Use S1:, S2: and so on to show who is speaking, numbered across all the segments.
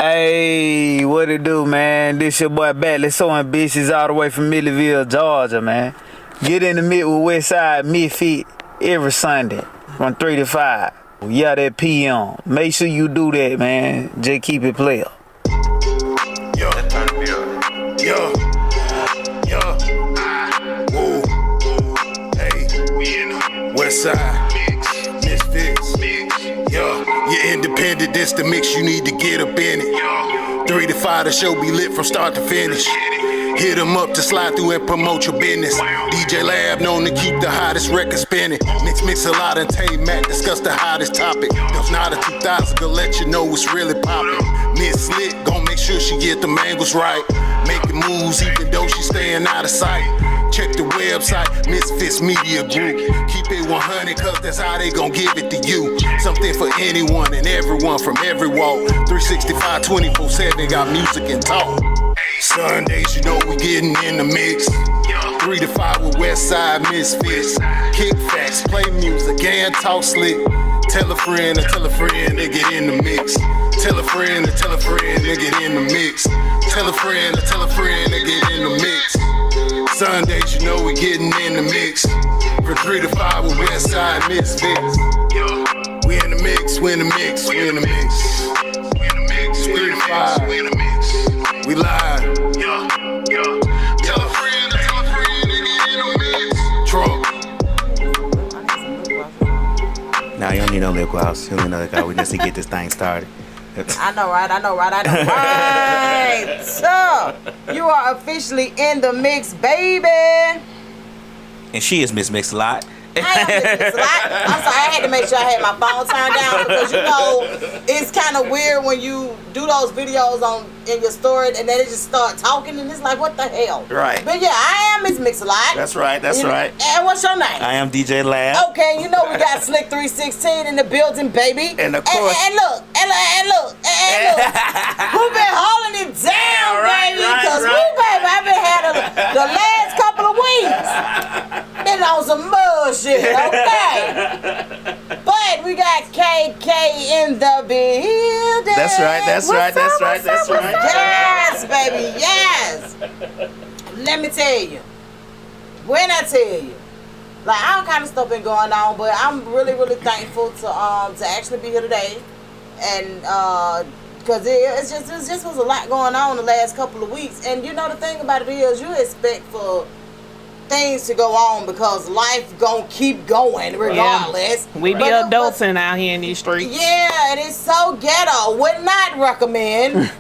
S1: Hey, what it do, man? This your boy Batley, so ambitious all the way from Millville, Georgia, man. Get in the mix with Westside Misfits every Sunday from 3 to 5. Yeah, that PM. Make sure you do that, man. Just keep it player.
S2: Yo, yo, yo, woo, hey, Westside, Misfits, yo, you're independent, this the mix, you need to get up in it. 3 to 5, the show be lit from start to finish. Hit them up to slide through and promote your business. DJ Lab known to keep the hottest record spinning. Miss Mixalot and Tay Mac discuss the hottest topic. There's not a 2000 to let you know what's really poppin'. Miss Lit gon' make sure she get the angles right. Making moves even though she staying out of sight. Check the website, Misfits Media Group. Keep it 100 cause that's how they gon' give it to you. Something for anyone and everyone from every walk. 365, 24/7, got music and talk. Sundays, you know we getting in the mix. 3 to 5 with Westside Misfits. Kick facts, play music, and talk slick. Tell a friend to tell a friend they get in the mix. Tell a friend to tell a friend they get in the mix. Tell a friend to tell a friend they get in the mix. Sundays, you know we getting in the mix. From 3 to 5 with Westside Misfits. We in the mix, we in the mix, we in the mix. 3 to 5, we in the mix. We live. Tell a friend, they get in the mix. Trump.
S3: Nah, you don't need no lip gloss. You don't need no lip gloss. We just to get this thing started.
S4: I know, right? So, you are officially in the mix, baby.
S3: And she is Miss Mixalot.
S4: I am Miss Mixalot. I'm sorry, I had to make sure I had my phone turned down because you know it's kind of weird when you do those videos in your story and then it just start talking and it's like, what the hell?
S3: Right.
S4: But yeah, I am Miss Mixalot.
S3: That's right. Right.
S4: And what's your name?
S3: I am DJ Lab.
S4: Okay, you know we got Slick 316 in the building, baby.
S3: And of course.
S4: And look. Who been holding it down, baby? Because baby, I've been having the last couple of weeks. Been on some bullshit, okay? But we got KK in the building.
S3: That's right.
S4: Yes, baby, yes. Let me tell you. When I tell you, like all kind of stuff been going on, but I'm really, really thankful to actually be here today, and because it just was a lot going on the last couple of weeks, and you know the thing about it is you expect for things to go on because life gonna keep going regardless.
S5: Yeah. We be adulting out here in these streets.
S4: Yeah, and it's so ghetto. Would not recommend.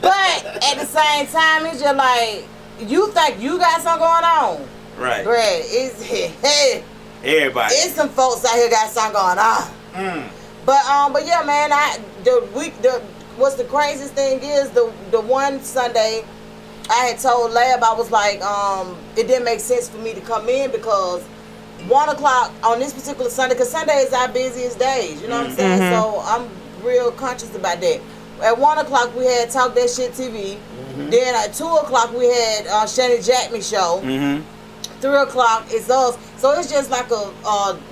S4: But at the same time, it's just like you think you got something going on.
S3: Right.
S4: Brad, it's
S3: everybody.
S4: It's some folks out here got something going on. But yeah, man, what's the craziest thing is the one Sunday I had told Lab, I was like, it didn't make sense for me to come in because 1 o'clock on this particular Sunday, because Sunday is our busiest days, you know what I'm saying? So I'm real conscious about that. At 1 o'clock we had Talk That Shit TV. Then at 2 o'clock we had Shannon Jackman show. 3 o'clock is us. So it's just like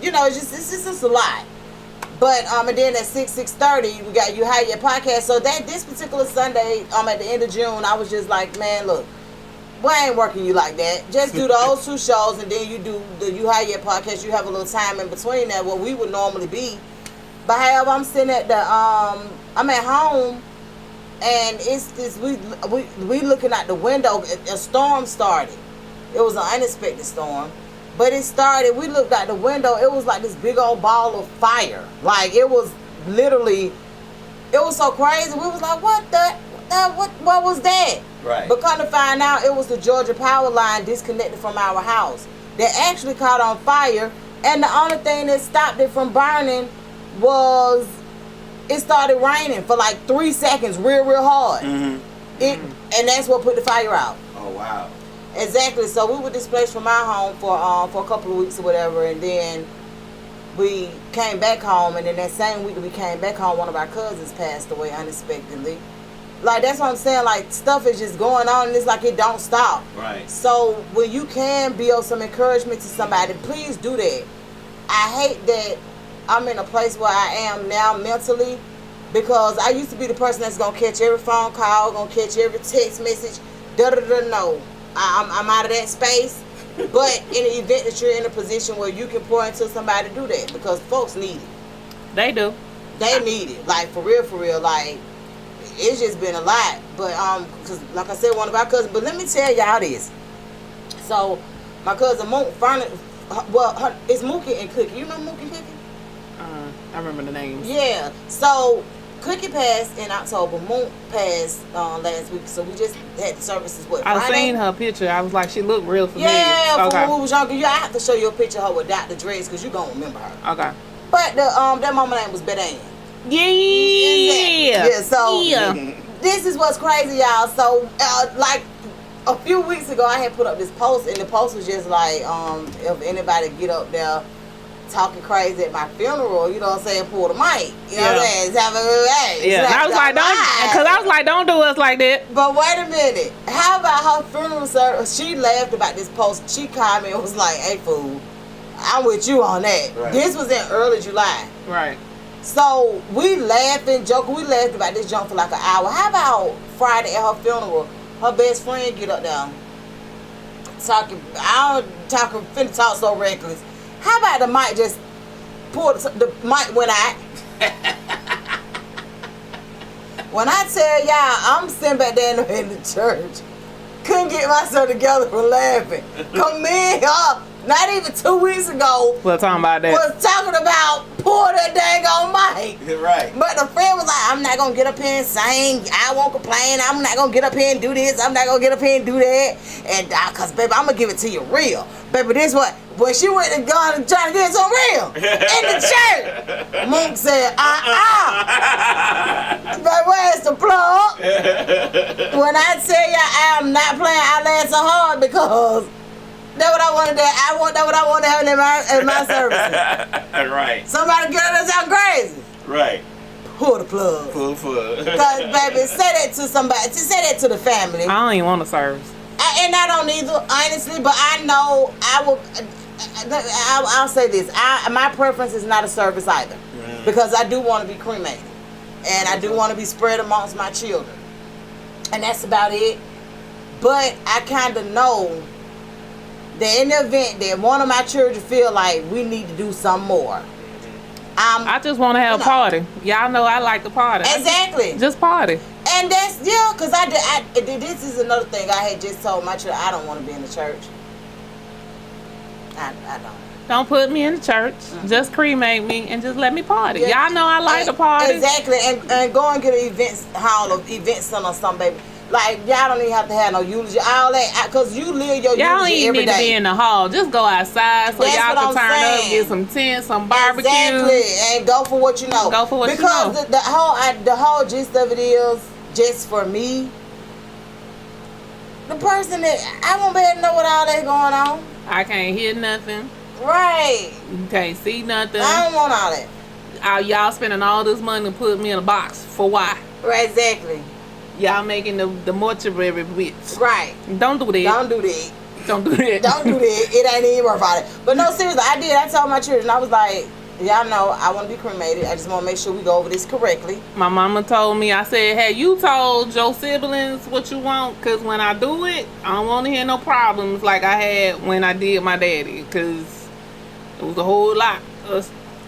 S4: it's just a lot. But and then at 6:30 we got You Had Your Podcast. So this particular Sunday, at the end of June, I was just like, man, look, we ain't working you like that. Just do those 2 shows and then you do the You Had Your Podcast. You have a little time in between that where we would normally be. But however, I'm sitting at the I'm at home and we looking out the window. A storm started. It was an unexpected storm. But it started, we looked out the window, it was like this big old ball of fire. Like, it was literally, it was so crazy. We was like, what was that?
S3: Right.
S4: But come to find out, it was the Georgia power line disconnected from our house that actually caught on fire. And the only thing that stopped it from burning was it started raining for like 3 seconds real hard. And that's what put the fire out.
S3: Oh, wow.
S4: Exactly. So we were displaced from our home for a couple of weeks or whatever, and then we came back home, and then that same week that we came back home, one of our cousins passed away unexpectedly. Like, that's what I'm saying, like, stuff is just going on, and it's like it don't stop.
S3: Right. So
S4: when you can build some encouragement to somebody, please do that. I hate that I'm in a place where I am now mentally, Because I used to be the person that's gonna catch every phone call, gonna catch every text message. No, I'm out of that space. But in the event that you're in a position where you can pour into somebody, do that, because folks need it.
S5: They do.
S4: They need it, like for real. Like it's just been a lot. But because like I said, one of our cousins. But let me tell y'all this. So my cousin Mook, it's Mookie and Cookie. You know Mookie and Cookie?
S5: I remember the names.
S4: Yeah. So Cookie passed in October. Mook passed last week. So we just had the services.
S5: I seen her picture. I was like, she looked real familiar.
S4: Yeah, from when we was younger. I have to show you a picture of her with Dr. Dre's because you gonna remember her.
S5: Okay.
S4: But that mama name was Betty Ann.
S5: Yeah.
S4: Yeah. So this is what's crazy, y'all. So like a few weeks ago, I had put up this post, and the post was just like, if anybody get up there talking crazy at my funeral, you know what I'm saying, pull the mic. You know what I'm saying? Have a good day.
S5: Yeah. And I was like, don't do us like that.
S4: But wait a minute. How about her funeral service? She laughed about this post. She called me and was like, hey, fool, I'm with you on that. Right. This was in early July.
S5: Right.
S4: So we laughed and joked. We laughed about this junk for like an hour. How about Friday at her funeral, her best friend get up there talking, finna talk so reckless. How about the mic just pulled, the mic went out. When I tell y'all, I'm sitting back there in the church, couldn't get myself together for laughing. Come in here, not even 2 weeks ago,
S5: we're talking about that.
S4: Was talking about pull that dang on mic.
S3: Right.
S4: But the friend was like, I'm not gonna get up here and sing. I won't complain. I'm not gonna get up here and do this. I'm not gonna get up here and do that. And cause baby, I'm gonna give it to you real. Baby, this what when she went to God and trying to get it so real in the church. Monk said, But where's the plug? When I tell you I am not playing, I laugh so hard because that's what I wanted to. That's what I want to have in my services.
S3: Right.
S4: Somebody get up and sound crazy.
S3: Right.
S4: Pull the plug.
S3: Pull.
S4: Cause baby, say that to somebody. Say that to the family.
S5: I don't even want to serve.
S4: And I don't either, honestly. But I know I will. I'll say this. My preference is not a service either, because I do want to be cremated, and I do want to be spread amongst my children, and that's about it. But I kind of know that in the event that one of my children feel like we need to do some more,
S5: I just want to have a party. Y'all know I like to party.
S4: Exactly.
S5: Just party.
S4: And that's because this is another thing I had just told my children. I don't want to be in the church. I don't.
S5: Don't put me in the church. Just cremate me and just let me party.
S4: Yeah.
S5: Y'all know I like to party.
S4: Exactly. And go and get an event hall or event center or something, baby. Like, y'all don't even have to have no eulogy, all that, because you live your
S5: y'all
S4: eulogy
S5: ain't
S4: every
S5: need
S4: day.
S5: to be in the hall. Just go outside so
S4: That's
S5: y'all can turn
S4: saying.
S5: up, get some tents, some barbecue.
S4: Exactly, and go for what you know.
S5: Go for what
S4: because
S5: you know.
S4: the whole gist of it is, just for me, the person that, I won't be able to know what all that going on.
S5: I can't hear nothing.
S4: Right.
S5: You can't see nothing.
S4: I don't want all that.
S5: Y'all spending all this money to put me in a box. For why?
S4: Right, exactly.
S5: Y'all making the mortuary rich.
S4: Right.
S5: Don't do that.
S4: Don't do that.
S5: Don't do that.
S4: Don't do that. It ain't even worth it. But no, seriously, I did. I told my children, I was like, y'all know I want to be cremated. I just want to make sure we go over this correctly.
S5: My mama told me, I said, hey, you told your siblings what you want, because when I do it, I don't want to hear no problems like I had when I did my daddy, because it was a whole lot.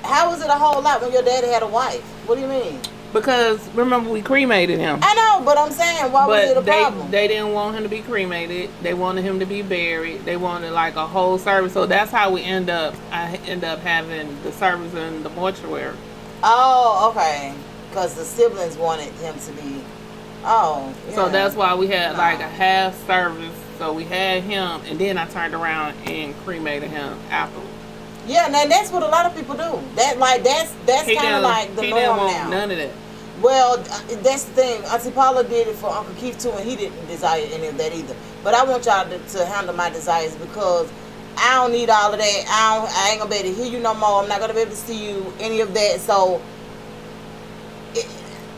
S4: How was it a whole lot when your daddy had a wife? What do you mean?
S5: Because remember, we cremated him.
S4: I know, but I'm saying, why was it a problem?
S5: They didn't want him to be cremated. They wanted him to be buried. They wanted like a whole service. So that's how I end up having the service in the mortuary.
S4: Oh, okay. Because the siblings wanted him to be. Oh. Yeah.
S5: So that's why we had like a half service. So we had him, and then I turned around and cremated him afterwards.
S4: Yeah, and that's what a lot of people do. That's kind of like the norm now. He didn't want
S5: none of that.
S4: Well, that's the thing. Auntie Paula did it for Uncle Keith too, and he didn't desire any of that either. But I want y'all to handle my desires, because I don't need all of that. I ain't gonna be able to hear you no more. I'm not gonna be able to see you, any of that. So,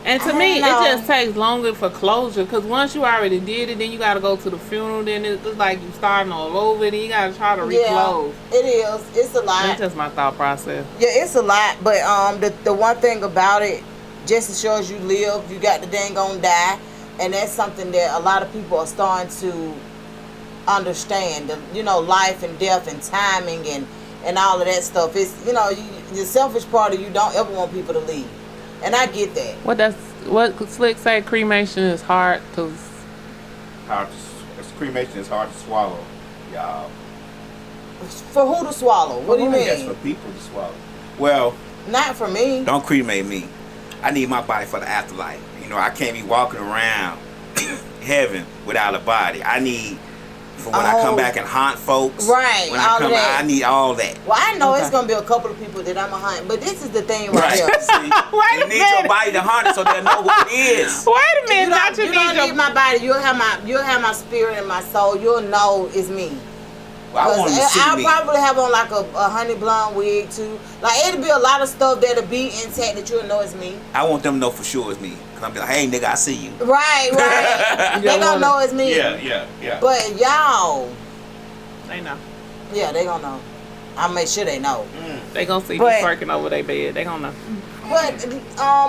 S5: and to me, it just takes longer for closure, because once you already did it, then you gotta go to the funeral. Then it's like you starting all over. Then you gotta try to reclose.
S4: Yeah, it is. It's a lot.
S5: That's just my thought process.
S4: Yeah, it's a lot. But the one thing about it, just as sure as you live, you got the dang on die. And that's something that a lot of people are starting to understand. Life and death and timing and all of that stuff. It's, the selfish part of you don't ever want people to leave. And I get that.
S5: What Slick say, cremation is hard to...
S3: Cremation is hard to swallow, y'all.
S4: For who to swallow? What do you mean?
S3: That's for people to swallow. Well...
S4: Not for me.
S3: Don't cremate me. I need my body for the afterlife. I can't be walking around heaven without a body. I need... For when I come back and haunt folks.
S4: Right.
S3: When I come back, I need all that.
S4: Well, I know it's going to be a couple of people that I'm going to hunt. But this is the thing right here.
S3: See, you need your body to hunt it so they'll know who it is.
S5: Wait a minute.
S4: You don't need my body. You'll have my spirit and my soul. You'll know it's me.
S3: Well, I want to see
S4: I'll
S3: me.
S4: probably have on like a honey blonde wig too. Like it'll be a lot of stuff that'll be intact that you'll know it's me.
S3: I want them to know for sure it's me. Cause I'm be like, hey nigga, I see you.
S4: Right. They gonna know it's me.
S3: Yeah.
S4: But y'all,
S5: They know.
S4: Yeah, they gonna know. I'll make sure they know.
S5: They gonna see me twerking over their bed. They gonna know.
S4: But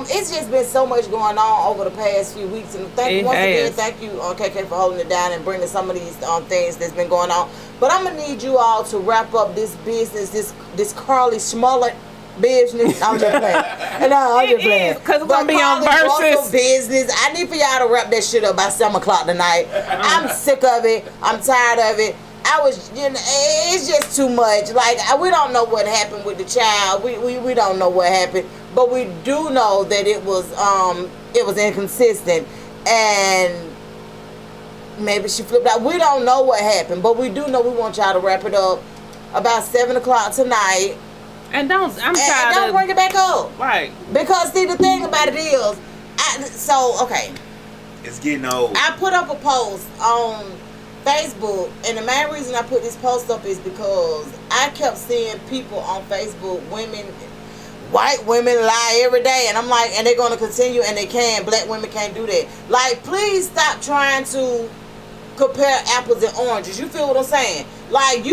S4: it's just been so much going on over the past few weeks, and thank you, KK, for holding it down and bringing some of these things that's been going on. But I'm gonna need you all to wrap up this business, this Carlee Smollett business. I'm just playing. No, I'm just playing.
S5: Because it's gonna be on
S4: Carlee
S5: Versus
S4: business. I need for y'all to wrap that shit up by 7 o'clock tonight. I'm sick of it. I'm tired of it. It's just too much. Like, we don't know what happened with the child. We don't know what happened, but we do know that it was inconsistent, and maybe she flipped out. We don't know what happened, but we do know we want y'all to wrap it up about 7 o'clock tonight.
S5: And don't
S4: bring it back up.
S5: Right.
S4: Because see, the thing about it is,
S3: it's getting old.
S4: I put up a post on Facebook, and the main reason I put this post up is because I kept seeing people on Facebook, white women lie every day, and I'm like, and they're gonna continue, and they can. Black women can't do that. Like, please stop trying to compare apples and oranges. You feel what I'm saying? Like,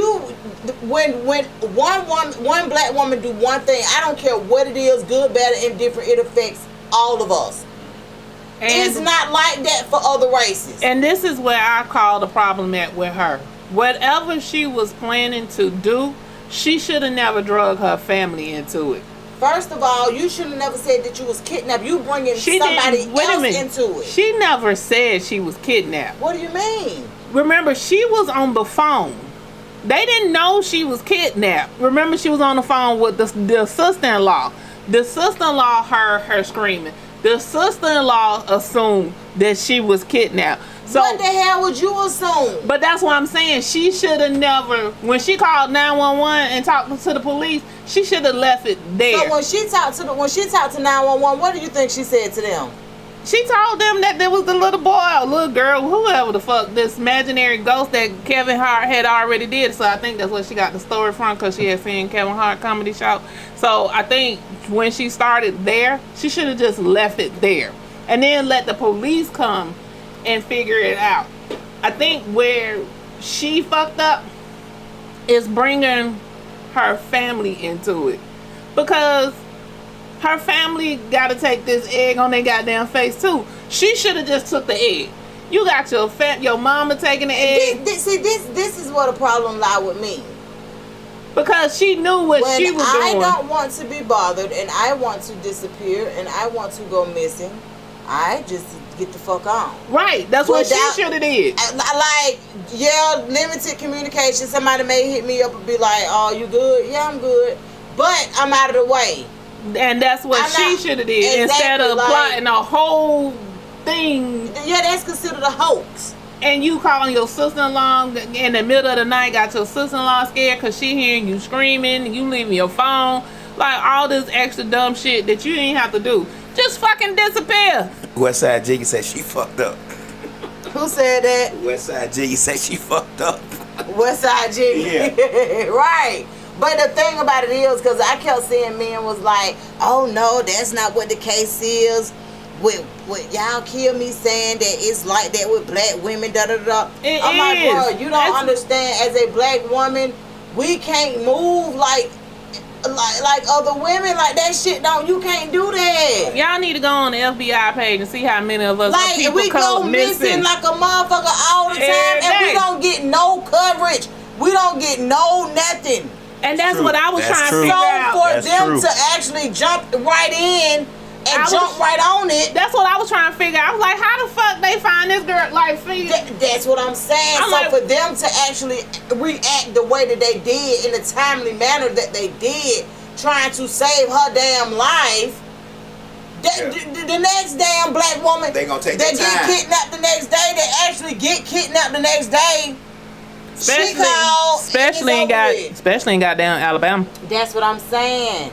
S4: when one black woman do one thing, I don't care what it is, good, bad, or indifferent, it affects all of us. And it's not like that for other races.
S5: And this is where I call the problem at with her. Whatever she was planning to do, she should have never drug her family into it.
S4: First of all, you should have never said that you was kidnapped. You bringing somebody else into it.
S5: She never said she was kidnapped.
S4: What do you mean?
S5: Remember, she was on the phone. They didn't know she was kidnapped. Remember, she was on the phone with the sister-in-law. The sister-in-law heard her screaming. The sister-in-law assumed that she was kidnapped. So,
S4: what the hell would you assume?
S5: But that's what I'm saying. She should have never, when she called 911 and talked to the police, she should have left it there.
S4: So when she talked to 911, what do you think she said to them?
S5: She told them that there was the little boy or little girl, whoever the fuck, this imaginary ghost that Kevin Hart had already did. So I think that's where she got the story from, because she had seen Kevin Hart comedy show. So I think when she started there, she should have just left it there. And then let the police come and figure it out. I think where she fucked up is bringing her family into it. Because her family got to take this egg on their goddamn face too. She should have just took the egg. You got your mama taking the egg.
S4: This is what a problem lie with me.
S5: Because she knew what she was doing.
S4: When I don't want to be bothered, and I want to disappear, and I want to go missing, I just get the fuck on.
S5: Right. That's what she should have did.
S4: Like, limited communication. Somebody may hit me up and be like, "Oh, you good?" "Yeah, I'm good." But I'm out of the way. And that's what she should have did. Exactly, instead of plotting a whole thing. Yeah, that's considered a hoax. And you calling your sister-in-law in the middle of the night, got your sister-in-law scared because she hearing you screaming, you leaving your phone. Like, all this extra dumb shit that you ain't have to do. Just fucking disappear.
S3: Westside Jiggy said she fucked up.
S4: Who said that?
S3: Westside Jiggy said she fucked up.
S4: Westside Jiggy. Yeah. Right. But the thing about it is, because I kept seeing men was like, "Oh no, that's not what the case is. With y'all kill me saying that it's like that with black women, da da da." I'm like, bro, you don't understand. As a black woman, we can't move like like other women, like that shit you can't do that.
S5: Y'all need to go on the FBI page and see how many of us
S4: Like
S5: people
S4: we go
S5: missing
S4: missing like a motherfucker all the time, and we don't get no coverage. We don't get no nothing.
S5: And that's what I was trying to figure out.
S4: So for them to actually jump right in and jump right on it.
S5: That's what I was trying to figure out. I was like, how the fuck they find this girl? Like,
S4: that's what I'm saying. For them to actually react the way that they did in a timely manner that they did, trying to save her damn life. The next damn black woman,
S3: they gonna take their time.
S4: They get kidnapped the next day. They actually get kidnapped the next day.
S5: Especially in goddamn Alabama.
S4: That's what I'm saying.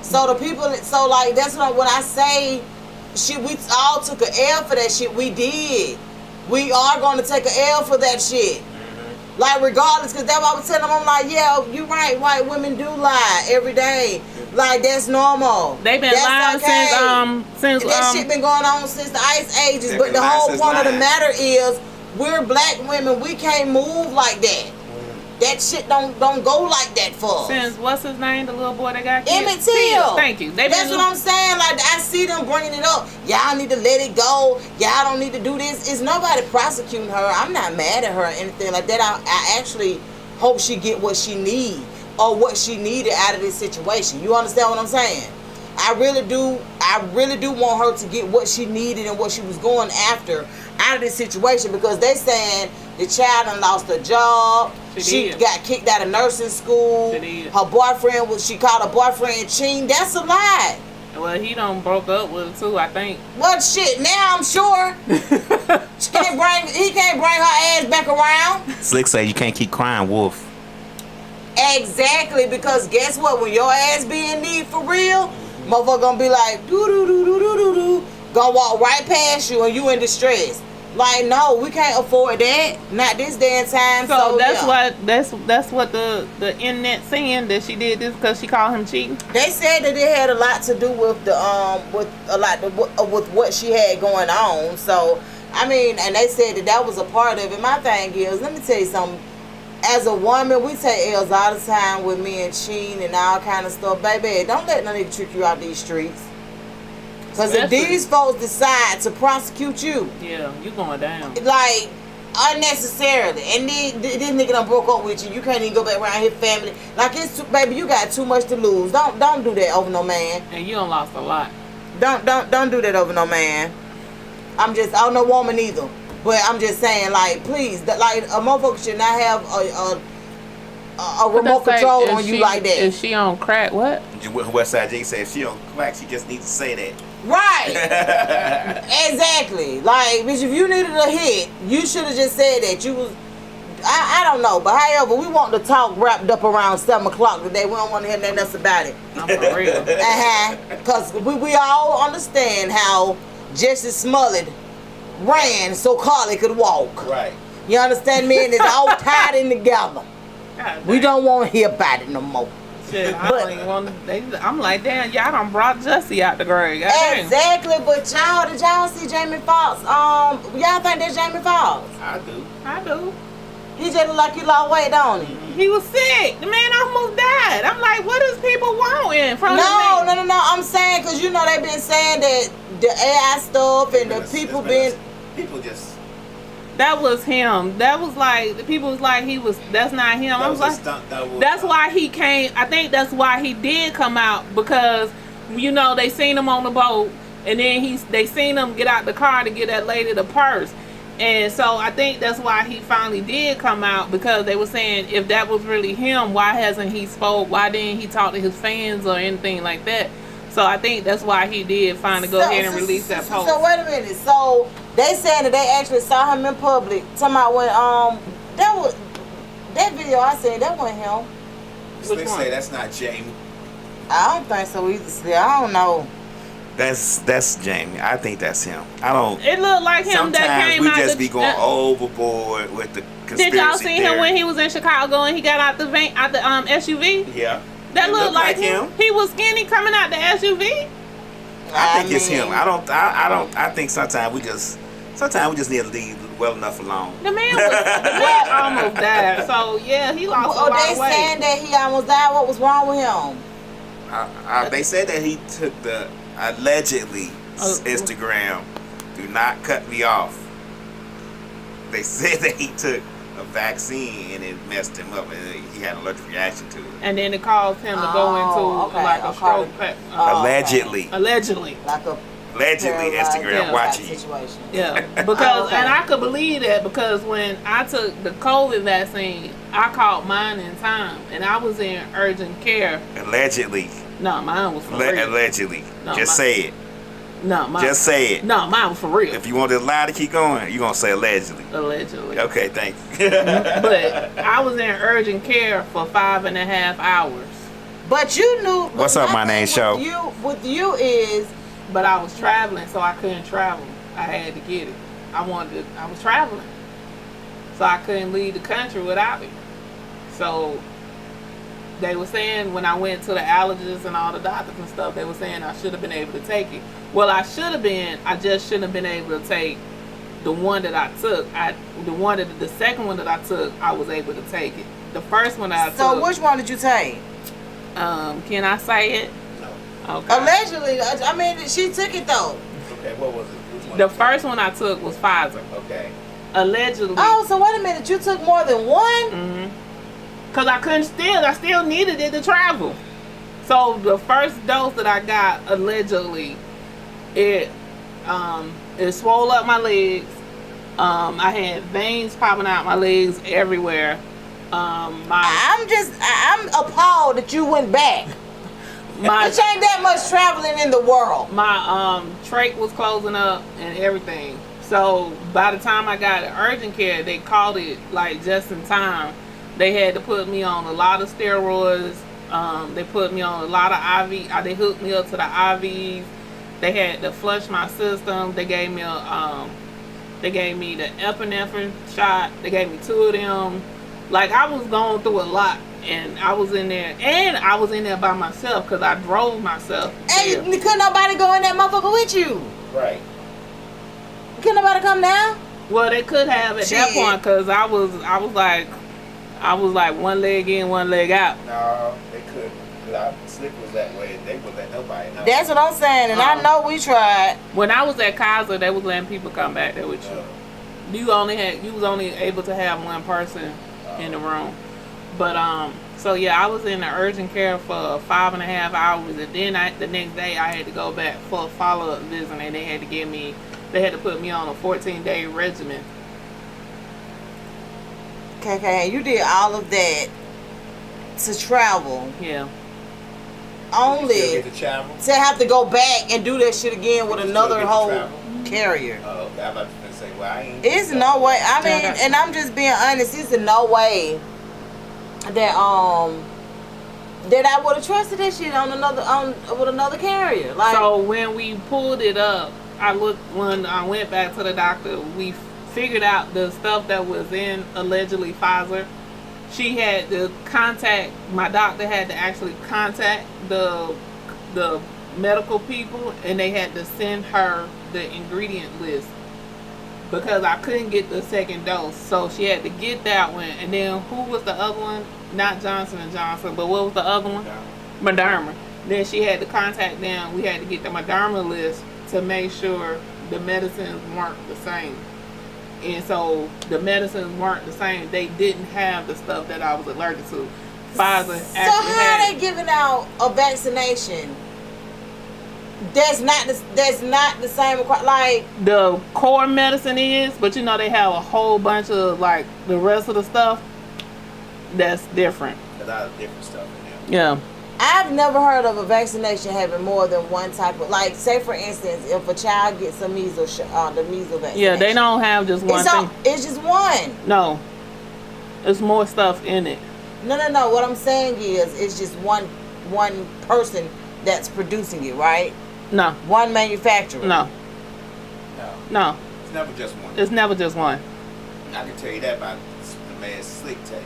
S4: So the people, that's when I say, we all took an L for that shit. We did. We are going to take an L for that shit. Mm-hmm. Like regardless, because that's what I was telling them. I'm like, yeah, you're right. White women do lie every day. Like that's normal.
S5: They've been lying since
S4: that shit been going on since the Ice Ages. But the whole point of the matter is, we're black women. We can't move like that. That shit don't go like that for us.
S5: Since what's his name, the little boy that got killed?
S4: Emmett Till.
S5: Thank you.
S4: That's what I'm saying. Like I see them bringing it up. Y'all need to let it go. Y'all don't need to do this. It's nobody prosecuting her. I'm not mad at her or anything like that. I actually hope she get what she need or what she needed out of this situation. You understand what I'm saying? I really do want her to get what she needed and what she was going after out of this situation, because they saying the child done lost her job. She got kicked out of nursing school. Her boyfriend she called her boyfriend cheating. That's a lie.
S5: Well, he done broke up with her too, I think.
S4: Well, shit, now I'm sure. he can't bring her ass back around.
S3: Slick say you can't keep crying wolf.
S4: Exactly, because guess what? When your ass be in need for real, motherfucker gonna be like, do, gonna walk right past you and you in distress. Like, no, we can't afford that. Not this day and time.
S5: So that's what the internet saying, that she did this because she called him cheating.
S4: They said that it had a lot to do with with what she had going on. So I mean, and they said that was a part of it. My thing is, let me tell you something. As a woman, we take L's all the time with men cheating and all kind of stuff. Baby, don't let no nigga trick you out these streets. Because if these folks decide to prosecute you,
S5: yeah, you going down.
S4: Like, unnecessarily. And this nigga done broke up with you. You can't even go back around his family. Like, baby, you got too much to lose. Don't do that over no man.
S5: And you done lost a lot.
S4: Don't do that over no man. I'm no woman either. But I'm just saying, like, please, like, a motherfucker should not have a remote control on you like that.
S5: Is she on crack? What?
S3: Westside J said if she on crack, she just needs to say that.
S4: Right. Exactly. Like, bitch, if you needed a hit, you should have just said that. You was, I don't know, but however, we want the talk wrapped up around 7 o'clock today. We don't want to hear nothing else about it.
S5: I'm for real.
S4: Because we all understand how Justice Smollett ran so Carlee could walk.
S3: Right.
S4: You understand me? And it's all tied in together. We don't want to hear about it no more.
S5: Shit, I don't even want to. I'm like, damn, y'all done brought Jussie out the grave.
S4: Exactly, but did y'all see Jamie Foxx? Y'all think that's Jamie Foxx?
S5: I do.
S4: He just look like he lost weight, don't he?
S5: He was sick. The man almost died. I'm like, what is people wanting from the man?
S4: No. I'm saying, because you know they've been saying that the AI stuff and the people being...
S3: People just...
S5: That was him. That was like, the people was like, that's not him. I was like, that's why he came. I think that's why he did come out, because, you know, they seen him on the boat, and then they seen him get out the car to get that lady the purse. And so I think that's why he finally did come out, because they were saying if that was really him, why hasn't he spoke? Why didn't he talk to his fans or anything like that? So I think that's why he did finally go ahead and release that post.
S4: So wait a minute. So they saying that they actually saw him in public. Talking about when that video I seen, that wasn't him.
S3: They say that's not Jamie.
S4: I don't think so either. I don't know.
S3: That's Jamie. I think that's him. I don't.
S5: It looked like him.
S3: Sometimes
S5: that came
S3: we
S5: out
S3: just be going overboard with the conspiracy.
S5: Did y'all see
S3: theory.
S5: him when he was in Chicago and he got out the SUV?
S3: Yeah.
S5: That looked like him. He was skinny coming out the SUV.
S3: I think it's him. I think sometimes we just need to well enough alone.
S5: The man almost died. So yeah, he lost a lot of weight.
S4: They saying that he almost died. What was wrong with him?
S3: They said that he took the allegedly Instagram. Do not cut me off. They said that he took a vaccine and it messed him up and he had an allergic reaction to it.
S5: And then it caused him to go into like a stroke.
S3: Allegedly.
S5: Allegedly.
S4: Like a
S3: Allegedly Instagram watching you.
S5: Yeah, because and I could believe that because when I took the COVID vaccine, I caught mine in time and I was in urgent care.
S3: Allegedly.
S5: No, mine was for real.
S3: Allegedly.
S5: No,
S3: just say it.
S5: No, mine.
S3: Just say it.
S5: No, mine was for real.
S3: If you want the lie to keep going, you're going to say allegedly.
S5: Allegedly.
S3: Okay, thank you.
S5: But I was in urgent care for 5.5 hours.
S4: But you knew.
S3: What's up, my name, Show?
S4: With you is.
S5: But I was traveling, so I couldn't travel. I had to get it. I was traveling. So I couldn't leave the country without it. So they were saying when I went to the allergists and all the doctors and stuff, they were saying I should have been able to take it. Well, I should have been. I just shouldn't have been able to take the one that I took. The second one that I took, I was able to take it. The first one that I took.
S4: So which one did you take?
S5: Can I say it?
S3: No.
S5: Okay.
S4: Allegedly, I mean, she took it though.
S3: Okay, what was it? Which one?
S5: The first one I took was Pfizer.
S3: Okay.
S5: Allegedly.
S4: Oh, so wait a minute, you took more than one?
S5: Mm-hmm. Cause I still needed it to travel. So the first dose that I got, allegedly, it swole up my legs. I had veins popping out my legs everywhere. I'm appalled that you went back. There ain't that much traveling in the world. My trach was closing up and everything. So by the time I got urgent care, they called it like just in time. They had to put me on a lot of steroids. They put me on a lot of IV. They hooked me up to the IVs. They had to flush my system. They gave me the epinephrine shot. They gave me 2 of them. Like I was going through a lot, and I was in there by myself because I drove myself.
S4: And couldn't nobody go in that motherfucker with you?
S3: Right.
S4: Couldn't nobody come down?
S5: Well, they could have at that point because I was like one leg in, one leg out.
S3: No, they couldn't. Slick was that way. They wouldn't let nobody know.
S4: That's what I'm saying, and I know we tried.
S5: When I was at Kaiser, they was letting people come back there with you. You was only able to have one person in the room. But so yeah, I was in the urgent care for 5.5 hours, and then the next day I had to go back for a follow-up visit, and they had to put me on a 14-day regimen.
S4: Okay, you did all of that to travel.
S5: Yeah.
S4: Only to have to go back and do that shit again with another whole carrier.
S3: Oh, okay. I'm about to say, well, I ain't.
S4: It's no way. I mean, and I'm just being honest. It's no way that I would have trusted that shit with another carrier. Like,
S5: so when we pulled it up, when I went back to the doctor, we figured out the stuff that was in allegedly Pfizer. She had to my doctor had to actually contact the medical people, and they had to send her the ingredient list because I couldn't get the second dose. So she had to get that one. And then who was the other one? Not Johnson & Johnson, but what was the other one? Moderna. Then she had to contact them. We had to get the Moderna list to make sure the medicines weren't the same. And so the medicines weren't the same. They didn't have the stuff that I was allergic to. Pfizer actually
S4: so how are they giving out a vaccination that's not the same? Like
S5: the core medicine is, but they have a whole bunch of like the rest of the stuff that's different.
S3: A lot of different stuff in there.
S5: Yeah.
S4: I've never heard of a vaccination having more than one type of, like, say for instance, if a child gets the measles vaccination.
S5: Yeah, they don't have just one thing.
S4: It's just one.
S5: No, there's more stuff in it.
S4: No. What I'm saying is, it's just one person that's producing it, right?
S5: No.
S4: One manufacturer.
S5: No.
S3: It's never just one.
S5: It's never just one.
S3: I can tell you that about the man Slick take.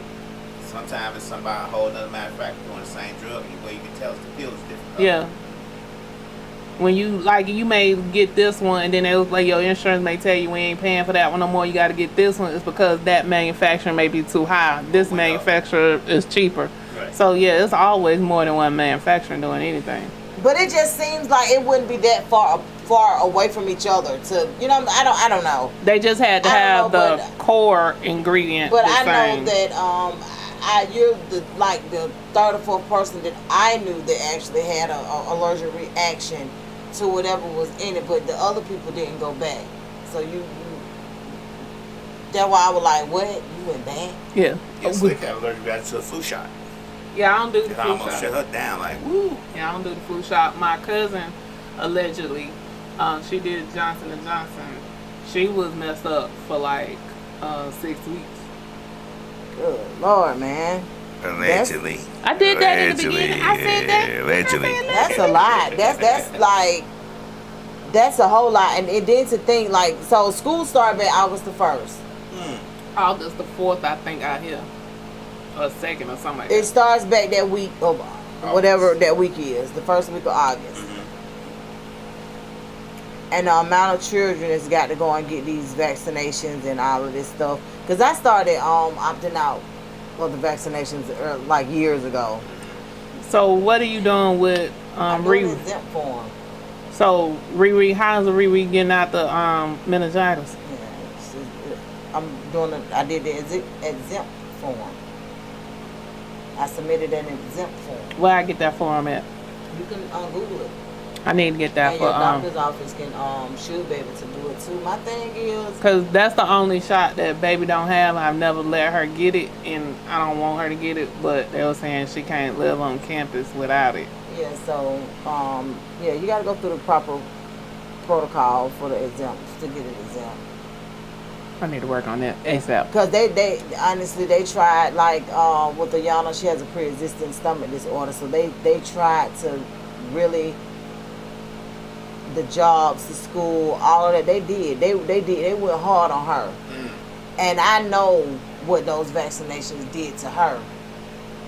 S3: Sometimes it's somebody a whole other manufacturer doing the same drug, and the way you can tell it's the pill is different.
S5: Yeah. when you may get this one, and then it was like your insurance may tell you we ain't paying for that one no more. You got to get this one. It's because that manufacturer may be too high. This manufacturer is cheaper. Right. So yeah, it's always more than one manufacturer doing anything.
S4: But it just seems like it wouldn't be that far away from each other to, you know, I don't know.
S5: They just had to have the core ingredient.
S4: But I know that you're the third or fourth person that I knew that actually had a allergic reaction to whatever was in it, but the other people didn't go back. So you that's why I was like, what? You went back?
S5: Yeah.
S3: Yes, they got allergic reaction to the flu shot.
S5: Yeah, I don't do the flu shot.
S3: It almost shut her down, like, woo.
S5: Yeah, I don't do the flu shot. My cousin, allegedly, she did Johnson & Johnson. She was messed up for like 6 weeks.
S4: Good Lord, man.
S3: Allegedly.
S5: I did that in the beginning. I said that.
S3: Allegedly.
S4: That's a lot. That's like, that's a whole lot. And then to think, like, so school started back August the 1st.
S5: August the 4th, I think, out here. Or 2nd or something like that.
S4: It starts back that week of whatever that week is, the first week of August. And the amount of children that's got to go and get these vaccinations and all of this stuff. Because I started opting out of the vaccinations like years ago.
S5: So what are you doing with
S4: Riri? Exempt form.
S5: So Riri, how's Riri getting out the meningitis?
S4: Yeah, I did the exempt form. I submitted an exempt form.
S5: Where I get that form at?
S4: You can Google it.
S5: I need to get that
S4: and
S5: for
S4: your doctor's office can should be able to do it too. My thing is,
S5: because that's the only shot that baby don't have. I've never let her get it, and I don't want her to get it. But they were saying she can't live on campus without it.
S4: Yeah, so yeah, you got to go through the proper protocol for the exempt to get it exempt.
S5: I need to work on that ASAP.
S4: Because they honestly, they tried, like, with Ayana, she has a pre-existing stomach disorder, so they tried to really, the jobs, the school, all of that, they did. They went hard on her. And I know what those vaccinations did to her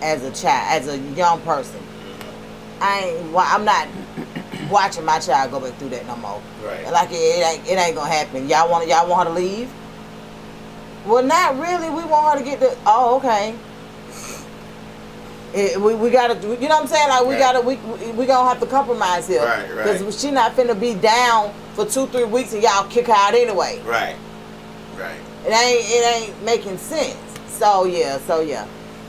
S4: as a child, as a young person. I'm not watching my child go back through that no more.
S3: Right.
S4: Like, it ain't gonna happen. Y'all want her to leave? Well, not really. We want her to get the. Oh, okay. We gotta. You know what I'm saying? Like we gonna have to compromise here.
S3: Right.
S4: Because she not finna be down for 2-3 weeks and y'all kick her out anyway.
S3: Right.
S4: It ain't making sense. So yeah.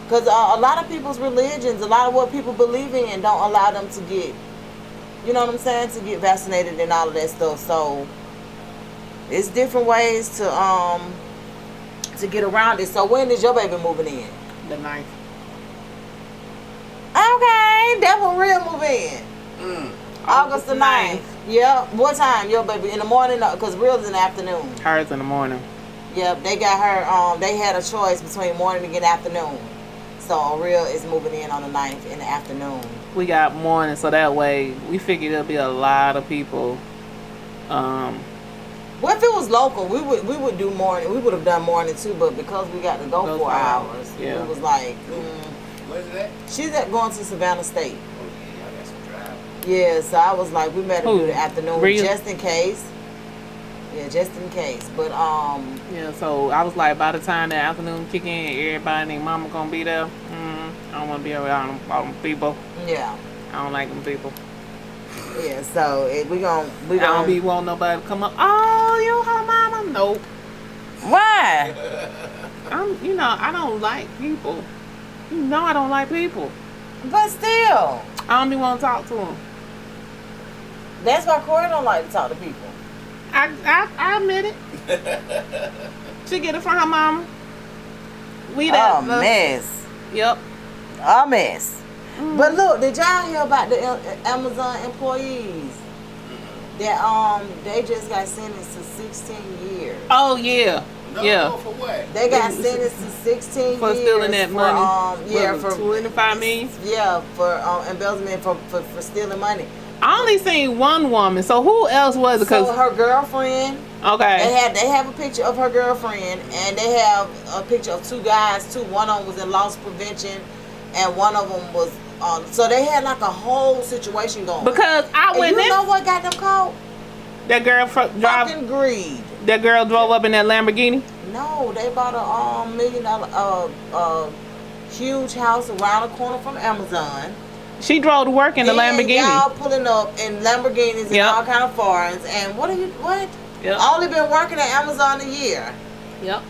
S4: Because a lot of people's religions, a lot of what people believe in, don't allow them to get. You know what I'm saying? To get vaccinated and all of that stuff. So it's different ways to get around it. So when is your baby moving in?
S5: The 9th.
S4: Okay, that one real move in. August the 9th. Yeah. What time your baby? In the morning? Because real's in the afternoon.
S5: Hers in the morning.
S4: Yep, they got her, they had a choice between morning and afternoon. So real is moving in on the 9th in the afternoon.
S5: We got morning, so that way we figured there'll be a lot of people.
S4: Well, if it was local, we would do morning. We would have done morning too, but because we got to go 4 hours,
S5: yeah.
S4: It was like.
S3: Where's that?
S4: She's going to Savannah State.
S3: Oh yeah, I got some drive.
S4: Yeah, so I was like, we better do the afternoon just in case. Yeah, just in case. But
S5: yeah, so I was like, by the time the afternoon kick in, everybody and their mama gonna be there. I don't want to be around all them people.
S4: Yeah.
S5: I don't like them people.
S4: Yeah, so we gonna.
S5: I don't be want nobody to come up. Oh, you her mama? Nope.
S4: Why?
S5: I don't like people. You know I don't like people.
S4: But still.
S5: I don't be want to talk to them.
S4: That's why Corey don't like to talk to people.
S5: I admit it. She get it from her mama. We that
S4: mess.
S5: Yep.
S4: A mess. But look, did y'all hear about the Amazon employees that they just got sentenced to 16 years?
S5: Oh yeah.
S3: No, for what?
S4: They got sentenced to 16 years
S5: for stealing that money.
S4: For
S5: 25 million.
S4: Yeah, for embezzlement for stealing money.
S5: I only seen one woman. So who else was it?
S4: So her girlfriend.
S5: Okay.
S4: They have a picture of her girlfriend, and they have a picture of two guys too. One of them was in loss prevention, and one of them was so they had like a whole situation going.
S5: Because I
S4: and
S5: went
S4: you
S5: in.
S4: know what got them caught?
S5: That girl
S4: Fucking greed.
S5: That girl drove up in that Lamborghini.
S4: No, they bought a $1 million huge house around the corner from Amazon.
S5: She drove to work in the Lamborghini.
S4: Y'all pulling up in Lamborghinis and all kind of foreigns. And what?
S5: Yep.
S4: Only been working at Amazon a year.
S5: Yep.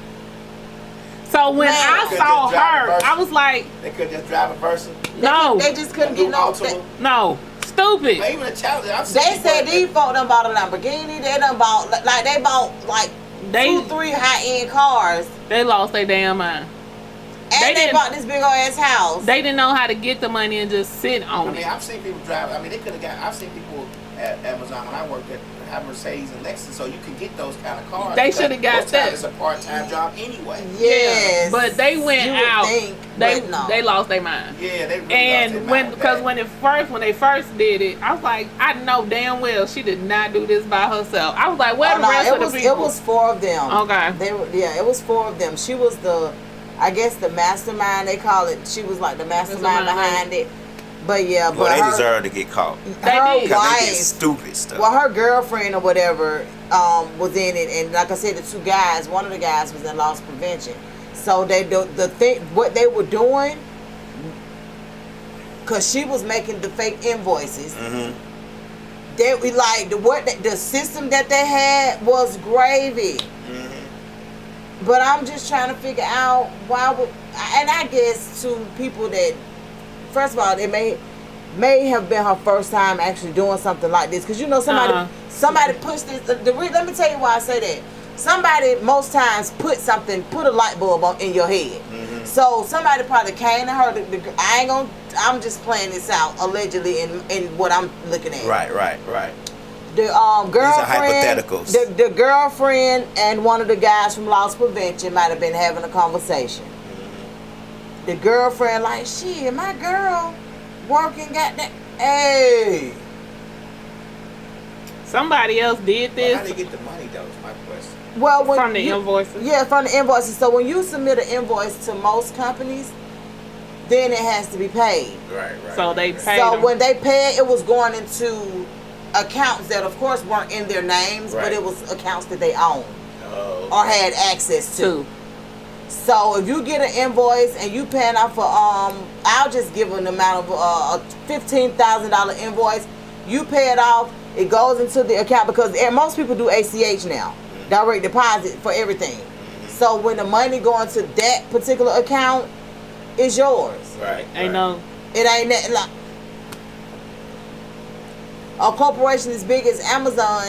S5: So when I saw her, I was like,
S3: they could just drive a Versa.
S5: No.
S4: They just couldn't get no.
S5: No. Stupid.
S3: Even a challenge.
S4: They said these folk done bought a Lamborghini. They done bought like 2-3 high-end cars.
S5: They lost their damn mind.
S4: And they bought this big old ass house.
S5: They didn't know how to get the money and just sit on it.
S3: I've seen people drive. They could have got. I've seen people at Amazon when I worked at have Mercedes and Lexus, so you can get those kind of cars.
S5: They should have got that.
S3: It's a part-time job anyway.
S4: Yes,
S5: but they went out. They lost their mind.
S3: Yeah, they really
S5: and when they first did it, I was like, I know damn well she did not do this by herself. I was like, where the rest of the people?
S4: It was 4 of them.
S5: Okay.
S4: It was 4 of them. She was the mastermind, they call it. She was like the mastermind behind it. But yeah,
S3: well, they deserve to get caught.
S5: They
S3: did stupid stuff.
S4: Well, her girlfriend or whatever was in it, and like I said, the 2 guys. One of the guys was in loss prevention. So what they were doing, cause she was making the fake invoices. Mm-hmm. The system that they had was gravy. Mm-hmm. But I'm just trying to figure out and I guess to people that, first of all, it may have been her first time actually doing something like this, because somebody pushed this. Let me tell you why I say that. Somebody most times put a light bulb in your head. Mm-hmm. So somebody probably came to her. I'm just playing this out allegedly in what I'm looking at.
S3: Right.
S4: The girlfriend,
S3: these are hypotheticals.
S4: The girlfriend and one of the guys from loss prevention might have been having a conversation. The girlfriend like, shit, my girl working, got that. Hey.
S5: Somebody else did this.
S3: Well, how they get the money though is my question.
S4: Well,
S5: from the invoices.
S4: Yeah, from the invoices. So when you submit an invoice to most companies, then it has to be paid.
S3: Right.
S5: So they paid.
S4: So
S5: them.
S4: when they paid, it was going into accounts that, of course, weren't in their names, but it was accounts that they owned or had access to. So if you get an invoice and you paying out for I'll just give an amount of a $15,000 invoice. You pay it off. It goes into the account because most people do ACH now, direct deposit for everything. So when the money go into that particular account, it's yours.
S3: Right.
S5: Ain't no.
S4: It ain't that like a corporation as big as Amazon.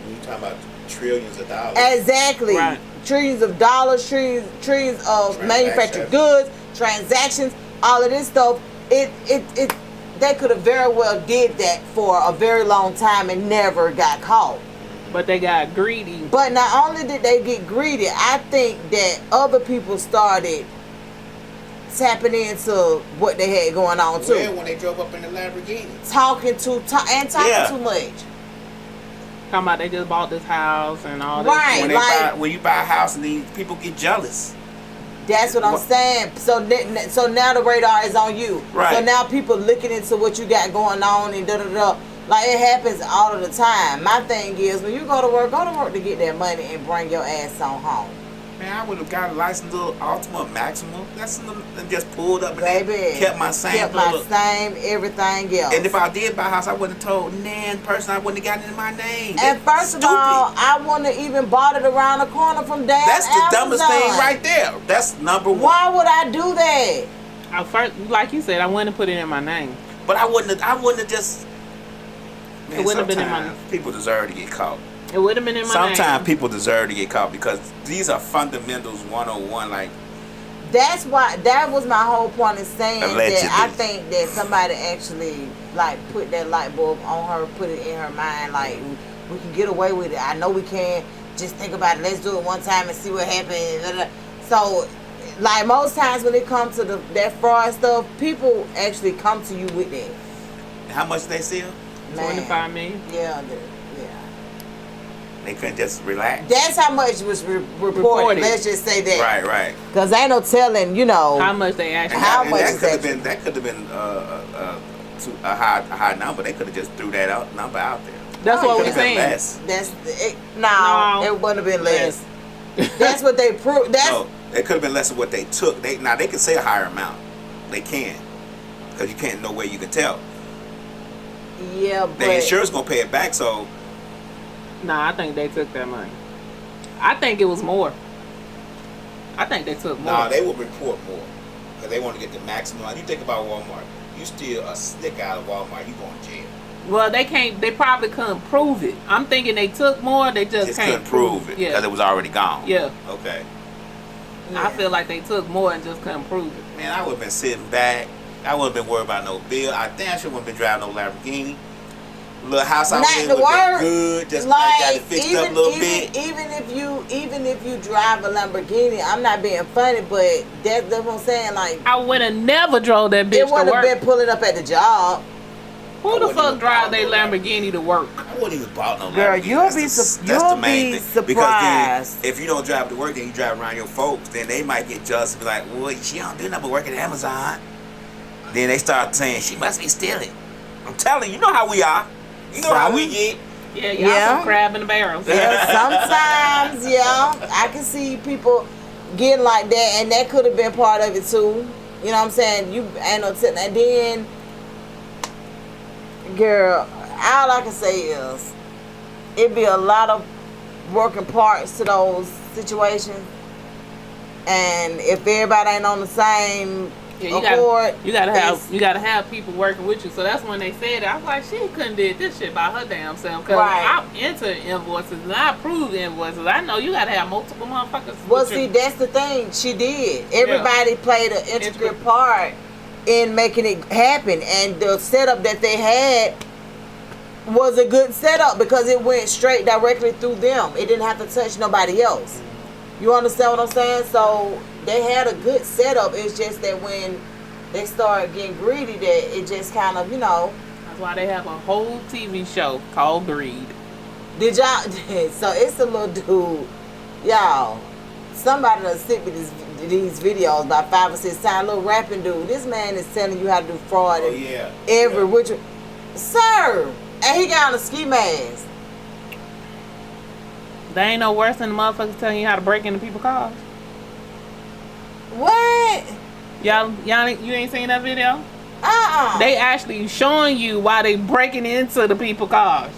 S3: You talking about trillions of dollars?
S4: Exactly. Right. Trillions of dollars, trillions of manufactured goods, transactions, all of this stuff. They could have very well did that for a very long time and never got caught.
S5: But they got greedy.
S4: But not only did they get greedy, I think that other people started tapping into what they had going on too.
S3: Yeah, when they drove up in the Lamborghini.
S4: Talking too much.
S5: Talking about they just bought this house and all this.
S4: Right,
S3: when you buy a house and these people get jealous.
S4: That's what I'm saying. So now the radar is on you.
S3: Right.
S4: So now people looking into what you got going on and da-da-da. Like, it happens all of the time. My thing is, when you go to work to get that money and bring your ass on home.
S3: Man, I would have got a license to Ultima Maximum. That's and just pulled up and kept my same.
S4: Everything else.
S3: And if I did buy a house, I wouldn't have told person I wouldn't have gotten it in my name.
S4: And first of all, I wouldn't have even bought it around the corner from damn
S3: That's the
S4: Amazon.
S3: dumbest thing right there. That's number one.
S4: Why would I do that?
S5: First, like you said, I wouldn't have put it in my name.
S3: But I wouldn't have just. Man,
S5: it wouldn't have been in my name.
S3: People deserve to get caught.
S5: It would have been in my name.
S3: Sometimes people deserve to get caught because these are fundamentals 101. Like,
S4: that was my whole point in saying
S3: allegedly.
S4: that I think that somebody actually like put that light bulb on her, put it in her mind, like we can get away with it. I know we can. Just think about it. Let's do it one time and see what happens. So, like most times when it comes to that fraud stuff, people actually come to you with that.
S3: How much they sell?
S5: $25 million.
S4: Yeah.
S3: They couldn't just relax.
S4: That's how much was reported. Let's just say that.
S3: Right.
S4: Because ain't no telling,
S5: how much they actually.
S3: That could have been a high number. They could have just threw that number out there.
S5: That's what we're saying.
S4: No, it wouldn't have been less. That's what they proved.
S3: No, it could have been less of what they took. They can say a higher amount. They can, because you can't. No way you can tell.
S4: Yeah, but
S3: the insurance gonna pay it back. So.
S5: Nah, I think they took that money. I think it was more. I think they took more.
S3: Nah, they will report more because they want to get the maximum. You think about Walmart. You steal a snicker out of Walmart, you going to jail.
S5: Well, they can't. They probably couldn't prove it. I'm thinking they took more. They just can't
S3: couldn't prove it because it was already gone.
S5: Yeah.
S3: Okay.
S5: I feel like they took more and just couldn't prove it.
S3: Man, I would have been sitting back. I wouldn't have been worried about no bill. I think I should have been driving no Lamborghini. Little house I was in would have been good. Just like, got it fixed up a little bit.
S4: Even if you drive a Lamborghini, I'm not being funny, but that's what I'm saying. Like,
S5: I would have never drove that bitch to work.
S4: It would have been pulling up at the job.
S5: Who the fuck drive their Lamborghini to work?
S3: I wouldn't even bought no Lamborghini.
S4: Girl, you'll be surprised.
S3: Because then, if you don't drive to work and you drive around your folks, then they might get jealous and be like, well, she don't do nothing but work at Amazon. Then they start saying, she must be stealing. I'm telling you, you know how we are. You know how we get.
S5: Yeah, y'all some crab in the barrels.
S4: Yeah, sometimes, I can see people getting like that, and that could have been part of it too. You know what I'm saying? You ain't no telling. And then, girl, all I can say is, it'd be a lot of working parts to those situations, and if everybody ain't on the same.
S5: Yeah, you gotta have people working with you. So that's when they said it. I was like, she couldn't did this shit by her damn self. Cause I'm into invoices and I approve invoices. I know you gotta have multiple motherfuckers.
S4: Well, see, that's the thing. She did. Everybody played an integral part in making it happen, and the setup that they had was a good setup because it went straight directly through them. It didn't have to touch nobody else. You understand what I'm saying? So they had a good setup. It's just that when they started getting greedy, that it just kind of,
S5: That's why they have a whole TV show called Greed.
S4: Did y'all? So it's a little dude, y'all. Somebody done sent me these videos about 5 or 6 times. Little rapping dude. This man is telling you how to do fraud. Which, sir, and he got on a ski mask.
S5: They ain't no worse than the motherfuckers telling you how to break into people's cars.
S4: What?
S5: Y'all, you ain't seen that video? They actually showing you why they breaking into the people's cars.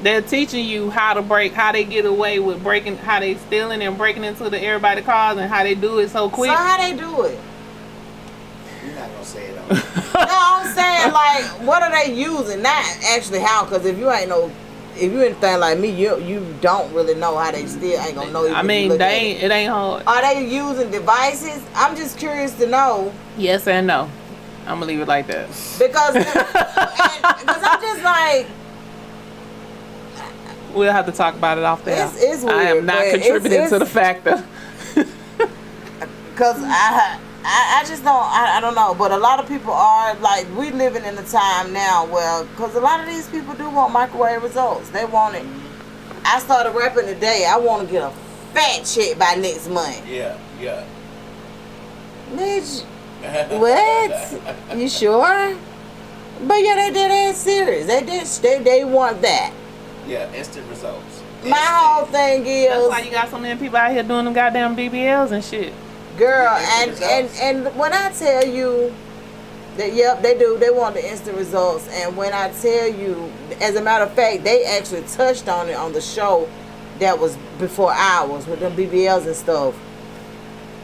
S5: They're teaching you how to break, how they get away with breaking, how they stealing and breaking into everybody's cars, and how they do it so quick.
S4: So how they do it?
S3: You're not gonna say it on.
S4: No, I'm saying like, what are they using? Not actually how, because if you anything like me, you don't really know how they still ain't gonna know.
S5: I mean, it ain't hard.
S4: Are they using devices? I'm just curious to know.
S5: Yes and no. I'm gonna leave it like that.
S4: Because I'm just like,
S5: we'll have to talk about it off there.
S4: It's weird.
S5: I am not contributing to the factor.
S4: Because I just don't, I don't know, but a lot of people are, like, we living in a time now where, because a lot of these people do want microwave results. They want it. I started rapping today. I want to get a fat check by next month.
S3: Yeah.
S4: Bitch, what? You sure? But yeah, they did that serious. They want that.
S3: Yeah, instant results.
S4: My whole thing is,
S5: that's why you got so many people out here doing them goddamn BBLs and shit.
S4: Girl, and when I tell you that, yep, they do. They want the instant results. And when I tell you, as a matter of fact, they actually touched on it on the show that was before ours with them BBLs and stuff.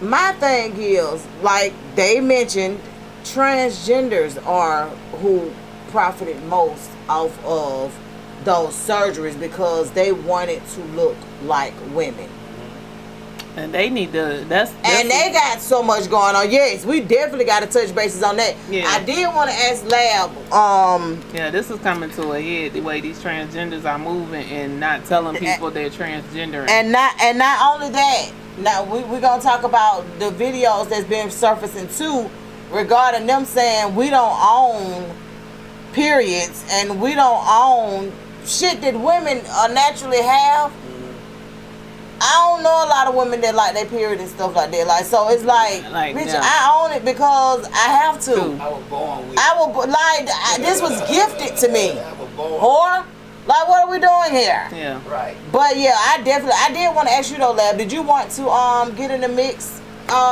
S4: My thing is, like they mentioned, transgenders are who profited most off of those surgeries because they wanted to look like women.
S5: And they need to,
S4: and they got so much going on. Yes, we definitely got to touch bases on that. Yeah. I did want to ask Lab.
S5: Yeah, this is coming to a head the way these transgenders are moving and not telling people they're transgender.
S4: And not only that. Now we're gonna talk about the videos that's been surfacing too, regarding them saying we don't own periods and we don't own shit that women naturally have. I don't know a lot of women that like their period and stuff like that. Like, so it's like bitch,
S5: no.
S4: I own it because I have to.
S3: I was born with
S4: This was gifted to me.
S3: I was born.
S4: Whore? Like, what are we doing here?
S5: Yeah.
S3: Right.
S4: But yeah, I did want to ask you though, Lab. Did you want to get in the mix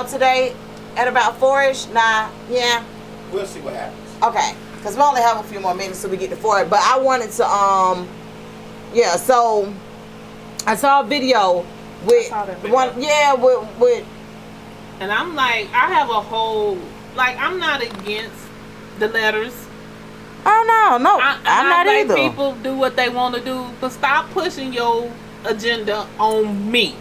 S4: today at about 4ish? Nah, yeah.
S3: We'll see what happens.
S4: Okay, because we only have a few more minutes till we get to 4. But I wanted to yeah. So I saw a video with
S5: I saw that video.
S4: one, yeah, with.
S5: And I'm like, I have a whole, like, I'm not against the letters.
S4: Oh no, I'm not
S5: like
S4: either.
S5: People do what they want to do, but stop pushing your agenda on me.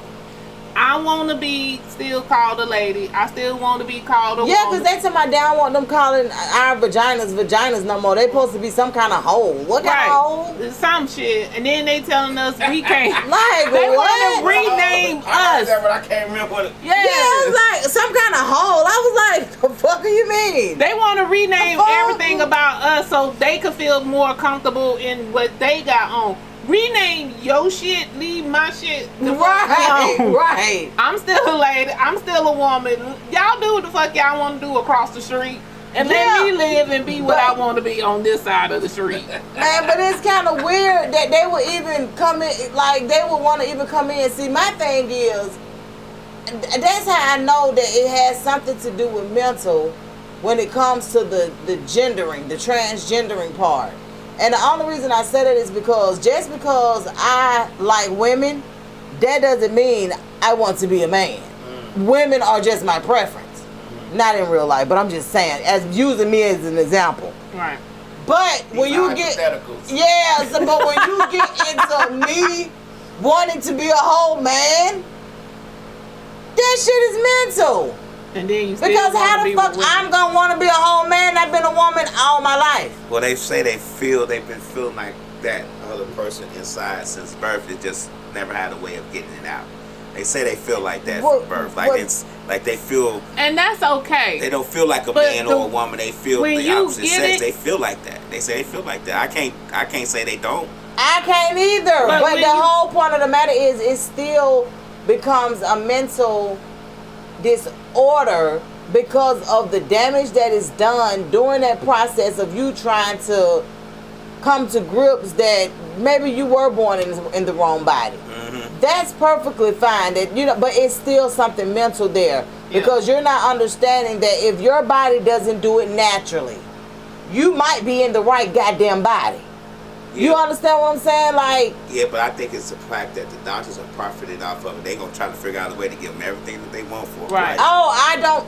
S5: I want to be still called a lady. I still want to be called a
S4: Yeah,
S5: woman.
S4: because they tell my dad I don't want them calling our vaginas no more. They supposed to be some kind of hole. What kind of hole?
S5: Some shit. And then they telling us we can't.
S4: Like,
S5: They
S4: what?
S5: want to rename
S3: I heard
S5: us.
S3: that, but I can't remember what it.
S5: Yeah.
S4: Yeah, it was like some kind of hole. I was like, the fuck do you mean?
S5: They want to rename
S4: The fuck?
S5: everything about us so they could feel more comfortable in what they got on. Rename your shit, leave my shit the fuck alone.
S4: Right.
S5: I'm still a lady. I'm still a woman. Y'all do what the fuck y'all want to do across the street. And let me live and be what I want to be on this side of the street.
S4: Man, but it's kind of weird that they would even come in, like, they would want to even come in. See, my thing is, that's how I know that it has something to do with mental when it comes to the gendering, the transgendering part. And the only reason I said it is because just because I like women, that doesn't mean I want to be a man. Women are just my preference. Not in real life, but I'm just saying, as using me as an example.
S5: Right.
S4: But when you get, yeah, so, but when you get into me wanting to be a whole man, that shit is mental.
S5: And then you still
S4: Because
S5: wanna
S4: how
S5: be
S4: the fuck
S5: with women.
S4: I'm gonna want to be a whole man? I've been a woman all my life.
S3: Well, they say they've been feeling like that other person inside since birth. It just never had a way of getting it out. They say they feel like that from birth. Like they feel.
S5: And that's okay.
S3: They don't feel like a man or a woman. They feel
S5: when
S3: the
S5: you
S3: opposite
S5: get
S3: sex.
S5: it-
S3: They feel like that. They say they feel like that. I can't say they don't.
S4: I can't either.
S5: But
S4: But
S5: when
S4: the
S5: you-
S4: whole point of the matter is it still becomes a mental disorder because of the damage that is done during that process of you trying to come to grips that maybe you were born in the wrong body. That's perfectly fine. That but it's still something mental there because you're not understanding that if your body doesn't do it naturally, you might be in the right goddamn body. You understand what I'm saying? Like,
S3: yeah, but I think it's the fact that the doctors are profiting off of it. They're gonna try to figure out a way to give them everything that they want for it.
S5: Right.
S4: oh,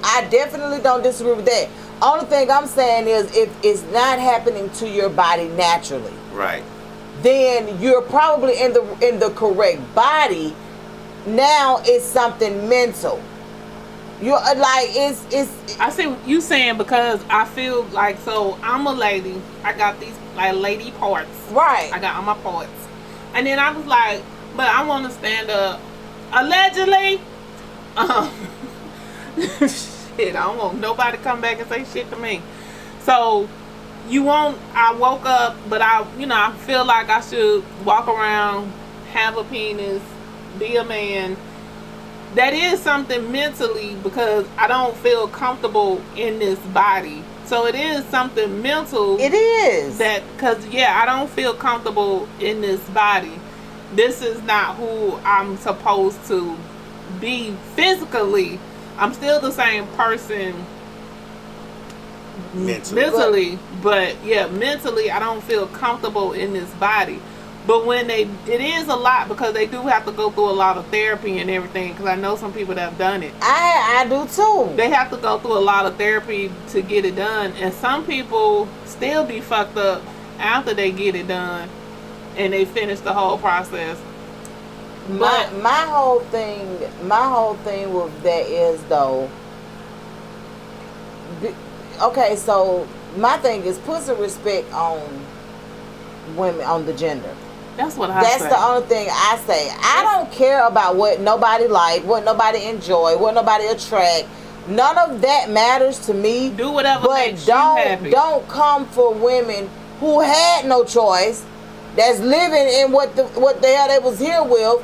S4: I definitely don't disagree with that. Only thing I'm saying is if it's not happening to your body naturally,
S3: Right.
S4: then you're probably in the correct body. Now it's something mental. You're like it's
S5: I see what you saying because I feel like, so I'm a lady. I got these like lady parts.
S4: right.
S5: I got all my parts. And then I was like, but I want to stand up. Allegedly, shit, I don't want nobody to come back and say shit to me. So, I woke up, but I feel like I should walk around, have a penis, be a man. That is something mentally because I don't feel comfortable in this body. So it is something mental.
S4: It is.
S5: Because I don't feel comfortable in this body. This is not who I'm supposed to be physically. I'm still the same person mentally, but mentally I don't feel comfortable in this body. But when it is a lot because they do have to go through a lot of therapy and everything. Because I know some people that have done it.
S4: I do too.
S5: They have to go through a lot of therapy to get it done, and some people still be fucked up after they get it done, and they finish the whole process. But
S4: My whole thing with that is though. Okay, so my thing is put some respect on women, on the gender.
S5: that's what I
S4: That's
S5: say.
S4: the only thing I say. I don't care about what nobody like, what nobody enjoy, what nobody attract. None of that matters to me.
S5: Do whatever
S4: but
S5: makes you happy.
S4: don't come for women who had no choice that's living in what the hell they was here with,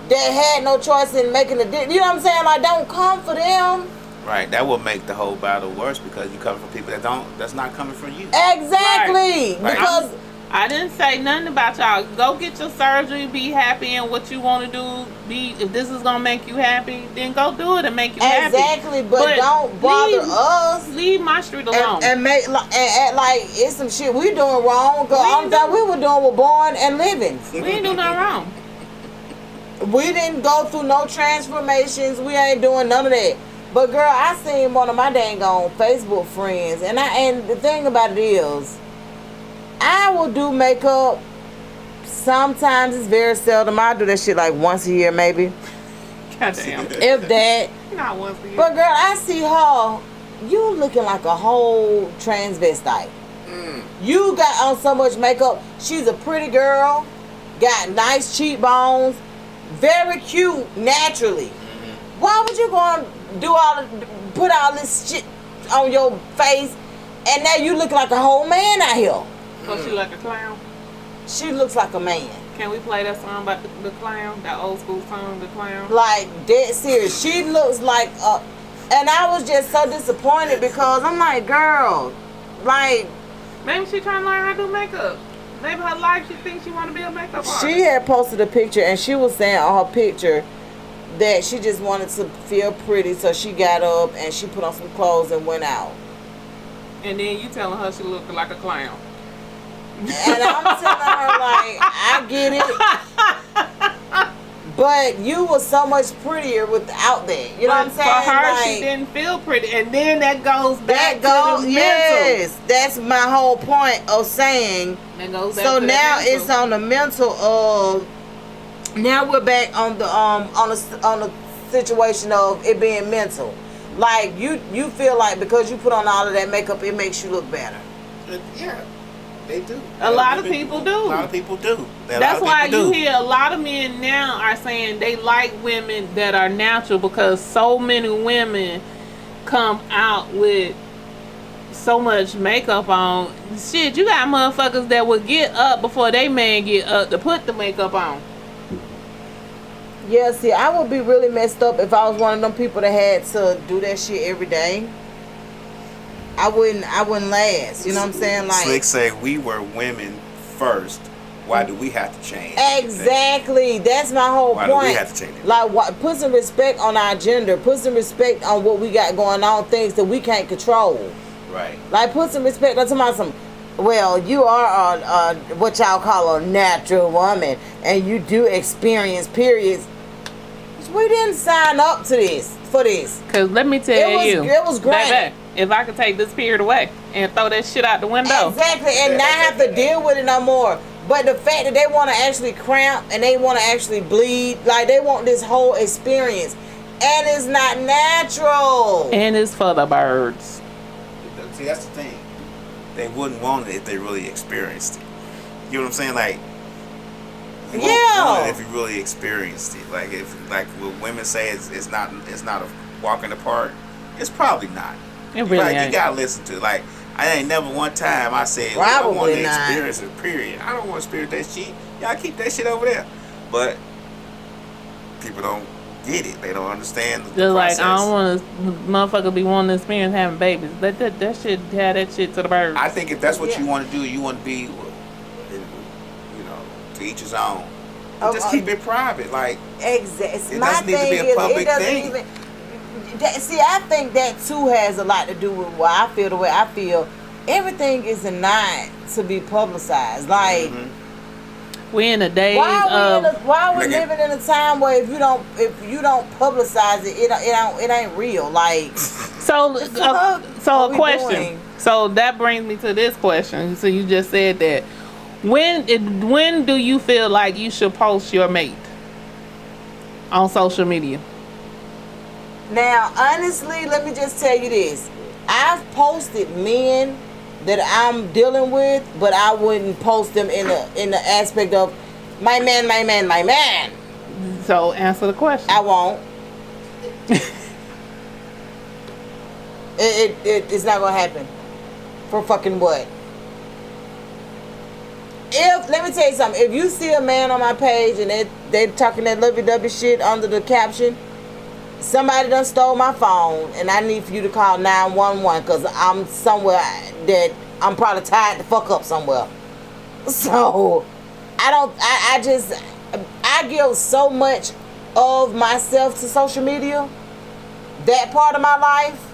S4: that had no choice in making a difference. You know what I'm saying? Like, don't come for them.
S3: Right, that will make the whole battle worse because you come from people that's not coming from you.
S4: Exactly.
S3: Right.
S4: Because
S5: I didn't say nothing about y'all. Go get your surgery, be happy in what you want to do. If this is gonna make you happy, then go do it and make you happy.
S4: exactly, but don't bother us.
S5: Leave my street alone.
S4: And act like it's some shit we doing wrong. Cause all the time we were doing was born and living.
S5: We ain't do nothing wrong.
S4: We didn't go through no transformations. We ain't doing none of that. But girl, I seen one of my dang on Facebook friends, and the thing about it is, I will do makeup. Sometimes it's very seldom. I do that shit like once a year, maybe.
S5: Goddamn.
S4: If that.
S5: Not once a year.
S4: But girl, I see her. You looking like a whole transvestite. You got on so much makeup. She's a pretty girl. Got nice cheekbones. Very cute naturally. Why would you go and put all this shit on your face, and now you look like a whole man out here?
S5: So she like a clown?
S4: She looks like a man.
S5: Can we play that song about the clown? That old school song, The Clown?
S4: Like, dead serious. She looks like a... And I was just so disappointed because I'm like, girl, like...
S5: Maybe she trying to learn how to do makeup. Maybe her life, she thinks she want to be a makeup artist.
S4: She had posted a picture, and she was saying on her picture that she just wanted to feel pretty, so she got up and she put on some clothes and went out.
S5: And then you telling her she looked like a clown.
S4: And I'm telling her, like, I get it, but you were so much prettier without that. You know what I'm saying?
S5: For her,
S4: like,
S5: she didn't feel pretty. And then that goes back to the mental.
S4: Yes, that's my whole point of saying.
S5: That goes back
S4: So
S5: to
S4: now
S5: the mental.
S4: it's on the mental of. Now we're back on the on the situation of it being mental. Like you feel like because you put on all of that makeup, it makes you look better.
S3: Yeah, they do.
S5: A lot of people do.
S3: A lot of people do.
S5: That's why you hear a lot of men now are saying they like women that are natural because so many women come out with so much makeup on. Shit, you got motherfuckers that will get up before they man get up to put the makeup on.
S4: Yeah, see, I would be really messed up if I was one of them people that had to do that shit every day. I wouldn't last. You know what I'm saying? Like
S3: Slick say we were women first. Why do we have to change?
S4: Exactly. That's my whole
S3: Why
S4: point.
S3: do we have to change it?
S4: Like, put some respect on our gender. Put some respect on what we got going on. Things that we can't control.
S3: Right.
S4: Like, put some respect on some. Well, you are what y'all call a natural woman, and you do experience periods. We didn't sign up to this for this.
S5: Cause let me tell you,
S4: it was great.
S5: Baby, if I could take this period away and throw that shit out the window.
S4: Exactly, and not have to deal with it no more. But the fact that they want to actually cramp and they want to actually bleed, like they want this whole experience, and it's not natural.
S5: And it's for the birds.
S3: See, that's the thing. They wouldn't want it if they really experienced it. You know what I'm saying? Like, you won't want it if you really experienced it. Like, if what women say it's not a walk in the park, it's probably not.
S5: It really ain't.
S3: You gotta listen to it. Like, I ain't never one time I said, well, I want to experience it, period. I don't want to experience that shit. Y'all keep that shit over there. But people don't get it. They don't understand the process.
S5: Like, I don't want to motherfucker be wanting to experience having babies. Let that shit, have that shit to the birds.
S3: I think if that's what you want to do, you want to be, to each his own. But just keep it private. Like,
S4: exactly.
S3: It doesn't need to be a public thing.
S4: See, I think that too has a lot to do with why I feel the way I feel. Everything is not to be publicized. Like,
S5: we in the days
S4: why are we
S3: Nigga.
S4: living in a time where if you don't publicize it, it ain't real. Like,
S5: so a
S4: we
S5: question.
S4: doing?
S5: So that brings me to this question. So you just said that. When do you feel like you should post your mate on social media?
S4: Now, honestly, let me just tell you this. I've posted men that I'm dealing with, but I wouldn't post them in the aspect of my man.
S5: So answer the question.
S4: I won't. It's not gonna happen. For fucking what? let me tell you something. If you see a man on my page and they talking that lovey-dovey shit under the caption, somebody done stole my phone and I need for you to call 911 because I'm somewhere that I'm probably tied the fuck up somewhere. So I give so much of myself to social media. That part of my life,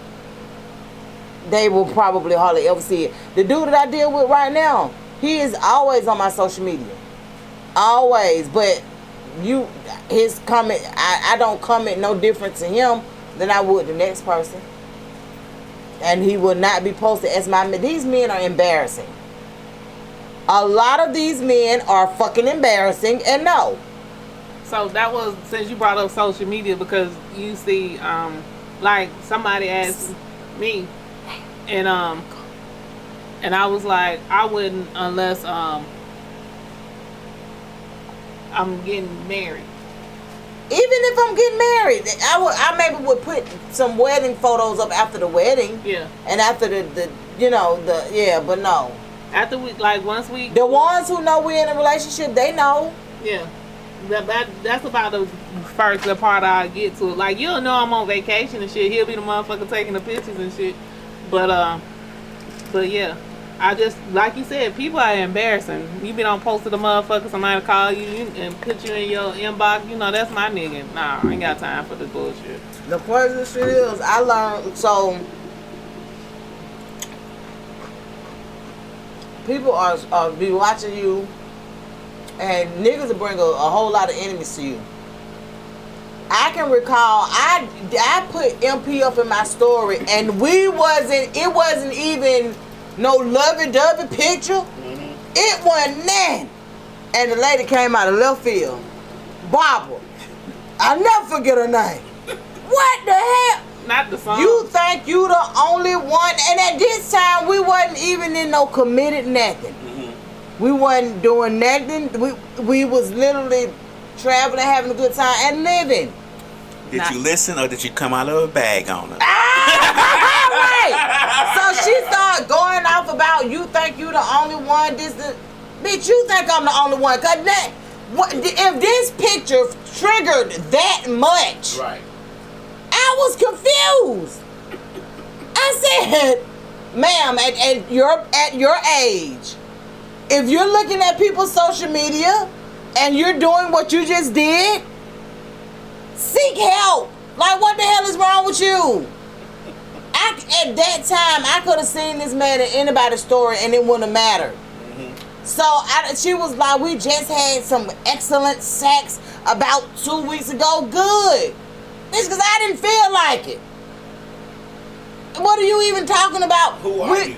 S4: they will probably hardly ever see it. The dude that I deal with right now, he is always on my social media. Always. But his comment, I don't comment no different to him than I would the next person. And he will not be posted as my men. These men are embarrassing. A lot of these men are fucking embarrassing, and no.
S5: So that was, since you brought up social media, because you see, like somebody asked me, and I was like, I wouldn't unless I'm getting married.
S4: Even if I'm getting married, I maybe would put some wedding photos up after the wedding.
S5: Yeah.
S4: And after but no.
S5: After once we.
S4: The ones who know we're in a relationship, they know.
S5: Yeah. That's about the part I get to. Like, you'll know I'm on vacation and shit. He'll be the motherfucker taking the pictures and shit. But yeah. I just, like you said, people are embarrassing. You be on post to the motherfucker, somebody call you and put you in your inbox. You know, that's my nigga. Nah, I ain't got time for this bullshit.
S4: The craziest shit is, I learned, so people are be watching you, and niggas will bring a whole lot of enemies to you. I can recall, I put MP up in my story, and it wasn't even no lovey-dovey picture. Mm-hmm. It wasn't that. And the lady came out of left field. Barbara. I'll never forget her name. What the hell?
S5: Not the song.
S4: You think you the only one? And at this time, we wasn't even in no committed nothing. Mm-hmm. We wasn't doing nothing. We was literally traveling, having a good time, and living.
S3: Did you listen, or did you come out of a bag on her?
S4: Right. So she started going off about, you think you the only one. Bitch, you think I'm the only one? Cause if this picture triggered that much,
S3: right?
S4: I was confused. I said, ma'am, at your age, if you're looking at people's social media and you're doing what you just did, seek help. Like, what the hell is wrong with you? At that time, I could have seen this man in anybody's story and it wouldn't have mattered. Mm-hmm. So she was like, we just had some excellent sex about 2 weeks ago. Good. It's because I didn't feel like it. What are you even talking about?
S3: Who are you?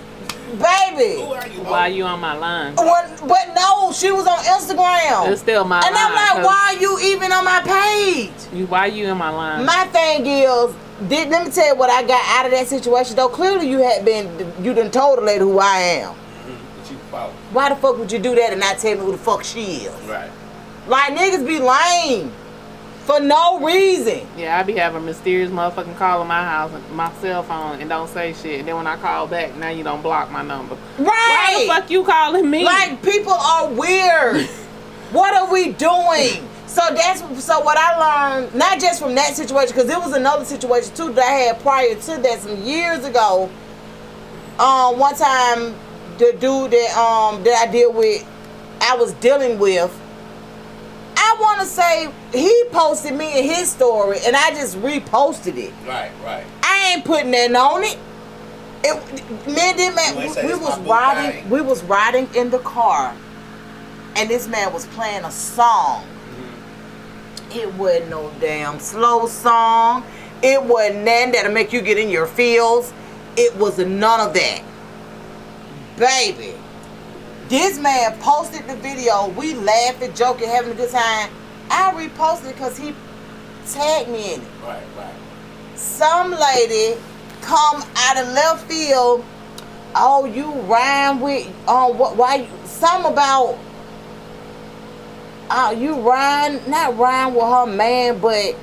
S4: Baby.
S3: Who are you?
S5: Why are you on my line?
S4: But no, she was on Instagram.
S5: It's still my line.
S4: And I'm like, why are you even on my page?
S5: Why are you in my line?
S4: My thing is, let me tell you what I got out of that situation, though. Clearly you done told the lady who I am.
S3: Mm-hmm. But you followed.
S4: Why the fuck would you do that and not tell me who the fuck she is?
S3: Right.
S4: Like, niggas be lame for no reason.
S5: Yeah, I be having a mysterious motherfucking call on my house, my cell phone, and don't say shit. And then when I call back, now you don't block my number.
S4: Right.
S5: Why the fuck you calling me?
S4: Like, people are weird. What are we doing? So what I learned, not just from that situation, because there was another situation too that I had prior to that some years ago. One time, the dude that I was dealing with, I want to say he posted me in his story, and I just reposted it.
S3: Right.
S4: I ain't putting that on it. We was riding in the car, and this man was playing a song. It wasn't no damn slow song. It wasn't nothing that'll make you get in your feels. It was none of that. Baby, this man posted the video. We laughing, joking, having a good time. I reposted it because he tagged me in it.
S3: Right.
S4: Some lady come out of left field. Oh, you rhyme with why? Something about. You not rhyme with her man, but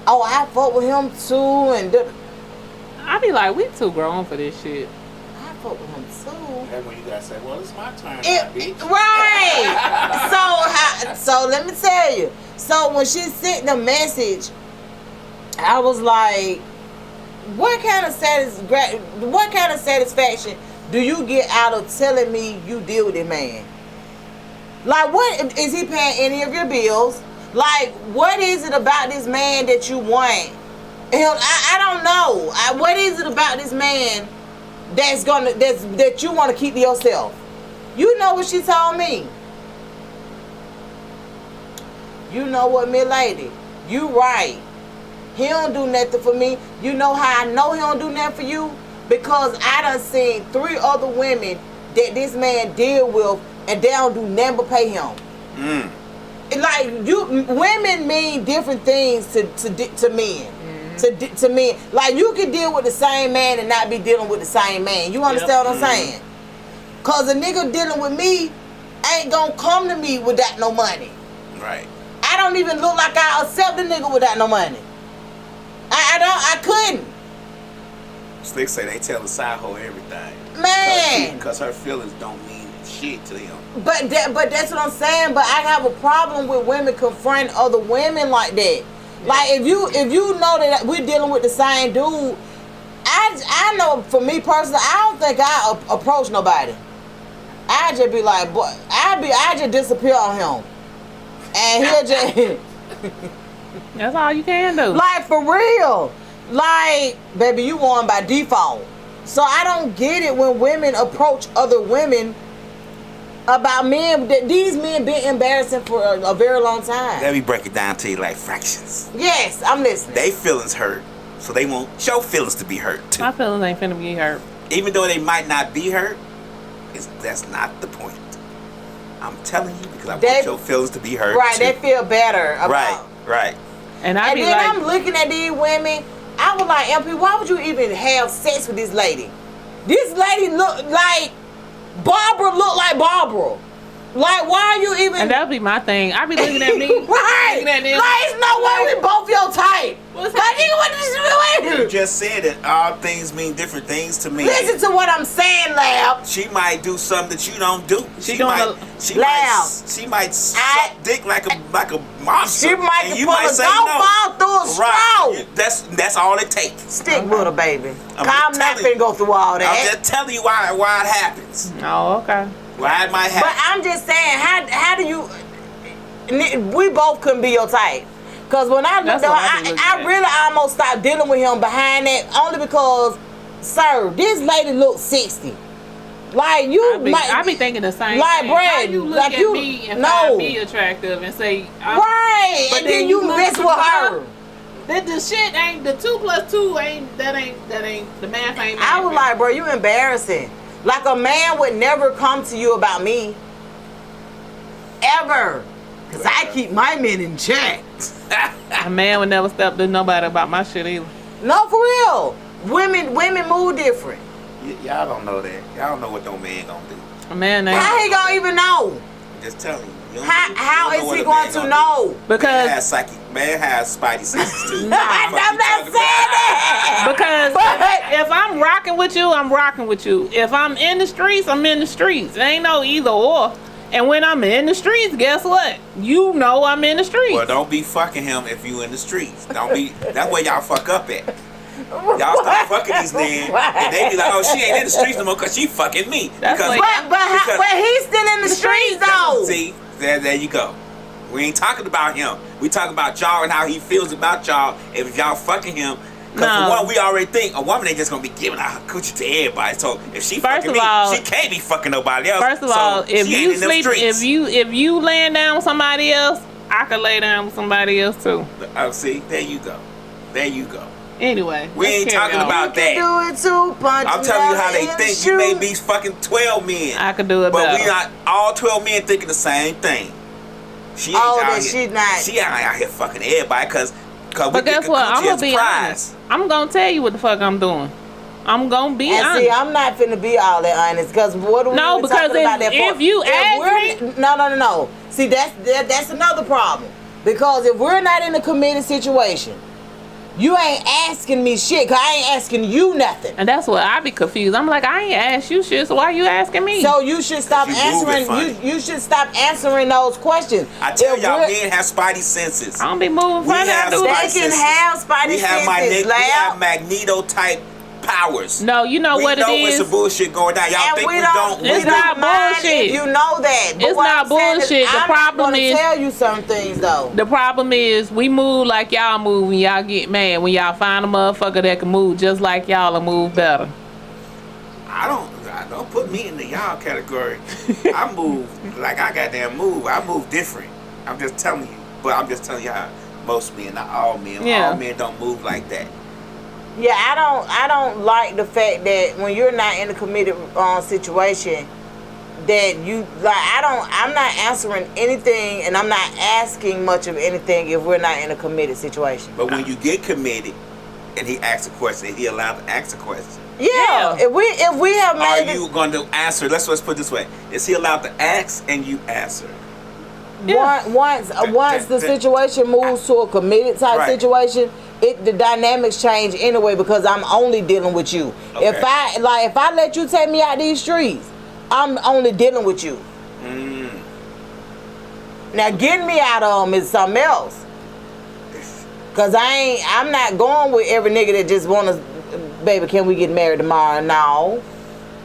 S4: I fuck with him too, and
S5: I be like, we too grown for this shit.
S4: I fuck with him too.
S3: That's when you gotta say, well, it's my turn, bitch.
S4: Right. So let me tell you. So when she sent the message, I was like, what kind of satisfaction do you get out of telling me you deal with this man? Like, what is he paying any of your bills? Like, what is it about this man that you want? I don't know. What is it about this man that you want to keep to yourself? You know what she told me. You know what, me lady? You right. He don't do nothing for me. You know how I know he don't do nothing for you? Because I done seen 3 other women that this man deal with, and they don't do nothing but pay him. Like, women mean different things to men. To men. Like, you can deal with the same man and not be dealing with the same man. You understand what I'm saying? Cause a nigga dealing with me ain't gonna come to me without no money.
S3: Right.
S4: I don't even look like I accept a nigga without no money. I couldn't.
S3: Slick say they tell the side hoe everything.
S4: Man.
S3: Because her feelings don't mean shit to him.
S4: But that's what I'm saying. But I have a problem with women confronting other women like that. Like, if you know that we're dealing with the same dude, I know for me personally, I don't think I approach nobody. I just be like, boy, I just disappear on him, and he'll just.
S5: That's all you can do.
S4: Like, for real. Like, baby, you won by default. So I don't get it when women approach other women about men. These men been embarrassing for a very long time.
S3: Let me break it down to you like fractions.
S4: Yes, I'm listening.
S3: They feelings hurt, so they want your feelings to be hurt too.
S5: My feelings ain't finna be hurt.
S3: Even though they might not be hurt, that's not the point. I'm telling you because I want your feelings to be hurt.
S4: Right,
S3: too.
S4: they feel better about.
S3: Right.
S5: And
S4: then I'm looking at these women. I was like, MP, why would you even have sex with this lady? This lady look like Barbara. Like, why are you even?
S5: And that'll be my thing. I be looking at me.
S4: Right.
S5: Looking at them.
S4: Like, it's no way we both your type.
S5: What's
S4: like, nigga, what is you
S3: You just said that all things mean different things to me.
S4: Listen to what I'm saying, Lab.
S3: She might do something that you don't do. She might suck dick like a monster.
S4: She might
S3: and you
S4: pull
S3: might
S4: a
S3: say
S4: golf
S3: no.
S4: ball through a straw.
S3: Right. That's all it takes.
S4: Stick with her, baby. I'm not finna go through all that.
S3: I'm just telling you why it happens.
S5: Oh, okay.
S3: Why it might happen.
S4: But I'm just saying, how do you? We both couldn't be your type. Cause when I looked at her, I really almost stopped dealing with him behind that, only because, sir, this lady looks 60. Like, I
S5: be thinking the same
S4: like,
S5: thing.
S4: Brad,
S5: How you look at me and find me attractive and say,
S4: right, and then you mess with her.
S5: The shit ain't, the 2 + 2 ain't, that ain't, the math ain't.
S4: I was like, bro, you embarrassing. Like, a man would never come to you about me. Ever. Because I keep my men in check.
S5: A man would never step to nobody about my shit either.
S4: No, for real. Women move different.
S3: Y'all don't know that. Y'all don't know what no man gonna do.
S5: A man ain't.
S4: How he gonna even know?
S3: I'm just telling you.
S4: How is he going to know?
S5: Because
S3: man has spidey senses too.
S4: I'm not saying that.
S5: Because if I'm rocking with you, I'm rocking with you. If I'm in the streets, I'm in the streets. It ain't no either or. And when I'm in the streets, guess what? You know I'm in the streets.
S3: Well, don't be fucking him if you in the streets. Don't be. That's where y'all fuck up at. Y'all start fucking these men, and they be like, "Oh, she ain't in the streets no more because she fucking me."
S4: But he's still in the streets though.
S3: See, there you go. We ain't talking about him. We talking about y'all and how he feels about y'all. If y'all fucking him. Because for one, we already think a woman ain't just going to be giving her coochie to everybody. So if she fucking me, she can't be fucking nobody else.
S5: First of all, if you sleep, if you laying down with somebody else, I could lay down with somebody else too.
S3: See, there you go. There you go.
S5: Anyway,
S3: we ain't talking about that.
S4: Do it too,
S3: I'm telling you how they think. You may be fucking 12 men.
S5: I could do it
S3: but
S5: better.
S3: We not all 12 men thinking the same thing. She ain't out here. She ain't out here fucking everybody because
S5: but guess what? I'm gonna be honest. I'm gonna tell you what the fuck I'm doing. I'm gonna be honest.
S4: See, I'm not finna be all that honest because what are we talking about that for?
S5: If you ask me,
S4: no. See, that's another problem because if we're not in a committed situation, You ain't asking me shit, cause I ain't asking you nothing.
S5: And that's what I be confused. I'm like, I ain't asked you shit, so why you asking me?
S4: So you should stop answering. You should stop answering those questions.
S3: I tell y'all, men have spidey senses.
S5: I don't be moving funny.
S3: have
S5: I do.
S4: They
S3: spidey
S4: can
S3: senses.
S4: have spidey senses.
S3: We have Magneto type powers.
S5: No, you know what it
S3: We know
S5: is.
S3: when some bullshit going down. Y'all
S4: And
S3: think
S4: we
S3: we
S4: don't.
S3: don't?
S5: It's
S3: We
S5: not
S3: do.
S5: bullshit.
S4: You know that. But
S5: It's
S4: what
S5: not
S4: I'm saying is,
S5: bullshit. The
S4: I'm
S5: problem
S4: not
S5: is-
S4: gonna tell you some things though.
S5: The problem is we move like y'all move when y'all get mad. When y'all find a motherfucker that can move just like y'all and move better.
S3: I don't put me in the y'all category. I move like I goddamn move. I move different. I'm just telling you. But I'm just telling you how most men, not all men.
S5: Yeah.
S3: All men don't move like that.
S4: Yeah, I don't like the fact that when you're not in a committed situation, that you like. I'm not answering anything, and I'm not asking much of anything if we're not in a committed situation.
S3: But when you get committed, and he asks a question, he allowed to ask a question.
S4: Yeah, if we have
S3: Are
S4: made
S3: you going to answer? Let's put it this way: is he allowed to ask and you answer?
S4: once the situation moves to a committed type
S3: Right.
S4: situation, the dynamics change anyway because I'm only dealing with you.
S3: Okay.
S4: If I let you take me out these streets, I'm only dealing with you. Now getting me out of them is something else. Cause I'm not going with every nigga that just wanna, baby, can we get married tomorrow? No.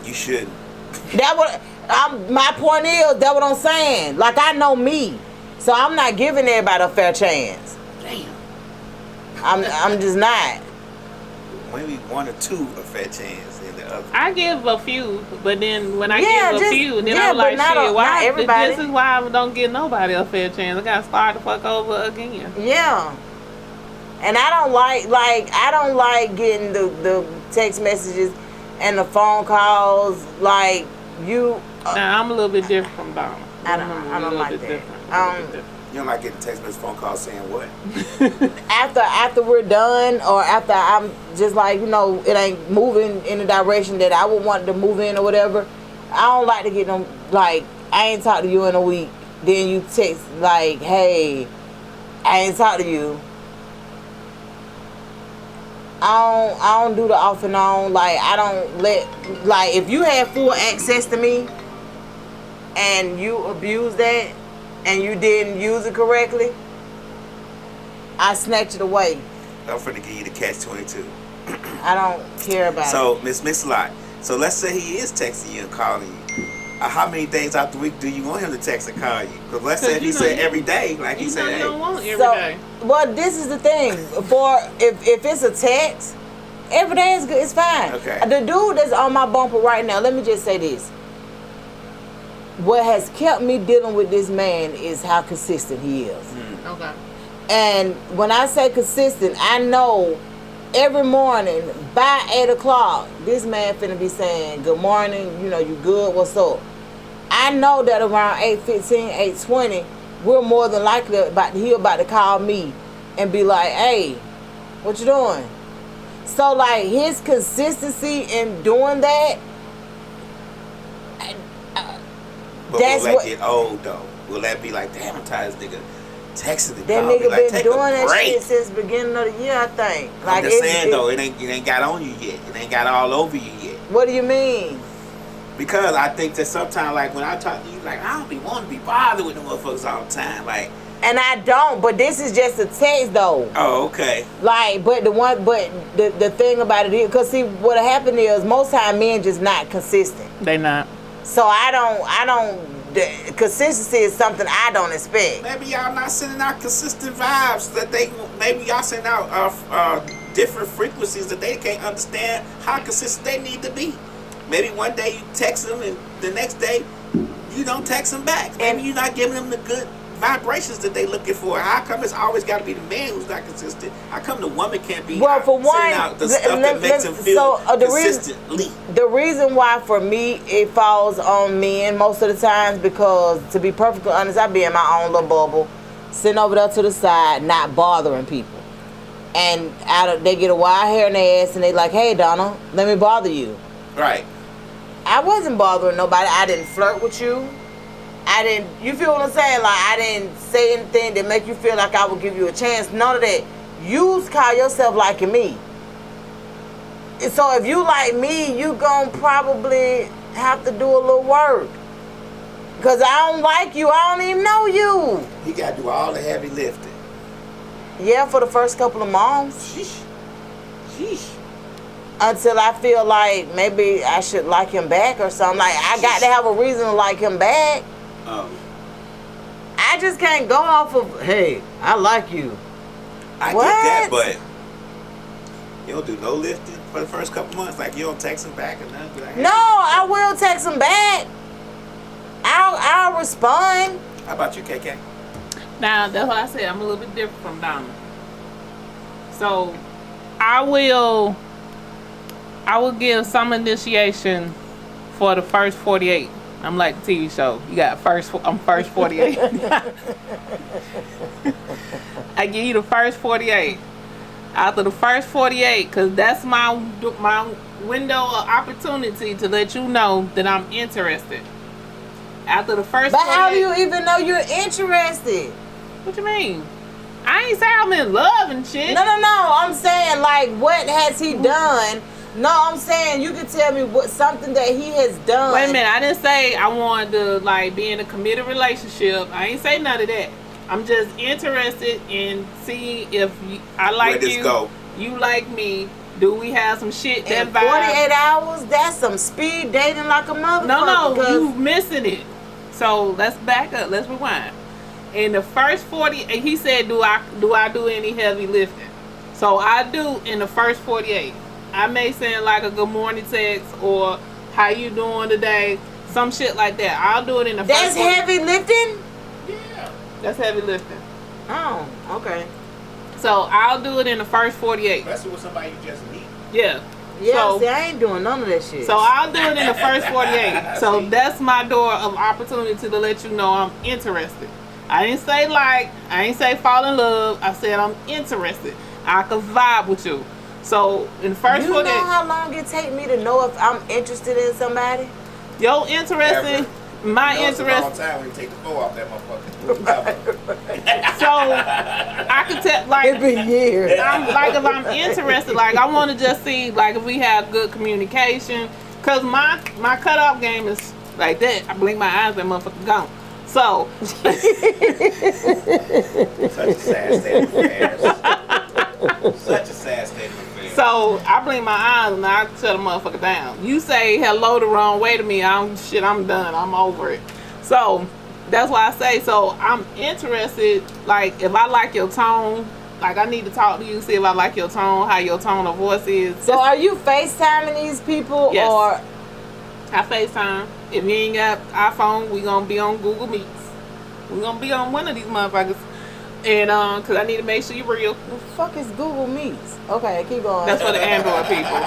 S3: You shouldn't.
S4: My point is, that's what I'm saying. Like, I know me, so I'm not giving everybody a fair chance.
S3: Damn.
S4: I'm just not.
S3: Maybe one or two a fair chance, and the other.
S5: I give a few, but then when I
S4: Yeah,
S5: give a
S4: just-
S5: few, then
S4: yeah,
S5: I'm like,
S4: but not
S5: shit, why?
S4: everybody.
S5: This is why I don't give nobody a fair chance. I gotta start the fuck over again.
S4: Yeah. And I don't like getting the text messages and the phone calls like you.
S5: Now I'm a little bit different from Donna.
S4: I don't like that.
S3: You don't like getting text message, phone calls saying what?
S4: After we're done, or after I'm just like, it ain't moving in the direction that I would want to move in or whatever, I don't like to get them like, I ain't talked to you in a week. Then you text like, hey, I ain't talked to you. I don't do the off and on. Like, I don't let, like, if you have full access to me and you abuse that and you didn't use it correctly, I snatch it away.
S3: I'm finna give you the catch-22.
S4: I don't care about it.
S3: So, Miss Mixalot, so let's say he is texting you and calling you. How many days out the week do you want him to text and call you? Because let's say if he said every day, like he said,
S5: You don't
S3: hey.
S5: want every day.
S4: Well, this is the thing. If it's a text, every day is good. It's fine.
S3: Okay.
S4: The dude that's on my bumper right now, let me just say this. What has kept me dealing with this man is how consistent he is.
S5: Okay.
S4: And when I say consistent, I know every morning by 8 o'clock, this man finna be saying, good morning, you good, what's up? I know that around 8:15, 8:20, we're more than likely he about to call me and be like, hey, what you doing? So, like, his consistency in doing that,
S3: But
S4: that's
S3: will that
S4: what-
S3: get old, though? Will that be like, damn, I'm tired of this nigga texting the
S4: that
S3: call me,
S4: nigga
S3: like,
S4: been
S3: take
S4: doing
S3: a
S4: that
S3: break.
S4: shit since the beginning of the year, I think.
S3: I'm just saying, though, it ain't got on you yet. It ain't got all over you yet.
S4: What do you mean?
S3: Because I think that sometimes, like, when I talk to you, like, I don't be wanting to be bothered with the motherfuckers all the time. Like,
S4: And I don't, but this is just a text, though.
S3: oh, okay.
S4: Like, the thing about it is, because see, what happened is most time men just not consistent.
S5: They not.
S4: So the consistency is something I don't expect.
S3: Maybe y'all not sending out consistent vibes that maybe y'all sending out different frequencies that they can't understand how consistent they need to be. Maybe one day you text them and the next day you don't text them back. Maybe you're not giving them the good vibrations that they looking for. How come it's always got to be the man who's not consistent? How come the woman can't be
S4: Well, for one,
S3: sending out the stuff that makes them feel consistently?
S4: The reason why for me it falls on men most of the times, because to be perfectly honest, I be in my own little bubble, sitting over there to the side, not bothering people. And they get a wild hair in their ass and they like, hey Donna, let me bother you.
S3: Right.
S4: I wasn't bothering nobody. I didn't flirt with you. You feel what I'm saying? Like, I didn't say anything that make you feel like I would give you a chance. None of that. you call yourself liking me. So if you like me, you gonna probably have to do a little work. Cause I don't like you, I don't even know you.
S3: He gotta do all the heavy lifting.
S4: Yeah, for the first couple of months.
S3: Sheesh.
S4: Until I feel like maybe I should like him back or something. Like, I got to have a reason to like him back. I just can't go off of, hey, I like you.
S3: I get that, but you don't do no lifting for the first couple months. Like, you don't text him back or nothing. Like,
S4: No, I will text him back. I'll respond.
S3: How about you, KK?
S5: Now, that's what I said. I'm a little bit different from Donna. So, I will give some initiation for the first 48. I'm like the TV show. You got I'm first 48. I give you the first 48. After the first 48, because that's my window of opportunity to let you know that I'm interested. After the first
S4: But
S5: 48,
S4: how do you even know you're interested?
S5: What you mean? I ain't saying I'm in love and shit.
S4: No. I'm saying, like, what has he done? No, I'm saying you can tell me something that he has done.
S5: Wait a minute. I didn't say I wanted to, like, be in a committed relationship. I ain't say none of that. I'm just interested in seeing if I like
S3: Where
S5: you.
S3: this go?
S5: You like me. Do we have some shit that
S4: in
S5: vibe?
S4: 48 hours, that's some speed dating like a motherfucker.
S5: No, you missing it. So let's back up. Let's rewind. In the first 40, he said, do I do any heavy lifting? So I do in the first 48. I may send like a good morning text or how you doing today, some shit like that. I'll do it in the first.
S4: That's heavy lifting?
S5: Yeah, that's heavy lifting.
S4: Oh, okay.
S5: So I'll do it in the first 48.
S3: Especially with somebody you just meet.
S5: Yeah.
S4: Yeah,
S5: So,
S4: see, I ain't doing none of that shit.
S5: so I'll do it in the first 48. So that's my door of opportunity to let you know I'm interested. I didn't say like, I ain't say fall in love. I said I'm interested. I could vibe with you. So in the first 48.
S4: You know how long it take me to know if I'm interested in somebody?
S5: Your interested, my
S3: It's a long
S5: interest.
S3: time when you take the floor off that motherfucker.
S5: So I could tell, like,
S4: It be years.
S5: I'm like, if I'm interested, like, I want to just see, like, if we have good communication, cause my cutoff game is like that. I blink my eyes, that motherfucker gone. So
S3: Such a sad state of affairs. Such a sad state of affairs.
S5: So I blink my eyes and I shut a motherfucker down. You say hello the wrong way to me, I'm done. I'm over it. So that's why I say, so I'm interested, like, if I like your tone, like, I need to talk to you, see if I like your tone, how your tone of voice is.
S4: So are you FaceTiming these people?
S5: Yes.
S4: Or
S5: I FaceTime. If you ain't got iPhone, we gonna be on Google Meets. We gonna be on one of these motherfuckers. And cause I need to make sure you real.
S4: the fuck is Google Meets? Okay, keep going.
S5: That's for the Android people.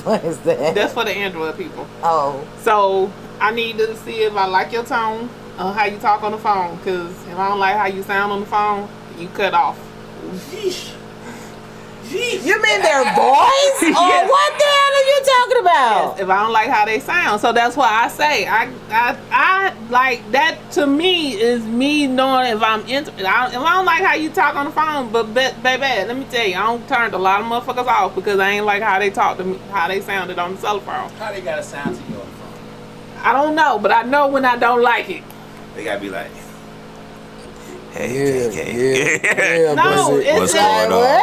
S4: What is that?
S5: That's for the Android people.
S4: Oh.
S5: So I need to see if I like your tone, how you talk on the phone. Cause if I don't like how you sound on the phone, you cut off.
S3: Yeesh.
S4: You mean their voice?
S5: Yes.
S4: Or what the hell are you talking about?
S5: If I don't like how they sound, so that's why I say I like that. To me is me knowing if I'm if I don't like how you talk on the phone, but baby, let me tell you, I don't turn a lot of motherfuckers off because I ain't like how they talk to me, how they sounded on the cell phone.
S3: How they gotta sound to you on the phone?
S5: I don't know, but I know when I don't like it.
S3: They gotta be like,
S4: Yeah,
S5: No, it's
S3: what's
S5: just,
S3: going on?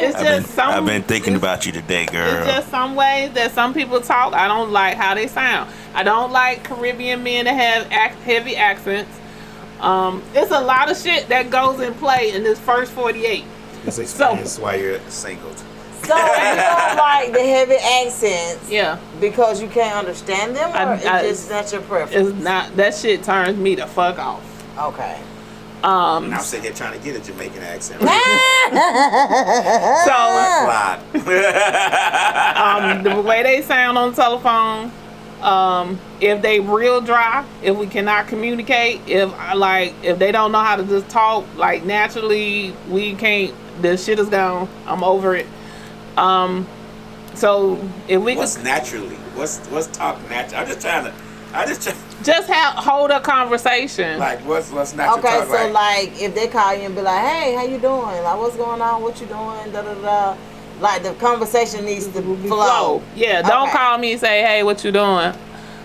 S5: it's just some.
S3: I've been thinking about you today, girl.
S5: It's just some ways that some people talk. I don't like how they sound. I don't like Caribbean men that have heavy accents. It's a lot of shit that goes in play in this first 48.
S3: This explains why you're single.
S4: So you don't like the heavy accents
S5: Yeah,
S4: because you can't understand them, or it's just not your preference?
S5: it's not. That shit turns me the fuck off.
S4: Okay.
S3: And I'm sitting here trying to get a Jamaican accent.
S5: So the way they sound on the telephone, if they real dry, if we cannot communicate, if they don't know how to just talk like naturally, we can't. The shit is gone. I'm over it. So if we
S3: What's naturally? What's talk natural? I'm just trying to I just
S5: hold a conversation.
S3: like what's not
S4: Okay,
S3: to talk
S4: so like if they call you and be like, "Hey, how you doing? Like, what's going on? What you doing?" Da da da. Like the conversation needs to flow.
S5: Yeah, don't
S4: Okay.
S5: call me and say, "Hey, what you doing?"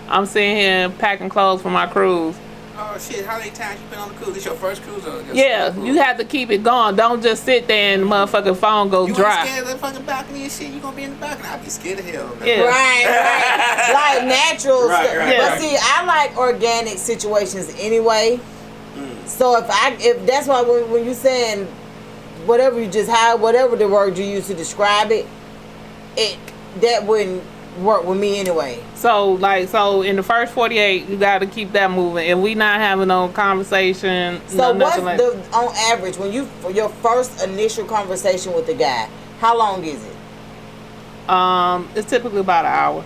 S5: I'm sitting here packing clothes for my cruise.
S3: Oh shit! How many times you been on the cruise? This your first cruise or your
S5: Yeah,
S3: second cruise?
S5: you have to keep it going. Don't just sit there and the motherfucking phone go
S3: You
S5: dry.
S3: ain't scared of the fucking balcony and shit. You gonna be in the balcony? I'd be scared of hell. Man.
S5: Yeah.
S4: Right. Like natural
S3: Right,
S4: stuff.
S3: right,
S5: Yeah.
S4: But see, I like organic situations anyway. So if that's why when you saying whatever you just had, whatever the word you use to describe it, that wouldn't work with me anyway.
S5: So in the first 48, you got to keep that moving. If we not having no conversation,
S4: So what's
S5: nothing like
S4: on average when your first initial conversation with the guy? How long is it?
S5: it's typically about an hour.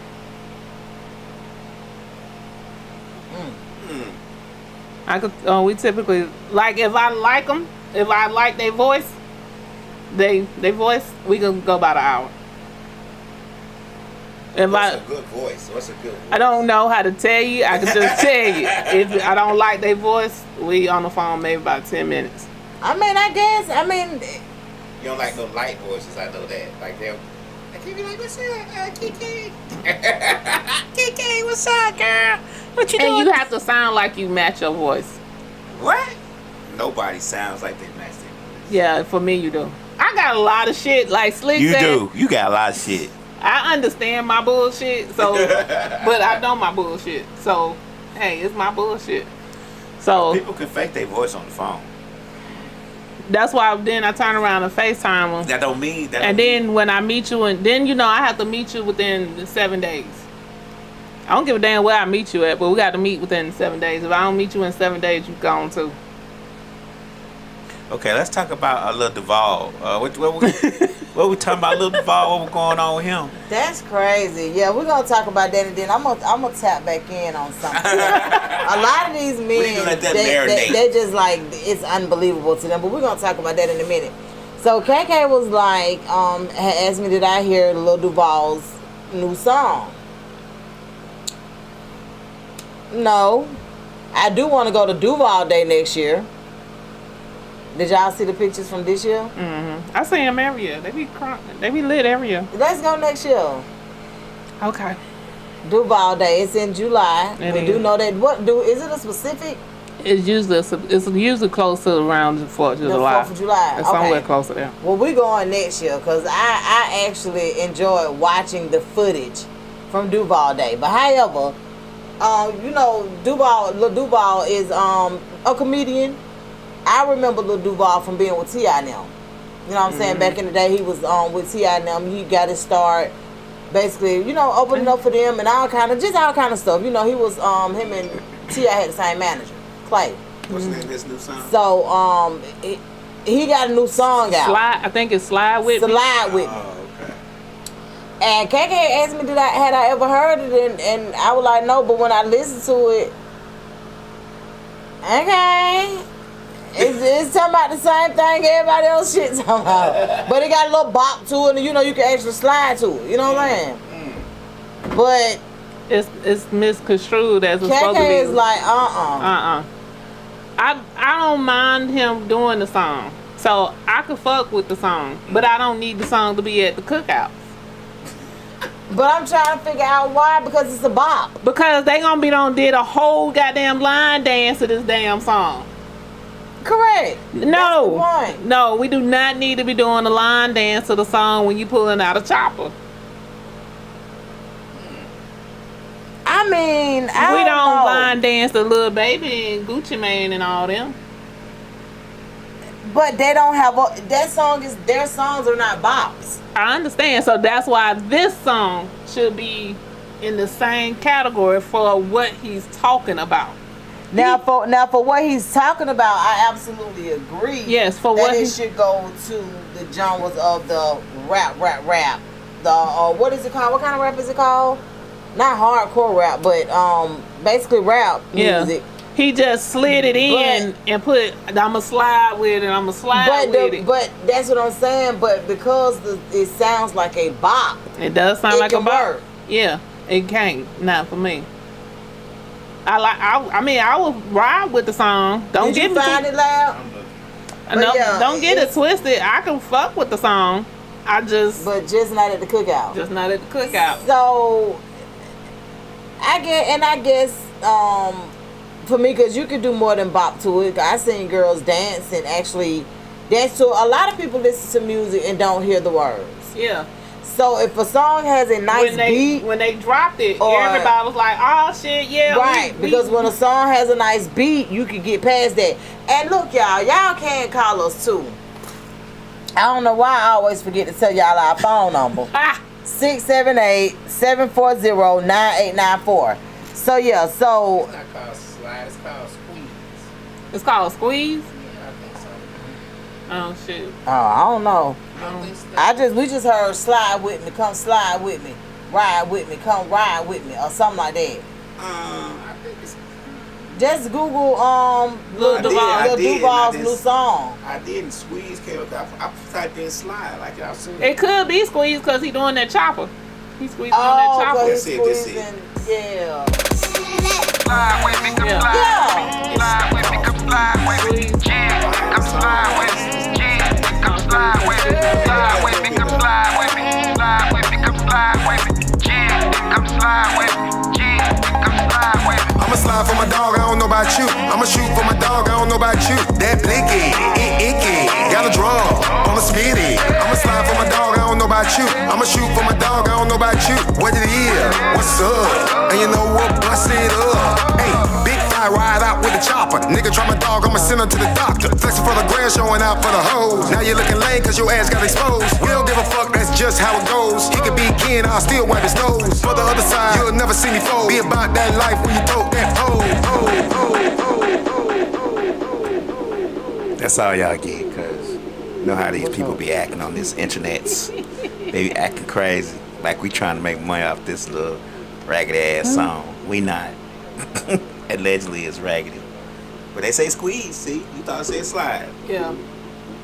S5: We typically like if I like them, if I like their voice, they voice, we can go about an hour.
S3: What's a good voice?
S5: I don't know how to tell you. I can just tell you. If I don't like their voice, we on the phone maybe about 10 minutes.
S4: I guess.
S3: You don't like no light voices. I know that. Like they'll be like, "What's up, Kiki? Kiki, what's up, girl? What you doing?"
S5: And you have to sound like you match your voice.
S3: What? Nobody sounds like they match their voice.
S5: Yeah, for me you do. I got a lot of shit like Slick said.
S3: You got a lot of shit.
S5: I understand my bullshit, so but I know my bullshit. So hey, it's my bullshit. So
S3: People can fake their voice on the phone.
S5: that's why then I turn around and FaceTime them.
S3: That don't mean that.
S5: And then when I meet you, and then I have to meet you within 7 days. I don't give a damn where I meet you at, but we got to meet within 7 days. If I don't meet you in 7 days, you gone too.
S3: Okay, let's talk about Lil Duval. What we talking about, Lil Duval? What was going on with him?
S4: That's crazy. Yeah, we're gonna talk about that, and then I'm gonna tap back in on something. A lot of these
S3: need to
S4: men,
S3: let that marinate.
S4: they just like it's unbelievable to them. But we're gonna talk about that in a minute. So KK was like, had asked me did I hear Lil Duval's new song? No, I do want to go to Duval Day next year. Did y'all see the pictures from this year?
S5: Mm-hmm. I see them every year. They be lit every year.
S4: Let's go next year.
S5: Okay.
S4: Duval Day. It's in July.
S5: It
S4: we
S5: is.
S4: do know that. Is it a specific?
S5: It's usually close to around the 4th of
S4: The
S5: July.
S4: 4th of July.
S5: It's
S4: Okay.
S5: somewhere close to there.
S4: Well, we're going next year because I actually enjoyed watching the footage from Duval Day. But however, Lil Duval is a comedian. I remember Lil Duval from being with T.I. now. You know what I'm saying? Back in the day, he was with T.I. now. He got his start basically, opening up for them and all kind of stuff. He was him and T.I. had the same manager, Clay.
S3: What's the name of his new song?
S4: So he got a new song out.
S5: I think it's Slide With Me.
S4: Slide With Me.
S3: Oh, okay.
S4: And KK asked me had I ever heard it, and I was like, no, but when I listened to it, okay. It's talking about the same thing everybody else shit talking about. But it got a little bop to it, and you can actually slide to it. You know what I'm saying? But
S5: It's misconstrued as it's supposed to be.
S4: KK is like,
S5: I don't mind him doing the song. So I could fuck with the song. But I don't need the song to be at the cookout.
S4: But I'm trying to figure out why, because it's a bop.
S5: Because they gonna be did a whole goddamn line dance to this damn song.
S4: Correct.
S5: No.
S4: That's the point.
S5: No, we do not need to be doing a line dance to the song when you pulling out a chopper.
S4: I mean, I
S5: We
S4: don't
S5: don't
S4: know.
S5: line dance to Lil Baby and Gucci Mane and all them.
S4: But they don't have their songs are not bops.
S5: I understand. So that's why this song should be in the same category for what he's talking about.
S4: Now for what he's talking about, I absolutely agree.
S5: Yes, for
S4: that
S5: what
S4: it
S5: he-
S4: should go to the genres of the rap. The what is it called? What kind of rap is it called? Not hardcore rap, but basically rap music.
S5: He just slid it in and put, I'ma slide with it, I'ma slide with it.
S4: But that's what I'm saying. But because it sounds like a bop,
S5: It does sound
S4: it
S5: like a
S4: can
S5: bop.
S4: work.
S5: Yeah, it can't. Not for me. I would ride with the song.
S4: Did you find it loud?
S5: No, don't get it twisted. I can fuck with the song. But just
S4: not at the cookout.
S5: Just not at the cookout.
S4: So I guess for me, because you can do more than bop to it. I seen girls dance and actually dance to it. A lot of people listen to music and don't hear the words.
S5: Yeah.
S4: So if a song has a nice beat,
S5: when they dropped it, everybody was like, "Oh shit, yeah!"
S4: Right, because when a song has a nice beat, you can get past that. And look, y'all can call us too. I don't know why I always forget to tell y'all our phone number. 678-740-9894. So yeah, so
S3: It's not called slide. It's called squeeze.
S5: It's called squeeze.
S3: Yeah, I think so.
S5: Oh shit.
S4: I don't know. We just heard slide with me, come slide with me, ride with me, come ride with me, or something like that.
S3: I think it's.
S4: Just Google Lil Duval's new song.
S3: I didn't squeeze came up. I typed in slide like y'all seen.
S5: It could be squeeze because he doing that chopper. He squeezing on that chopper.
S3: That's it.
S4: Yeah.
S6: Slide with me, come slide with me. Slide with me, come slide with me. Come slide with me. Come slide with me. Slide with me, come slide with me. Slide with me, come slide with me. Come slide with me. Come slide with me.
S2: I'ma slide for my dog, I don't know about you. I'ma shoot for my dog, I don't know about you. That blicky, icky, got a draw on the speedy. I'ma slide for my dog, I don't know about you. I'ma shoot for my dog, I don't know about you. What it is, what's up? And you know what, bust it up. Hey, big fly ride out with the chopper. Nigga try my dog, I'ma send him to the doctor. Flexing for the grand, showing out for the hoes. Now you looking lame cause your ass got exposed. We don't give a fuck, that's just how it goes. He could be kin, I'll still wipe his nose. For the other side, you'll never see me fold. Be about that life when you throw that pole.
S3: That's all y'all get, cause you know how these people be acting on this internets. They be acting crazy, like we trying to make money off this little raggedy ass song. We not. Allegedly, it's raggedy, but they say squeeze. See, you thought it said slide.
S5: Yeah.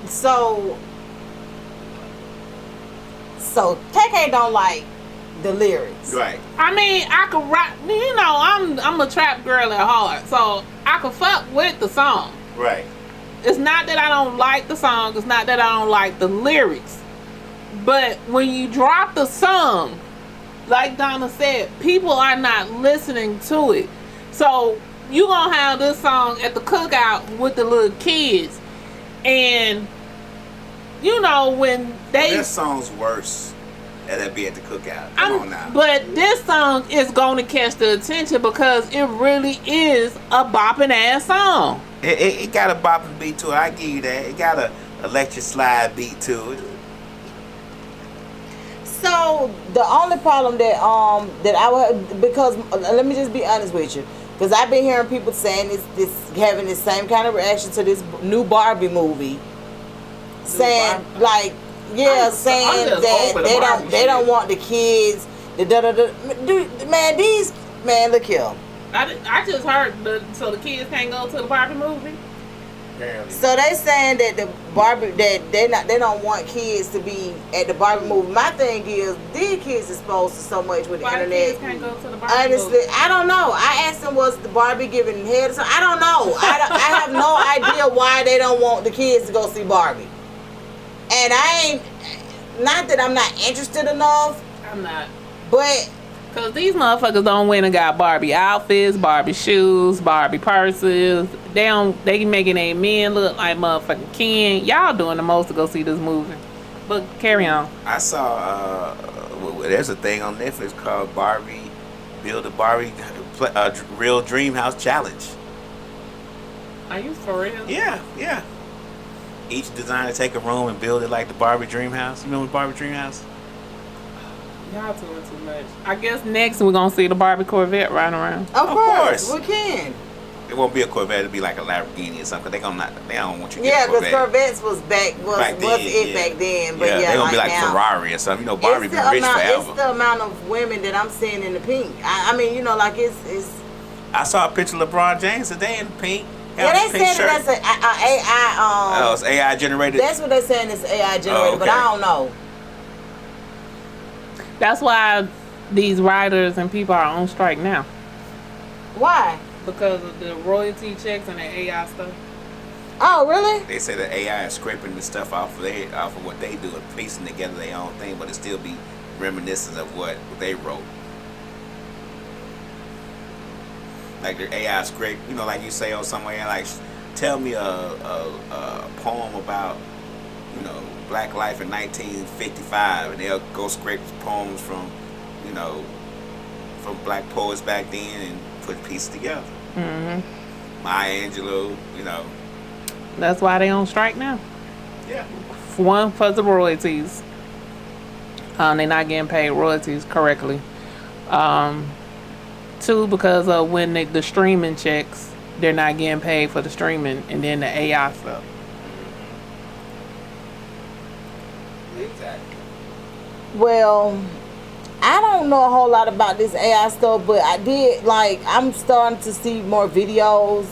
S4: So KK don't like the lyrics.
S3: Right.
S5: I mean, I could rap. You know, I'm a trap girl at heart, so I could fuck with the song.
S3: Right.
S5: It's not that I don't like the song. It's not that I don't like the lyrics. But when you drop the song, like Donna said, people are not listening to it. So you gonna have this song at the cookout with the little kids, and you know when
S3: This song's worse. That'd be at the cookout. Come on now.
S5: But this song is gonna catch the attention because it really is a bopping ass song.
S3: It got a bopping beat to it. I give you that. It got a electric slide beat to it.
S4: So the only problem that I would, because let me just be honest with you, because I've been hearing people saying this having the same kind of reaction to this new Barbie movie, saying like. Yeah, saying that they don't want the kids. Look here.
S5: I just heard so the kids can't go to the Barbie movie.
S3: Apparently.
S4: So they saying that the Barbie they don't want kids to be at the Barbie movie. My thing is these kids exposed to so much with the internet.
S5: Kids can't go to the Barbie
S4: Honestly,
S5: movie?
S4: I don't know. I asked them was the Barbie giving head or something. I don't know. I have no idea why they don't want the kids to go see Barbie. And not that I'm not interested enough.
S5: I'm not.
S4: But
S5: Cause these motherfuckers don't win and got Barbie outfits, Barbie shoes, Barbie purses. They making their men look like motherfucking Ken. Y'all doing the most to go see this movie. But carry on.
S3: I saw there's a thing on Netflix called Barbie Build a Barbie Real Dream House Challenge.
S5: Are you for real?
S3: Yeah. Each designer take a room and build it like the Barbie Dream House. You remember the Barbie Dream House?
S5: Y'all doing too much. I guess next we're gonna see the Barbie Corvette riding around.
S4: Of course, we can.
S3: It won't be a Corvette. It'll be like a Lamborghini or something. They don't want you to get a
S4: Yeah, because
S3: Corvette.
S4: Corvettes was back then. But
S3: yeah,
S4: yeah,
S3: they're gonna be like
S4: now,
S3: Ferrari or something. You know, Barbie been rich forever.
S4: It's the amount of women that I'm seeing in the pink. I mean, you know, like it's.
S3: I saw a picture of LeBron James today in pink.
S4: Yeah, they said that's an AI.
S3: Oh, it's AI generated.
S4: That's what they're saying. It's AI generated,
S3: okay.
S4: but I don't know.
S5: That's why these writers and people are on strike now.
S4: Why?
S5: because of the royalty checks and the AI stuff.
S4: Oh, really?
S3: They say the AI is scraping the stuff off of what they do and piecing together their own thing, but it still be reminiscent of what they wrote. Like the AI scrape, you know, like you say on somewhere, like tell me a poem about, you know, Black life in 1955, and they'll go scrape poems from, you know, from Black poets back then and put pieces together. Mm-hmm. Maya Angelou, you know.
S5: That's why they on strike now.
S3: Yeah.
S5: One, for the royalties. They're not getting paid royalties correctly. Two, because of when the streaming checks, they're not getting paid for the streaming, and then the AI stuff.
S3: Exactly.
S4: Well, I don't know a whole lot about this AI stuff, but I'm starting to see more videos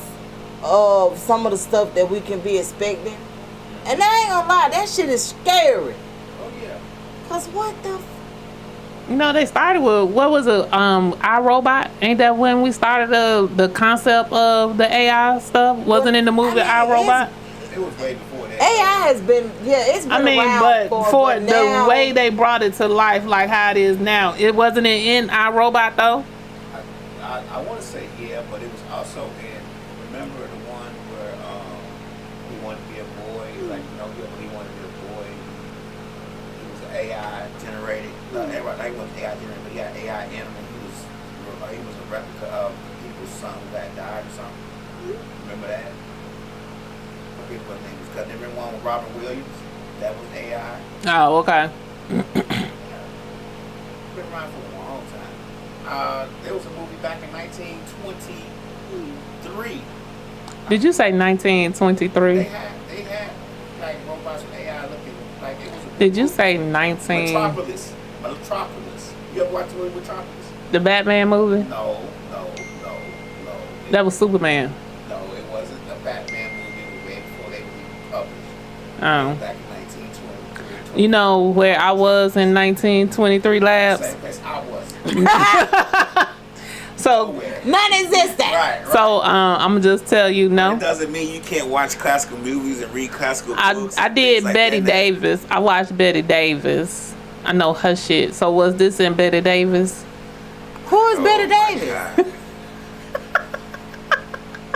S4: of some of the stuff that we can be expecting. And I ain't gonna lie, that shit is scary.
S3: Oh, yeah.
S4: Cause what the
S5: You know, they started with, what was it, iRobot? Ain't that when we started the concept of the AI stuff? Wasn't in the movie iRobot?
S3: It was way before that.
S4: AI has been, it's been around
S5: but
S4: now,
S5: the way they brought it to life, like how it is now, it wasn't in iRobot though?
S3: I want to say yeah, but it was also in, remember the one where he wanted to be a boy, like, you know, he wanted to be a boy. He was an AI generated, like he wasn't AI generated, but he had AI animal. He was a replica of people's son that died or something. Remember that? I forget what name was cut. Remember one with Robin Williams? That was AI.
S5: Oh, okay.
S3: Been around for a long time. There was a movie back in 1923.
S5: Did you say 1923?
S3: They had like robots with AI looking like it was.
S5: Did you say 19?
S3: Metropolis. You ever watch the movie Metropolis?
S5: The Batman movie?
S3: No.
S5: That was Superman.
S3: No, it wasn't a Batman movie. It was way before they were published.
S5: Oh.
S3: Back in 1923.
S5: You know where I was in 1923 labs?
S3: Same place I was.
S5: So
S4: non-existent.
S3: Right.
S5: So I'm gonna just tell you no.
S3: It doesn't mean you can't watch classical movies and read classical books.
S5: I did
S3: like
S5: Betty
S3: that.
S5: Davis. I watched Betty Davis. I know her shit. So was this in Betty Davis?
S4: Who is Betty Davis?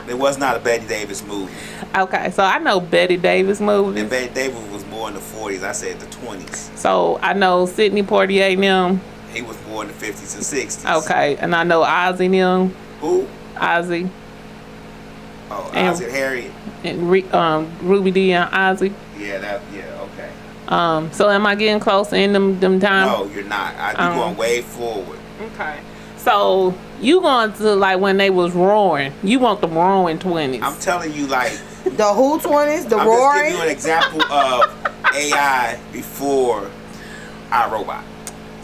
S3: It was not a Betty Davis movie.
S5: Okay, so I know Betty Davis movies.
S3: And Betty Davis was more in the 40s. I said the 20s.
S5: So I know Sidney Poitier and them.
S3: He was more in the 50s and 60s.
S5: Okay, and I know Ozzy and them.
S3: Who?
S5: Ozzy.
S3: Oh,
S5: And-
S3: Ozzy and Harriet.
S5: And Ruby Dee and Ozzy.
S3: Yeah, okay.
S5: So am I getting close in them times?
S3: No, you're not. You're going way forward.
S5: Okay. So you going to like when they was roaring. You want the roaring 20s.
S3: I'm telling you, like,
S4: The Who 20s, the
S3: I'm
S4: Roaring.
S3: just giving you an example of AI before iRobot.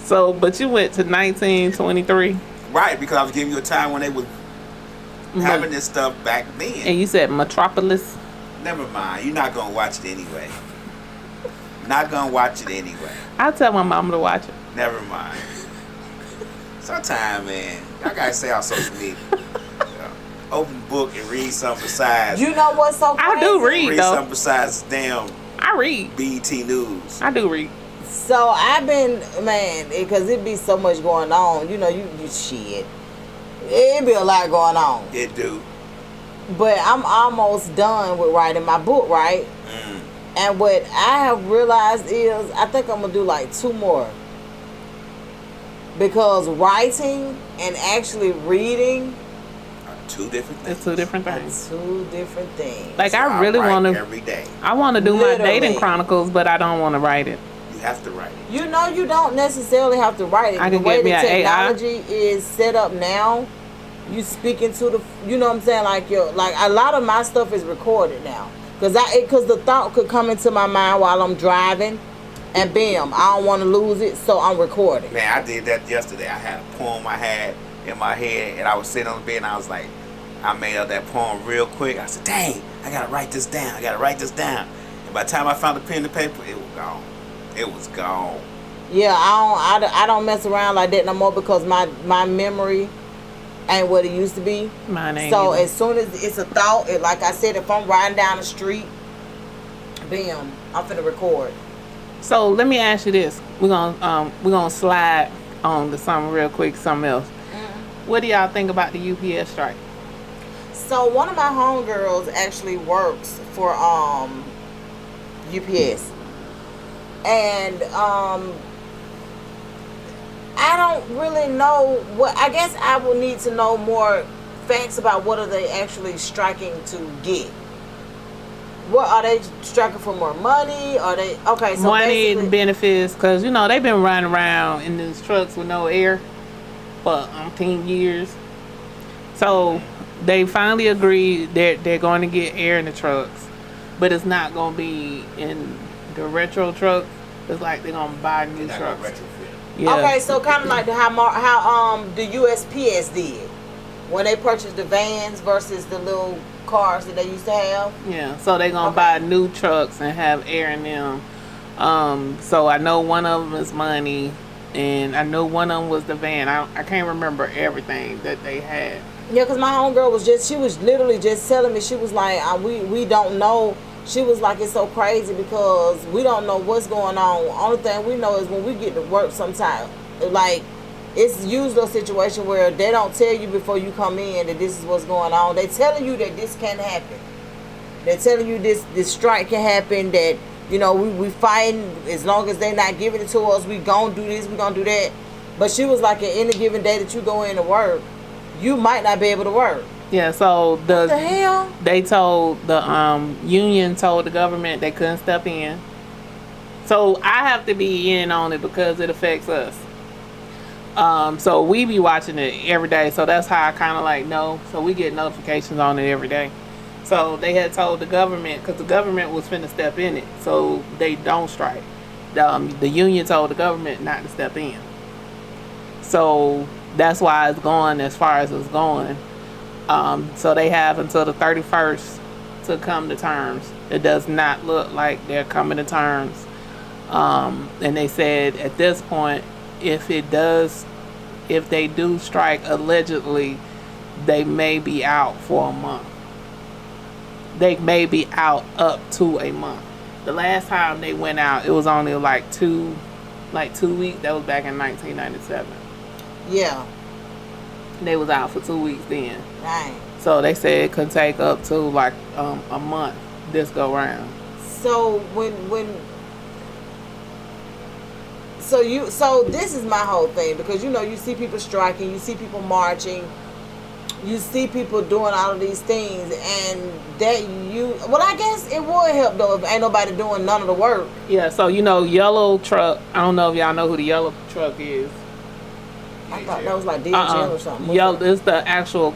S5: So, but you went to 1923.
S3: Right, because I was giving you a time when they was having this stuff back then.
S5: And you said Metropolis.
S3: Never mind. You're not going to watch it anyway.
S5: I'll tell my mama to watch it.
S3: Never mind. Sometime, man, I got to stay on social media. Open book and read something besides.
S4: You know what's so crazy?
S5: I do read
S3: Read
S5: though.
S3: something besides damn
S5: I read.
S3: BET News.
S5: I do read.
S4: So I've been, man, because it be so much going on. You know, you shit. It be a lot going on.
S3: It do.
S4: But I'm almost done with writing my book, right? And what I have realized is I think I'm going to do like 2 more. Because writing and actually reading
S3: Two different things.
S5: It's 2 different
S4: are
S5: things.
S4: 2 different things.
S5: Like
S3: So
S5: I really
S3: write
S5: want to.
S3: every day.
S5: I want to do my
S4: Literally.
S5: dating chronicles, but I don't want to write it.
S3: You have to write it.
S4: You know, you don't necessarily have to write it.
S5: I can
S4: the way
S5: get me
S4: the
S5: an AI.
S4: technology is set up now, you speaking to the, you know what I'm saying? Like a lot of my stuff is recorded now, because the thought could come into my mind while I'm driving, and bam, I don't want to lose it, so I'm recording.
S3: Man, I did that yesterday. I had a poem I had in my head, and I was sitting on the bed, and I was like, I made up that poem real quick. I said, dang, I got to write this down. And by the time I found the pen and paper, it was gone.
S4: Yeah, I don't mess around like that no more, because my memory ain't what it used to be.
S5: Mine ain't
S4: So
S5: either.
S4: as soon as it's a thought, like I said, if I'm riding down the street, bam, I'm finna record.
S5: So let me ask you this: we're gonna slide on to something real quick, something else. What do y'all think about the UPS strike?
S4: So one of my homegirls actually works for UPS, and I don't really know what. I guess I will need to know more facts about what are they actually striking to get. What are they striking for? More money? Are they okay? So
S5: Money and benefits, because you know they've been running around in these trucks with no air for 10 years. So they finally agreed that they're going to get air in the trucks, but it's not going to be in the retro truck. It's like they're going to buy new trucks.
S3: Retrofit.
S5: Yeah.
S4: Okay, so kind of like how the USPS did when they purchased the vans versus the little cars that they used to have.
S5: Yeah, so they're going to buy new trucks and have air in them. So I know one of them is money, and I know one of them was the van. I can't remember everything that they had.
S4: Yeah, because my homegirl was literally just telling me, she was like, we don't know. She was like, it's so crazy because we don't know what's going on. Only thing we know is when we get to work sometime, like, it's usually a situation where they don't tell you before you come in that this is what's going on. They telling you that this can happen. They're telling you this strike can happen, that, you know, we fighting as long as they're not giving it to us. We gonna do this, we gonna do that. But she was like, at any given day that you go in to work, you might not be able to work.
S5: Yeah, so
S4: What the hell?
S5: they told the union told the government they couldn't step in. So I have to be in on it because it affects us. So we be watching it every day. So that's how I kind of like know. So we get notifications on it every day. So they had told the government, because the government was finna step in it, so they don't strike. The union told the government not to step in. So that's why it's going as far as it's going. So they have until the 31st to come to terms. It does not look like they're coming to terms. And they said at this point, if they do strike allegedly, they may be out for a month. They may be out up to a month. The last time they went out, it was only like 2 weeks. That was back in 1997.
S4: Yeah.
S5: They was out for 2 weeks then.
S4: Dang.
S5: So they said it could take up to like a month this go round.
S4: So so this is my whole thing, because you know you see people striking, you see people marching, you see people doing all of these things, and I guess it would help though if ain't nobody doing none of the work.
S5: Yeah, so you know, yellow truck, I don't know if y'all know who the yellow truck is.
S4: I thought that was like DHL or something.
S5: Yellow is the actual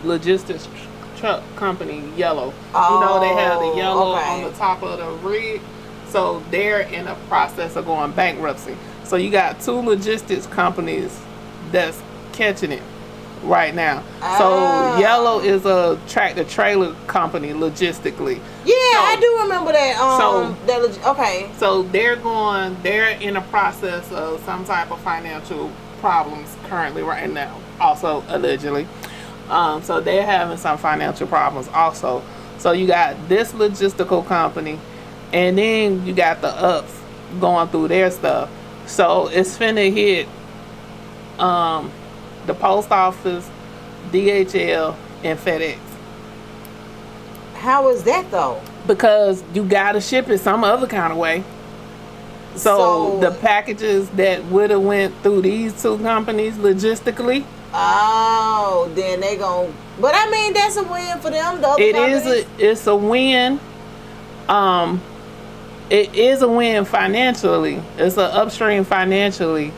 S5: logistics truck company, Yellow. You know, they have the yellow on the top of the rig. So they're in a process of going bankruptcy. So you got 2 logistics companies that's catching it right now. So Yellow is a tractor trailer company logistically.
S4: Yeah, I do remember that. Okay.
S5: So they're in a process of some type of financial problems currently right now, also allegedly. So they're having some financial problems also. So you got this logistical company, and then you got the ups going through their stuff. So it's finna hit the post office, DHL, and FedEx.
S4: How is that though?
S5: Because you gotta ship it some other kind of way. So the packages that would have went through these 2 companies logistically.
S4: Oh, then they gon'. But I mean, that's a win for them. The other companies.
S5: It's a win. It is a win financially. It's an upstream financially.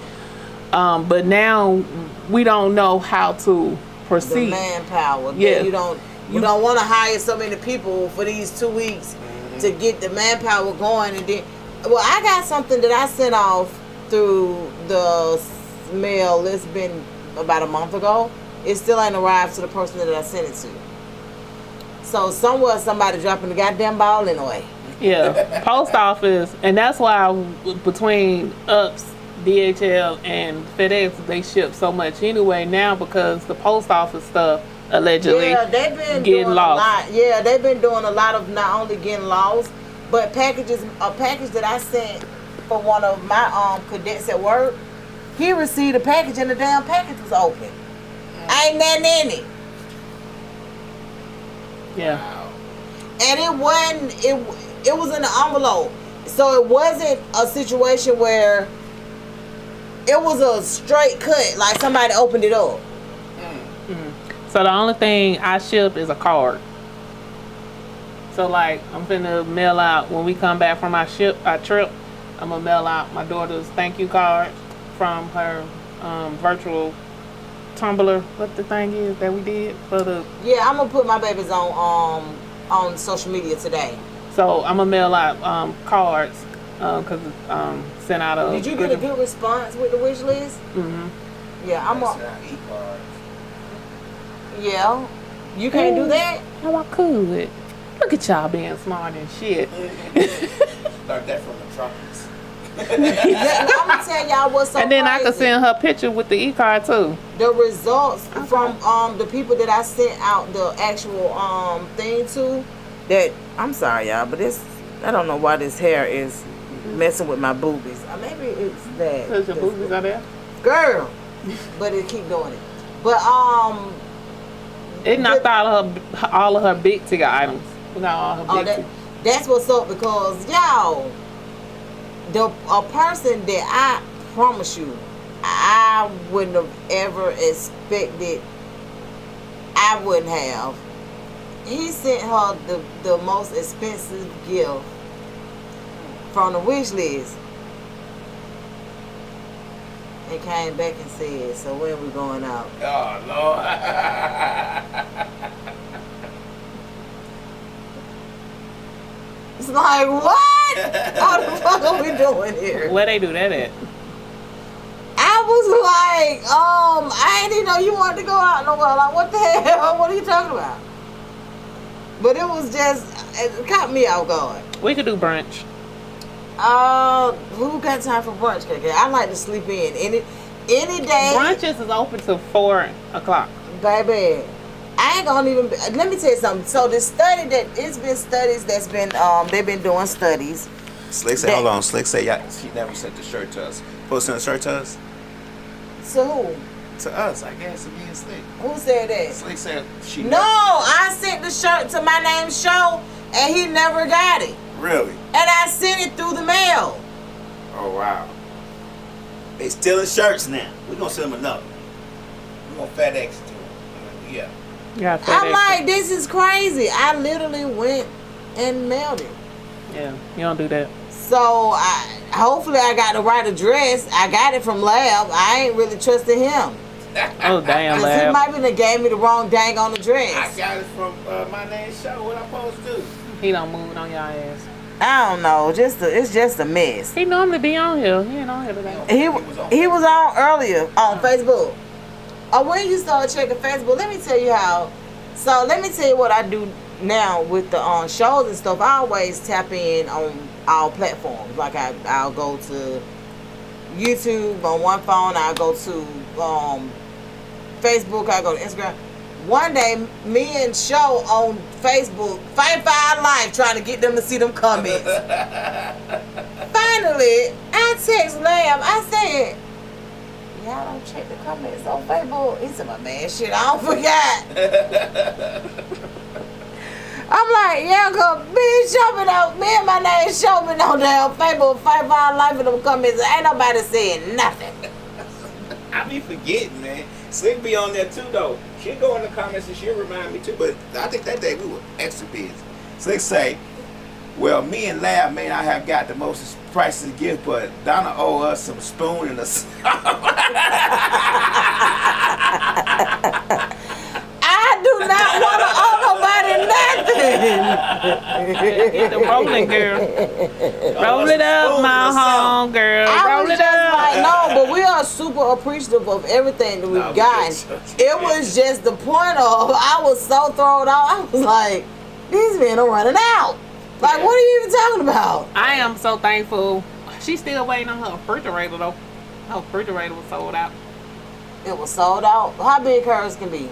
S5: But now we don't know how to proceed.
S4: The manpower.
S5: Yeah.
S4: You don't want to hire so many people for these 2 weeks to get the manpower going, and then. Well, I got something that I sent off through the mail. It's been about a month ago. It still ain't arrived to the person that I sent it to. So somewhere somebody dropping the goddamn ball anyway.
S5: Yeah, post office, and that's why between ups DHL and FedEx, they ship so much anyway now because the post office stuff allegedly
S4: they've been
S5: getting
S4: doing
S5: lost.
S4: a lot. Yeah, they've been doing a lot of not only getting lost, but packages. A package that I sent for one of my cadets at work, he received a package and the damn package was open. Ain't nothing in it.
S5: Yeah.
S3: Wow.
S4: And it wasn't. It was in the envelope, so it wasn't a situation where it was a straight cut, like somebody opened it up.
S5: So the only thing I ship is a card. So like I'm finna mail out when we come back from our trip. I'm gonna mail out my daughter's thank you card from her virtual Tumblr. What the thing is that we did for the.
S4: Yeah, I'm gonna put my babies on social media today.
S5: So I'm gonna mail out cards because sent out a.
S4: Did you get a good response with the wish list?
S5: Mm-hmm.
S4: Yeah, I'm
S3: That's
S4: a.
S3: not e-cards.
S4: Yeah, you can't do that.
S5: How I could? Look at y'all being smart and shit.
S3: Learned that from the tropics.
S4: I'm gonna tell y'all what's so
S5: And then I
S4: crazy.
S5: could send her picture with the e-card too.
S4: The results from the people that I sent out the actual thing to. That I'm sorry, y'all, but I don't know why this hair is messing with my boobies. Maybe it's that.
S5: Because your boobies are there.
S4: Girl, but it keep doing it. But
S5: It knocked all of her big ticket items. Not all her big ticket.
S4: That's what's up because y'all, a person that I promise you, I wouldn't have ever expected. I wouldn't have. He sent her the most expensive gift from the wish list. And came back and said, so when we going out?
S3: Oh, Lord.
S4: It's like, what? How the fuck are we doing here?
S5: Where they do that at?
S4: I was like, I didn't even know you wanted to go out nowhere. Like, what the hell? What are you talking about? But it was just, it caught me off guard.
S5: We could do brunch.
S4: Who got time for brunch, KK? I like to sleep in any day.
S5: Brunches is open till 4 o'clock.
S4: Baby, I ain't gonna even. Let me tell you something. So the study it's been studies that's been they've been doing studies.
S3: Slick said, hold on. Slick said, yeah, she never sent the shirt to us. Supposed to send the shirt to us?
S4: To who?
S3: To us, I guess. To me and Slick.
S4: Who said that?
S3: Slick said she
S4: No, I sent the shirt to my name's show and he never got it.
S3: Really?
S4: And I sent it through the mail.
S3: Oh, wow. They stealing shirts now. We're going to send them another. We're going to FedEx it to them. Yeah.
S5: Yeah,
S4: I'm like, this is crazy. I literally went and mailed it.
S5: Yeah, you don't do that.
S4: So hopefully I got the right address. I got it from Lab. I ain't really trusting him.
S5: Oh, damn,
S4: Because he
S5: Lab.
S4: might be gave me the wrong dang on address.
S3: I got it from my name's show. What I'm supposed to do?
S5: He don't move it on y'all ass.
S4: I don't know. It's just a mess.
S5: He normally be on here. He ain't on here today.
S4: He was on earlier on Facebook. When you start checking Facebook, let me tell you how. So let me tell you what I do now with the shows and stuff. I always tap in on all platforms. Like I'll go to YouTube on one phone. I'll go to Facebook. I go to Instagram. One day, me and Show on Facebook fight for our life trying to get them to see them comments. Finally, I text Lamb. I said, y'all don't check the comments on Facebook. He said, my man, shit, I don't forget. I'm like, yeah, cause me and my name Show me on damn Facebook fight for our life in them comments. Ain't nobody saying nothing.
S3: I be forgetting, man. Slick be on there too, though. She'll go in the comments and she'll remind me too. But I think that day we were extra busy. Slick say, well, me and Lab may not have got the most priceless gift, but Donna owe us some spoon and a
S4: I do not want to owe nobody nothing.
S5: Get the rolling, girl. Roll it up, my home, girl. Roll it up.
S4: Like, no, but we are super appreciative of everything that we've gotten. It was just the point of, I was so thrown off. I was like, these men are running out. Like, what are you even talking about?
S5: I am so thankful. She's still waiting on her refrigerator, though. Her refrigerator was sold out.
S4: It was sold out. How big hers can be?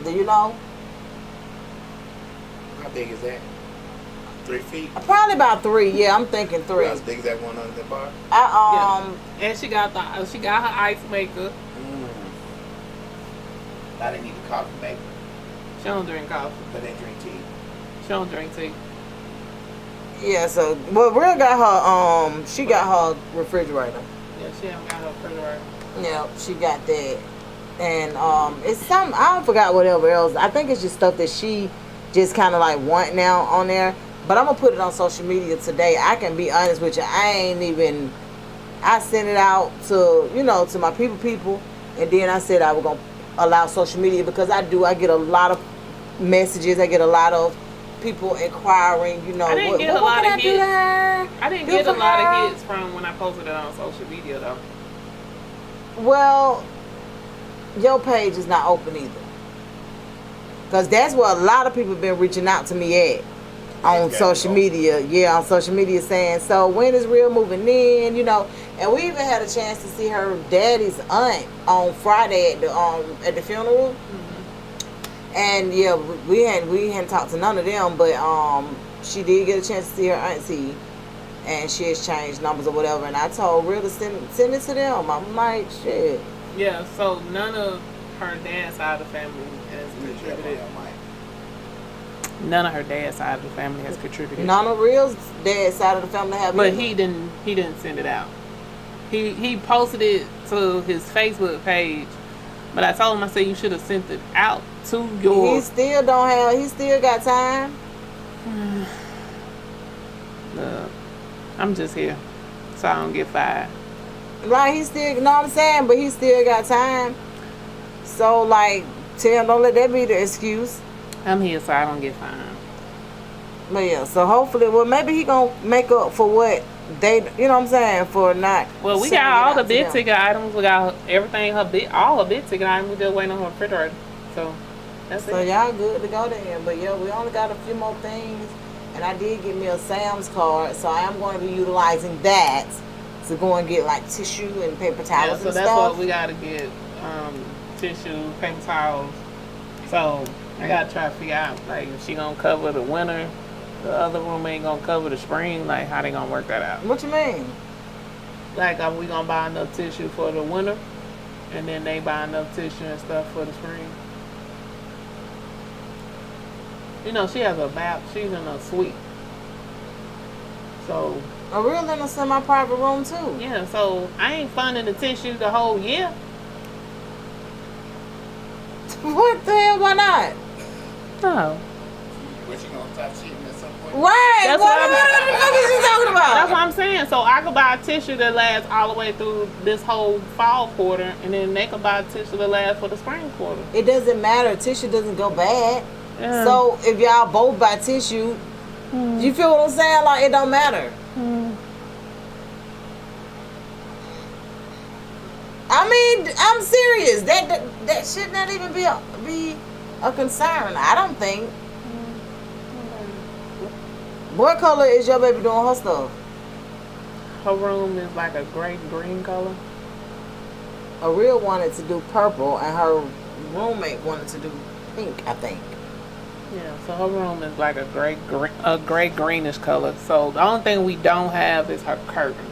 S4: Do you know?
S3: How big is that? 3 feet?
S4: Probably about 3. Yeah, I'm thinking 3.
S3: As big as that one under the bar?
S5: And she got her ice maker.
S3: I didn't need a coffee maker.
S5: She don't drink coffee.
S3: But they drink tea.
S5: She don't drink tea.
S4: Yeah, so Real got her she got her refrigerator.
S5: Yeah, she haven't got her refrigerator.
S4: Yeah, she got that. And it's some, I don't forgot whatever else. I think it's just stuff that she just kind of like want now on there. But I'm gonna put it on social media today. I can be honest with you, I sent it out to, to my people, and then I said I was gonna allow social media because I get a lot of messages, I get a lot of people inquiring,
S5: I didn't get a lot of hits. I didn't get a lot
S4: her?
S5: of hits from when I posted it on social media though.
S4: Well, your page is not open either. Because that's where a lot of people have been reaching out to me at on social media. Yeah, on social media saying, so when is Real moving in, And we even had a chance to see her daddy's aunt on Friday at the funeral. Mm-hmm. And yeah, we hadn't talked to none of them, but she did get a chance to see her auntie. And she has changed numbers or whatever. And I told Real to send it to them. I'm like, shit.
S5: Yeah, so none of her dad's side of the family has contributed. None of her dad's side of the family has contributed.
S4: None of Real's dad's side of the family have.
S5: But he didn't send it out. He posted it to his Facebook page, but I told him, I said, you should have sent it out to your.
S4: He still got time.
S5: I'm just here, so I don't get fired.
S4: Like, he still, what I'm saying? But he still got time. So, like, don't let that be the excuse.
S5: I'm here, so I don't get fined.
S4: But yeah, so hopefully, maybe he gonna make up for what they, what I'm saying, for not.
S5: Well, we got all the big ticket items. We got everything, all her big ticket items. We just waiting on her refrigerator. So, that's it.
S4: So, y'all good to go then. But yeah, we only got a few more things. And I did get me a Sam's card, so I am going to be utilizing that to go and get like tissue and paper towels and stuff.
S5: So that's what we got to get, tissue, paper towels. So I got to try to figure out, like, if she going to cover the winter, the other room ain't going to cover the spring, like, how they going to work that out?
S4: What you mean?
S5: Like, are we going to buy enough tissue for the winter, and then they buy enough tissue and stuff for the spring? She has a bath. She's in a suite. So.
S4: A Real in a semi-private room, too.
S5: Yeah, so I ain't funding the tissue the whole year.
S4: What the hell? Why not?
S5: No.
S3: But you gonna stop cheating at some point?
S4: Right.
S5: That's
S4: what the fuck is you talking about?
S5: That's what I'm saying. So I could buy a tissue that lasts all the way through this whole fall quarter, and then they could buy a tissue that lasts for the spring quarter.
S4: It doesn't matter. Tissue doesn't go bad.
S5: Yeah.
S4: So if y'all both buy tissue, you feel what I'm saying? Like, it don't matter. I mean, I'm serious. That should not even be a concern. I don't think. What color is your baby doing her stuff?
S5: Her room is like a gray green color.
S4: A Real wanted to do purple, and her roommate wanted to do pink, I think.
S5: Yeah, so her room is like a gray greenish color. So the only thing we don't have is her curtain,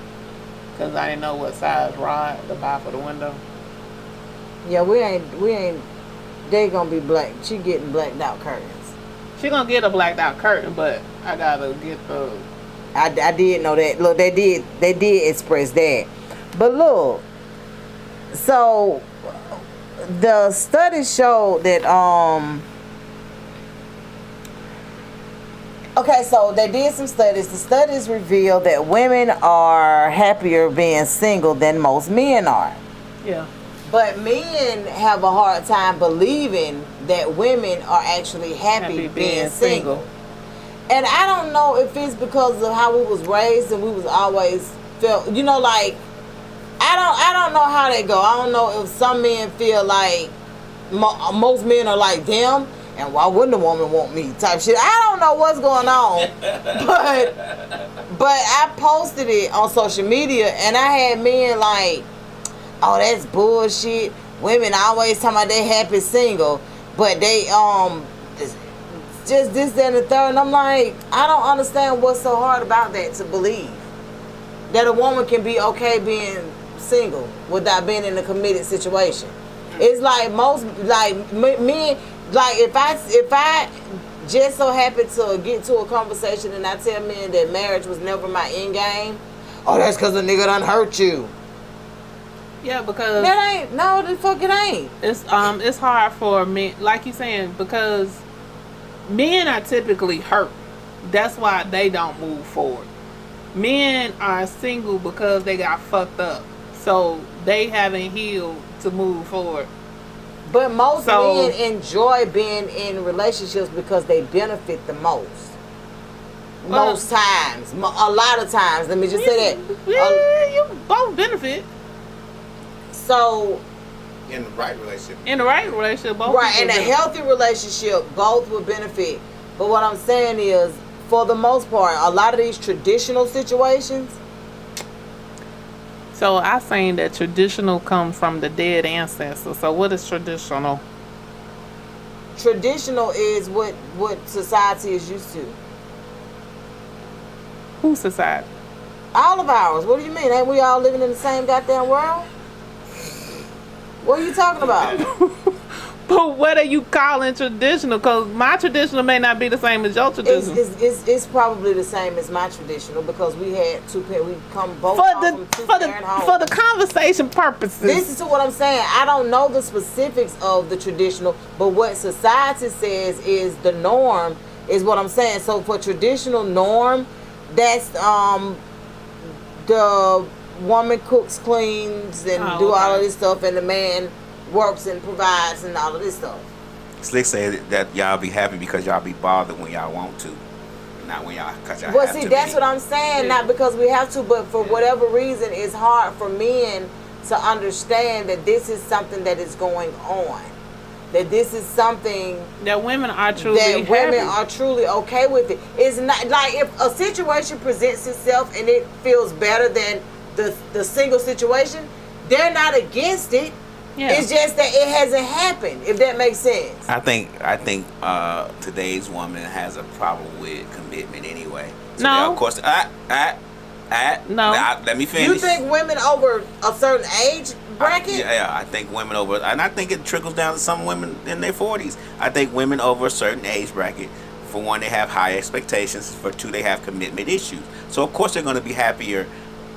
S5: because I didn't know what size rod to buy for the window.
S4: Yeah, we ain't. They gonna be black. She getting blacked out curtains.
S5: She gonna get a blacked out curtain, but I gotta get the.
S4: I did know that. Look, they did express that, but look. So the study showed that okay, so they did some studies. The studies revealed that women are happier being single than most men are.
S5: Yeah.
S4: But men have a hard time believing that women are actually happy being single. And I don't know if it's because of how we was raised and we was always felt, like, I don't know how they go. I don't know if some men feel like most men are like them. And why wouldn't a woman want me? Type shit. I don't know what's going on, but I posted it on social media, and I had men like, "Oh, that's bullshit. Women always talking about they happy single, but they just this, that, and the third." And I'm like, I don't understand what's so hard about that to believe that a woman can be okay being single without being in a committed situation. It's like most men. Like if I just so happen to get to a conversation and I tell men that marriage was never my end game, oh, that's because a nigga done hurt you.
S5: Yeah, because
S4: that ain't the fuck it ain't.
S5: It's hard for men, like you saying, because men are typically hurt. That's why they don't move forward. Men are single because they got fucked up, so they haven't healed to move forward.
S4: But most men enjoy being in relationships because they benefit the most. Most times. A lot of times. Let me just say that.
S5: Yeah, you both benefit.
S4: So.
S3: In the right relationship.
S5: In the right relationship, both.
S4: Right, in a healthy relationship, both will benefit. But what I'm saying is, for the most part, a lot of these traditional situations.
S5: So I saying that traditional comes from the dead ancestors. So what is traditional?
S4: Traditional is what society is used to.
S5: Whose society?
S4: All of ours. What do you mean? Ain't we all living in the same goddamn world? What are you talking about?
S5: But what are you calling traditional? Because my traditional may not be the same as your traditional.
S4: It's probably the same as my traditional because we had we come both from two-parent homes.
S5: For the conversation purposes.
S4: Listen to what I'm saying. I don't know the specifics of the traditional, but what society says is the norm is what I'm saying. So for traditional norm, that's the woman cooks, cleans, and do all of this stuff, and the man works and provides and all of this stuff.
S3: Slick said that y'all be happy because y'all be bothered when y'all want to, not when y'all cause y'all
S4: Well,
S3: have
S4: see,
S3: to
S4: that's
S3: be.
S4: what I'm saying. Not because we have to, but for whatever reason, it's hard for men to understand that this is something that is going on. That this is something
S5: that women are truly
S4: that women are truly okay with it. It's not like if a situation presents itself and it feels better than the single situation, they're not against it. Yeah. It's just that it hasn't happened, if that makes sense.
S3: I think today's woman has a problem with commitment anyway. So
S5: no.
S3: Of course,
S5: no.
S3: Let me finish.
S4: You think women over a certain age bracket?
S3: Yeah, I think women over, and I think it trickles down to some women in their 40s. I think women over a certain age bracket, for one, they have high expectations. For two, they have commitment issues. So of course they're going to be happier.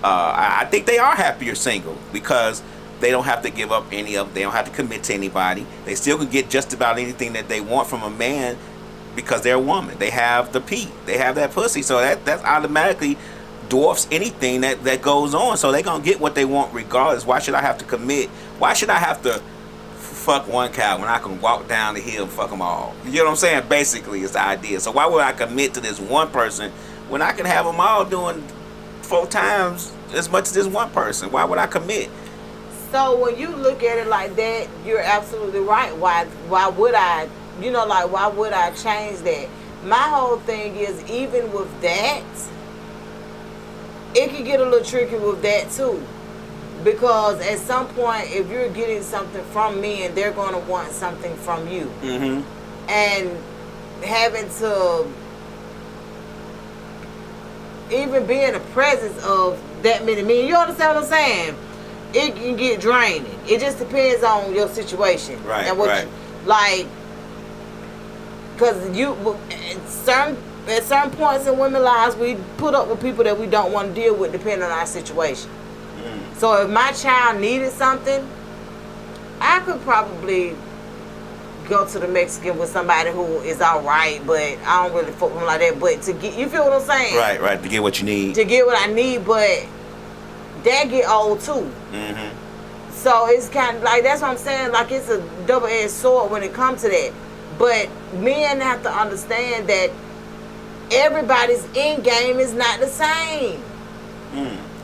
S3: I think they are happier single because they don't have to give up they don't have to commit to anybody. They still can get just about anything that they want from a man because they're a woman. They have the P. They have that pussy. So that automatically dwarfs anything that goes on. So they're going to get what they want regardless. Why should I have to commit? Why should I have to fuck one cow when I can walk down the hill and fuck them all? You know what I'm saying? Basically, it's the idea. So why would I commit to this one person when I can have them all doing 4 times as much as this one person? Why would I commit?
S4: So when you look at it like that, you're absolutely right. Why would I, why would I change that? My whole thing is, even with that, it can get a little tricky with that too. Because at some point, if you're getting something from men, they're going to want something from you. Mm-hmm. And having to even be in the presence of that many men, you understand what I'm saying? It can get draining. It just depends on your situation.
S3: Right,
S4: and what
S3: right.
S4: Because at certain points in women's lives, we put up with people that we don't want to deal with depending on our situation. Mm. So if my child needed something, I could probably go to the Mexican with somebody who is all right, but I don't really fuck with them like that. But to get, you feel what I'm saying?
S3: Right, to get what you need.
S4: To get what I need, but that get old too. Mm-hmm. So it's kind of like, that's what I'm saying, like it's a double-edged sword when it comes to that. But men have to understand that everybody's end game is not the same.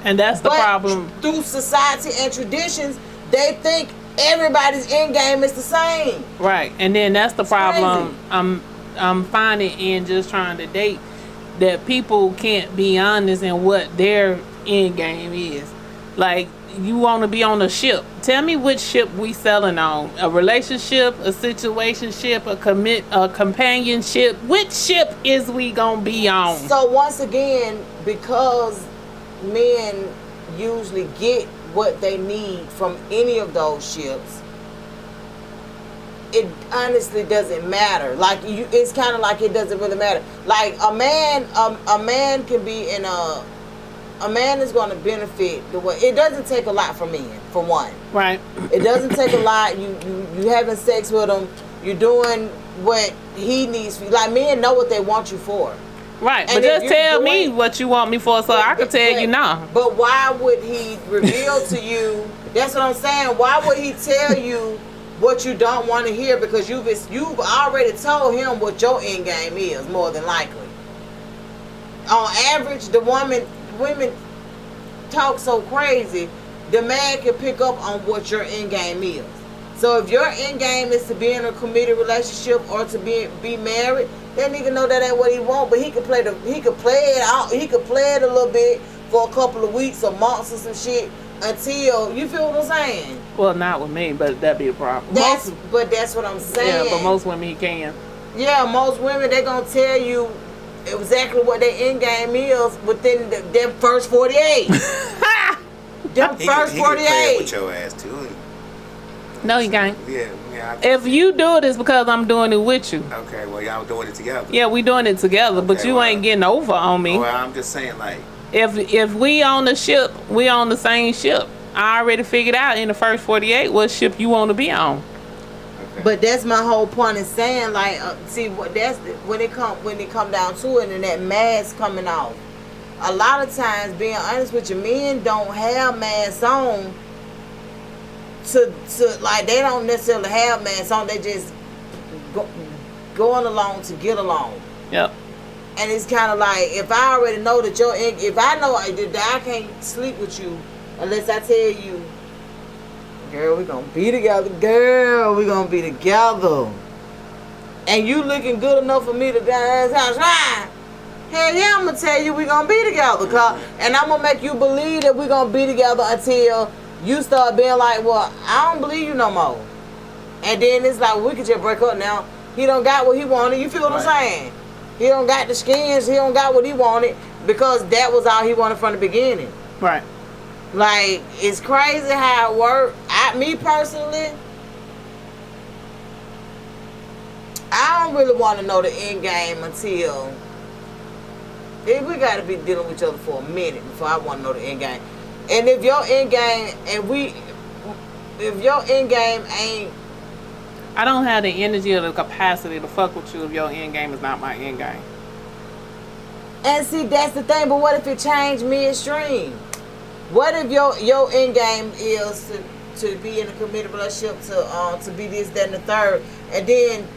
S5: And that's the problem.
S4: Through society and traditions, they think everybody's end game is the same.
S5: Right, and then that's the problem.
S4: Crazy.
S5: I'm finding in just trying to date that people can't be honest in what their end game is. Like, you want to be on a ship. Tell me which ship we selling on. A relationship, a situationship, a companionship. Which ship is we gonna be on?
S4: So once again, because men usually get what they need from any of those ships, it honestly doesn't matter. Like, it's kind of like it doesn't really matter. Like a man can be in a man is going to benefit the way. It doesn't take a lot for men, for one.
S5: Right.
S4: It doesn't take a lot. You having sex with him. You're doing what he needs. Like, men know what they want you for.
S5: Right,
S4: And
S5: but just tell me what you want me for, so I can tell you now.
S4: But why would he reveal to you? That's what I'm saying. Why would he tell you what you don't want to hear? Because you've already told him what your end game is, more than likely. On average, women talk so crazy, the man can pick up on what your end game is. So if your end game is to be in a committed relationship or to be married, that nigga know that ain't what he want, but he could play it out. He could play it a little bit for a couple of weeks or months or some shit until, you feel what I'm saying?
S5: Well, not with me, but that'd be a problem.
S4: But that's what I'm saying.
S5: Yeah, but most women he can.
S4: Yeah, most women, they gonna tell you exactly what their end game is within their first 48. Them first 48.
S3: He can play it with your ass too.
S5: No, you can't.
S3: Yeah.
S5: If you do it, it's because I'm doing it with you.
S3: Okay, well, y'all doing it together.
S5: Yeah, we doing it together, but
S3: Okay,
S5: you
S3: well,
S5: ain't getting over on me.
S3: Well, I'm just saying, like,
S5: If we on the ship, we on the same ship. I already figured out in the first 48 what ship you want to be on.
S3: okay.
S4: But that's my whole point in saying, like, see, what that's when it come down to it, and that mask coming off. A lot of times, being honest with you, men don't have masks on. To like, they don't necessarily have masks on. They just going along to get along.
S5: Yep.
S4: And it's kind of like, if I already know that if I know that I can't sleep with you unless I tell you, girl, we're gonna be together. Girl, we're gonna be together. And you looking good enough for me to dance. Hell yeah, I'm gonna tell you we're gonna be together. And I'm gonna make you believe that we're gonna be together until you start being like, well, I don't believe you no more. And then it's like, we could just break up now. He don't got what he wanted. You feel what I'm saying? He don't got the skins. He don't got what he wanted because that was all he wanted from the beginning.
S5: Right.
S4: Like, it's crazy how it works. Me personally, I don't really want to know the end game until we got to be dealing with each other for a minute before I want to know the end game. And if your end game ain't,
S5: I don't have the energy or the capacity to fuck with you if your end game is not my end game.
S4: And see, that's the thing. But what if it changed midstream? What if your end game is to be in a committed relationship, to be this, that, and the third, and then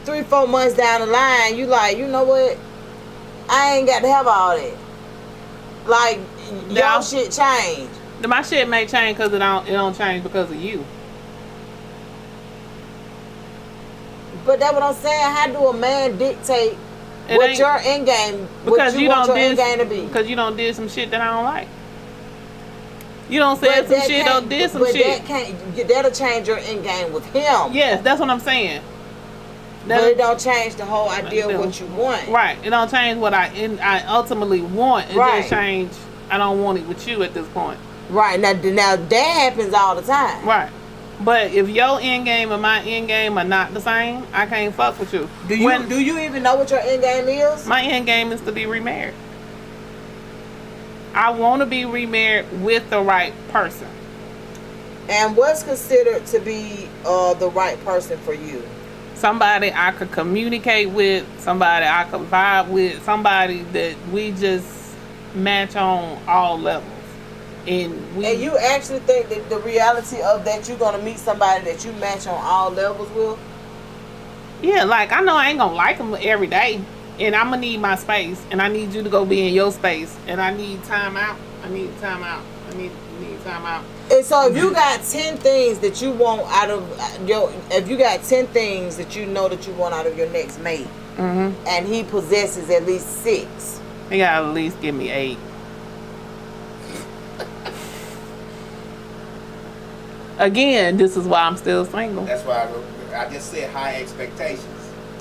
S4: 3-4 months down the line, you like, you know what? I ain't got to have all that. Like, your shit changed.
S5: My shit may change because it don't change because of you.
S4: But that's what I'm saying. How do a man dictate what your end game? What you want your end game to be?
S5: Because you don't did some shit that I don't like. You don't say some shit, don't did some shit.
S4: That'll change your end game with him.
S5: Yes, that's what I'm saying.
S4: But it don't change the whole idea of what you want.
S5: Right. It don't change what I ultimately want. It just change. I don't want it with you at this point.
S4: Right. Now that happens all the time.
S5: Right. But if your end game and my end game are not the same, I can't fuck with you.
S4: Do you even know what your end game is?
S5: My end game is to be remarried. I want to be remarried with the right person.
S4: And what's considered to be the right person for you?
S5: Somebody I could communicate with, somebody I could vibe with, somebody that we just match on all levels. And
S4: you actually think that the reality of that you're gonna meet somebody that you match on all levels with?
S5: Yeah, like, I know I ain't gonna like them every day, and I'm gonna need my space, and I need you to go be in your space, and I need time out. I need time out.
S4: And so if you got 10 things that you want out of if you got 10 things that you know that you want out of your next mate, and he possesses at least 6,
S5: he gotta at least give me 8. Again, this is why I'm still single.
S3: That's why I just said high expectations.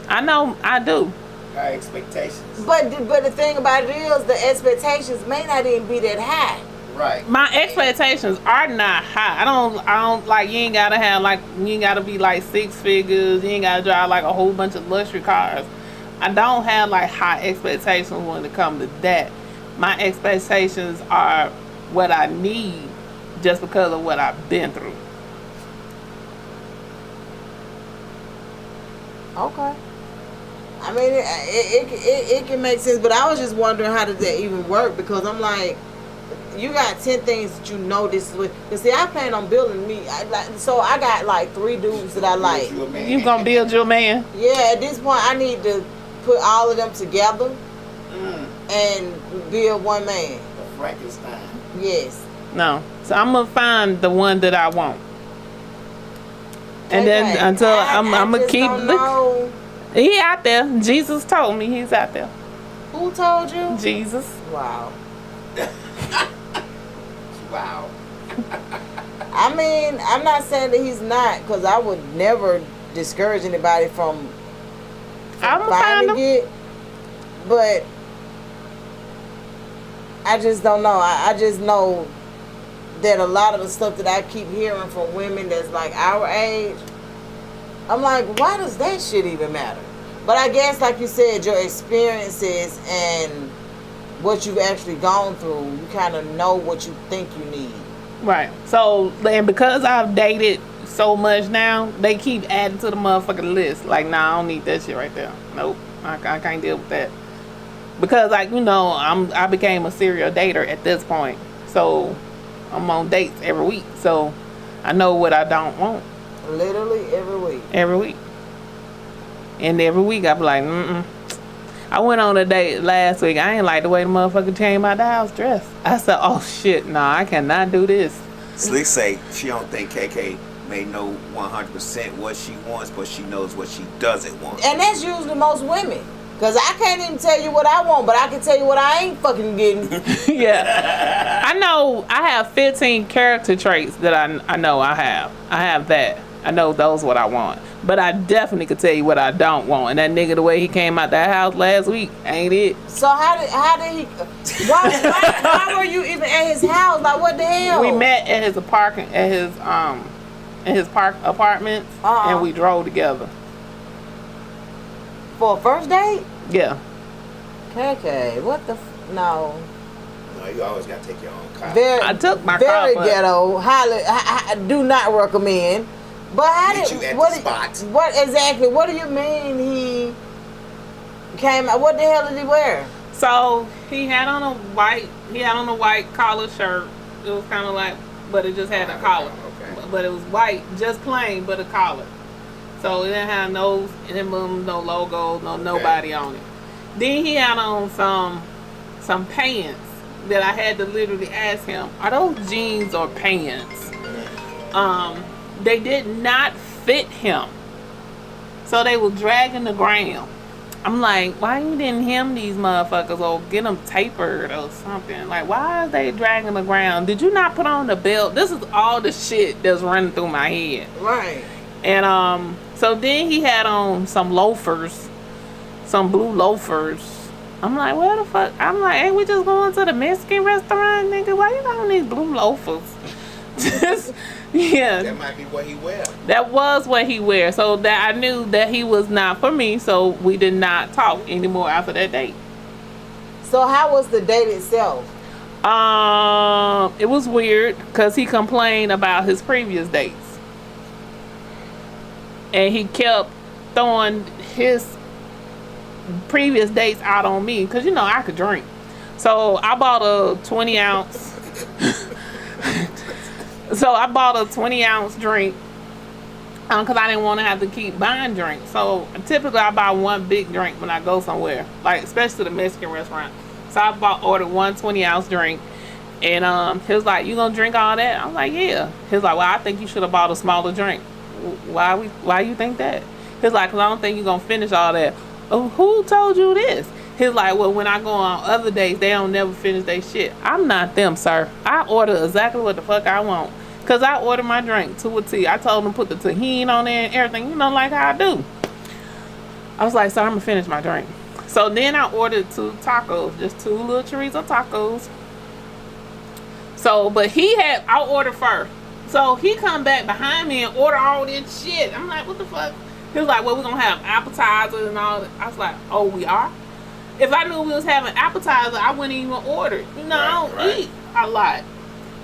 S5: I know, I do.
S3: High expectations.
S4: But the thing about it is, the expectations may not even be that high.
S3: Right.
S5: My expectations are not high. I don't like, you ain't gotta have like, you ain't gotta be like 6 figures. You ain't gotta drive like a whole bunch of luxury cars. I don't have like high expectations when it comes to that. My expectations are what I need just because of what I've been through.
S4: Okay. I mean, it can make sense, but I was just wondering how does that even work, because I'm like, you got 10 things that you know this is what. Cause see, I plan on building me. So I got like 3 dudes that I like.
S5: You gonna build your man?
S4: Yeah. At this point, I need to put all of them together and build one man.
S3: Frankenstein.
S4: Yes.
S5: No. So I'm gonna find the one that I want, and
S4: Okay.
S5: then until I'm gonna
S4: just
S5: keep
S4: don't
S5: looking.
S4: know.
S5: He out there. Jesus told me he's out there.
S4: Who told you?
S5: Jesus.
S4: Wow.
S3: Wow.
S4: I mean, I'm not saying that he's not, because I would never discourage anybody from
S5: I'm gonna find
S4: finding
S5: him.
S4: it. But I just don't know. I just know that a lot of the stuff that I keep hearing from women that's like our age, I'm like, why does that shit even matter? But I guess, like you said, your experiences and what you've actually gone through, you kind of know what you think you need.
S5: Right. So, and because I've dated so much now, they keep adding to the motherfucking list. Like, nah, I don't need that shit right there. Nope. I can't deal with that. Because, like, you know, I became a serial dater at this point. So, I'm on dates every week. So, I know what I don't want.
S4: Literally every week.
S5: Every week. And every week I be like, I went on a date last week. I ain't like the way the motherfucker came out the house dressed. I said, oh shit, nah, I cannot do this.
S3: Slick say she don't think KK may know 100% what she wants, but she knows what she doesn't want.
S4: And that's usually most women. Because I can't even tell you what I want, but I can tell you what I ain't fucking getting.
S5: Yeah. I know I have 15 character traits that I know I have. I have that. I know those what I want. But I definitely could tell you what I don't want. And that nigga, the way he came out that house last week, ain't it?
S4: So how did he? Why were you even at his house? Like, what the hell?
S5: We met at his apartments, and we drove together.
S4: For a first date?
S5: Yeah.
S4: KK, what the? No.
S3: No, you always gotta take your own car.
S5: I took my
S4: very
S5: car, but
S4: ghetto. Highly, I do not recommend. But how
S3: Meet
S4: did
S3: you at
S4: what?
S3: the spot.
S4: What exactly? What do you mean he came out? What the hell did he wear?
S5: So he had on a white collar shirt. It was kind of like, but it just had a collar.
S3: Okay.
S5: But it was white, just plain, but a collar. So it didn't have no logo, nobody on it. Then he had on some pants that I had to literally ask him, are those jeans or pants? They did not fit him. So they were dragging the ground. I'm like, why you didn't hem these motherfuckers or get them tapered or something? Like, why are they dragging the ground? Did you not put on the belt? This is all the shit that's running through my head.
S4: Right.
S5: And so then he had on some loafers, some blue loafers. I'm like, where the fuck? I'm like, hey, we just going to the Mexican restaurant, nigga. Why you got on these blue loafers? Just, yeah.
S3: That might be what he wear.
S5: That was what he wear. So that I knew that he was not for me. So we did not talk anymore after that date.
S4: So how was the date itself?
S5: It was weird because he complained about his previous dates. And he kept throwing his previous dates out on me because, you know, I could drink. So I bought a 20 ounce. So I bought a 20 ounce drink because I didn't want to have to keep buying drinks. So typically I buy one big drink when I go somewhere, like especially the Mexican restaurant. So I ordered one 20 ounce drink, And he was like, you gonna drink all that? I was like, yeah. He was like, well, I think you should have bought a smaller drink. Why you think that? He was like, 'cause I don't think you're gonna finish all that. Oh, who told you this? He's like, well, when I go on other days, they don't never finish their shit. I'm not them, sir. I order exactly what the fuck I want. Because I order my drink to a T. I told them put the tahini on there and everything, like how I do. I was like, sir, I'm going to finish my drink. So then I ordered 2 tacos, just 2 little chorizo tacos. So, but I ordered first. So he come back behind me and order all this shit. I'm like, what the fuck? He was like, well, we're going to have appetizers and all that. I was like, oh, we are? If I knew we was having appetizer, I wouldn't even order. I don't eat a lot.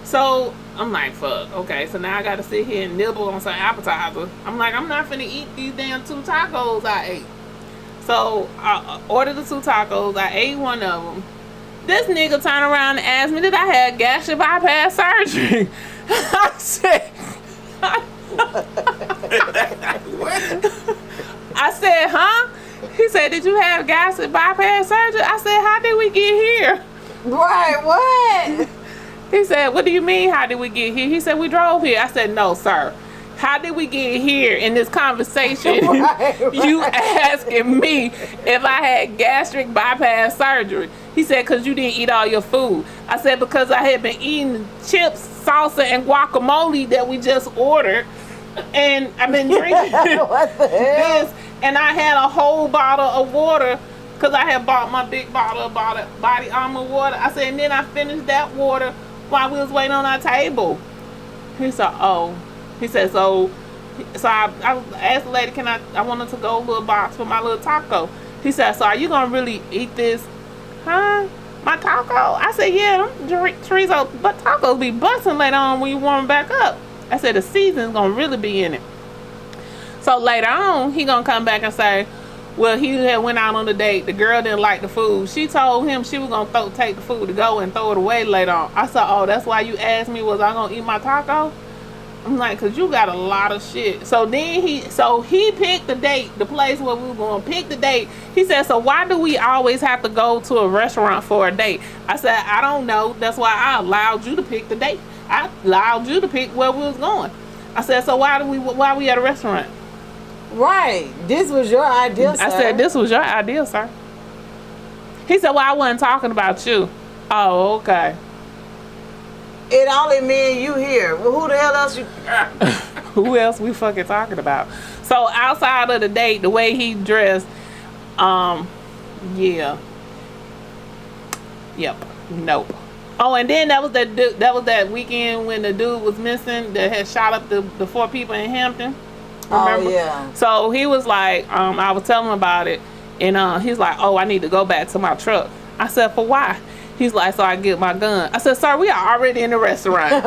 S5: So I'm like, fuck. Okay, so now I got to sit here and nibble on some appetizer. I'm like, I'm not finna eat these damn 2 tacos I ate. So I ordered the 2 tacos. I ate one of them. This nigga turned around and asked me that I had gastric bypass surgery. I said,
S3: What?
S5: I said, huh? He said, did you have gastric bypass surgery? I said, how did we get here?
S4: Right, what?
S5: He said, what do you mean, how did we get here? He said, we drove here. I said, no, sir. How did we get here in this conversation?
S4: Right.
S5: You asking me if I had gastric bypass surgery. He said, because you didn't eat all your food. I said, because I had been eating chips, salsa, and guacamole that we just ordered. And I've been drinking
S4: What the hell?
S5: this. And I had a whole bottle of water because I had bought my big bottle of body armor water. I said, and then I finished that water while we was waiting on our table. He said, oh. He said, so I asked the lady, I wanted to go a little box for my little taco. He said, so are you going to really eat this? Huh? My taco? I said, yeah, chorizo, but tacos be busting later on when you warm back up. I said, the season's going to really be in it. So later on, he going to come back and say, well, he had went out on a date. The girl didn't like the food. She told him she was going to take the food to go and throw it away later on. I said, oh, that's why you asked me, was I going to eat my taco? I'm like, because you got a lot of shit. So then he picked the date, the place where we were going to pick the date. He said, so why do we always have to go to a restaurant for a date? I said, I don't know. That's why I allowed you to pick the date. I allowed you to pick where we was going. I said, so why we at a restaurant?
S4: Right. This was your idea, sir.
S5: I said, this was your idea, sir. He said, well, I wasn't talking about you. Oh, okay.
S4: It only me and you here. Well, who the hell else you...
S5: Who else we fucking talking about? So outside of the date, the way he dressed, yeah. Yep. Nope. Oh, and then that was that weekend when the dude was missing that had shot up the 4 people in Hampton. Remember?
S4: Oh, yeah.
S5: So he was like, I was telling him about it, and he's like, oh, I need to go back to my truck. I said, for why? He's like, so I get my gun. I said, sir, we are already in the restaurant.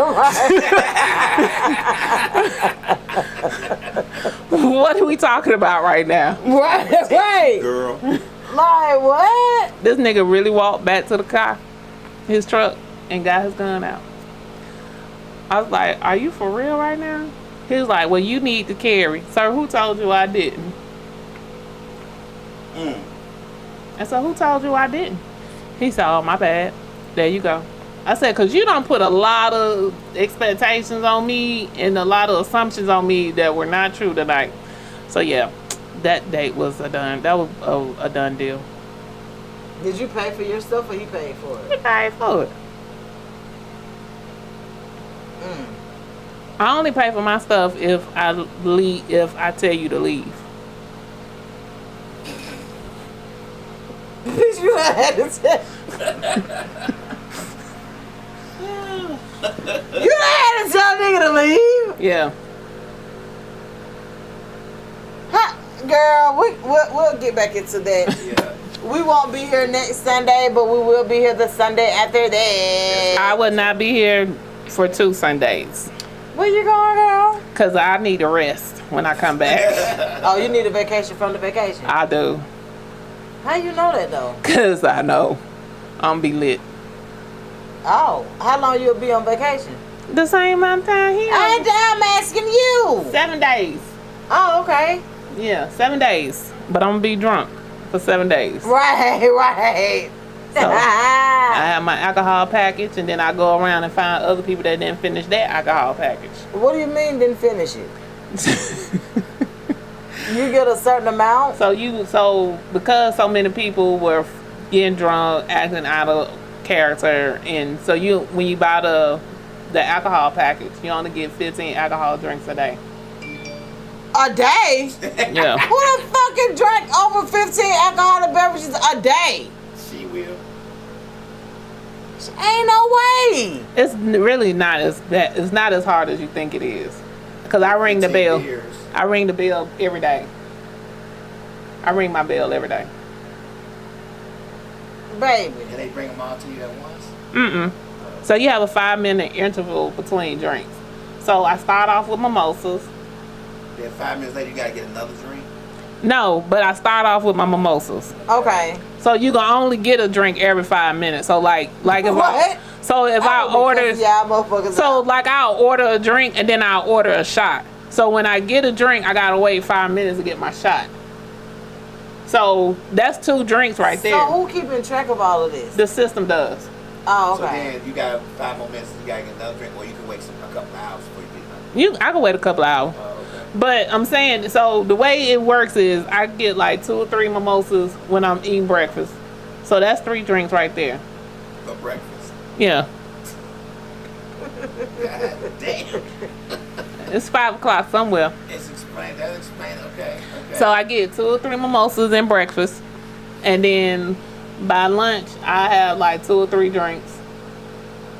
S5: What are we talking about right now?
S4: Right.
S3: Girl.
S4: Like, what?
S5: This nigga really walked back to the car, his truck, and got his gun out. I was like, are you for real right now? He was like, well, you need to carry. Sir, who told you I didn't? I said, who told you I didn't? He said, oh, my bad. There you go. I said, because you don't put a lot of expectations on me and a lot of assumptions on me that were not true tonight. So, yeah, that date was a done deal.
S4: Did you pay for your stuff or he paid for it?
S5: He paid for it. I only pay for my stuff if I tell you to leave.
S4: Bitch, you had to tell. You had to tell a nigga to leave.
S5: Yeah.
S4: Girl, we'll get back into that.
S3: Yeah.
S4: We won't be here next Sunday, but we will be here the Sunday after that.
S5: I will not be here for 2 Sundays.
S4: Where you going, girl?
S5: Because I need a rest when I come back.
S4: Oh, you need a vacation from the vacation?
S5: I do.
S4: How you know that, though?
S5: Because I know I'm be lit.
S4: Oh, how long you'll be on vacation?
S5: The same amount of time here.
S4: I'm asking you.
S5: 7 days.
S4: Oh, okay.
S5: Yeah, 7 days. But I'm going to be drunk for 7 days.
S4: Right.
S5: I have my alcohol package, and then I go around and find other people that didn't finish their alcohol package.
S4: What do you mean didn't finish it? You get a certain amount?
S5: So because so many people were getting drunk, acting out of character, and so when you buy the alcohol package, you only get 15 alcohol drinks a day.
S4: A day?
S5: Yeah.
S4: Who the fucking drank over 15 alcoholic beverages a day?
S3: She will.
S4: Ain't no way.
S5: It's really not as bad. It's not as hard as you think it is. Cause I ring the bell.
S3: Years.
S5: I ring the bell every day. I ring my bell every day.
S4: Baby.
S3: And they bring them all to you at once?
S5: Mm-mm. So you have a 5-minute interval between drinks. So I start off with mimosas.
S3: Then 5 minutes later, you gotta get another drink?
S5: No, but I start off with my mimosas.
S4: Okay.
S5: So you can only get a drink every 5 minutes. So like if
S4: What?
S5: I order,
S4: So
S5: like I'll order a drink and then I'll order a shot. So when I get a drink, I gotta wait 5 minutes to get my shot. So that's 2 drinks right there.
S4: So who keeping track of all of this?
S5: The system does.
S4: Oh,
S3: So
S4: okay.
S3: then you got 5 more minutes, you gotta get another drink, or you can wait a couple of hours before you get another.
S5: I can wait a couple of hours.
S3: Oh, okay.
S5: But I'm saying, so the way it works is I get like 2 or 3 mimosas when I'm eating breakfast. So that's 3 drinks right there.
S3: For breakfast.
S5: Yeah.
S3: God damn.
S5: It's 5 o'clock somewhere.
S3: It's explained. That's explained. Okay.
S5: So I get 2 or 3 mimosas and breakfast. And then by lunch, I have like 2 or 3 drinks.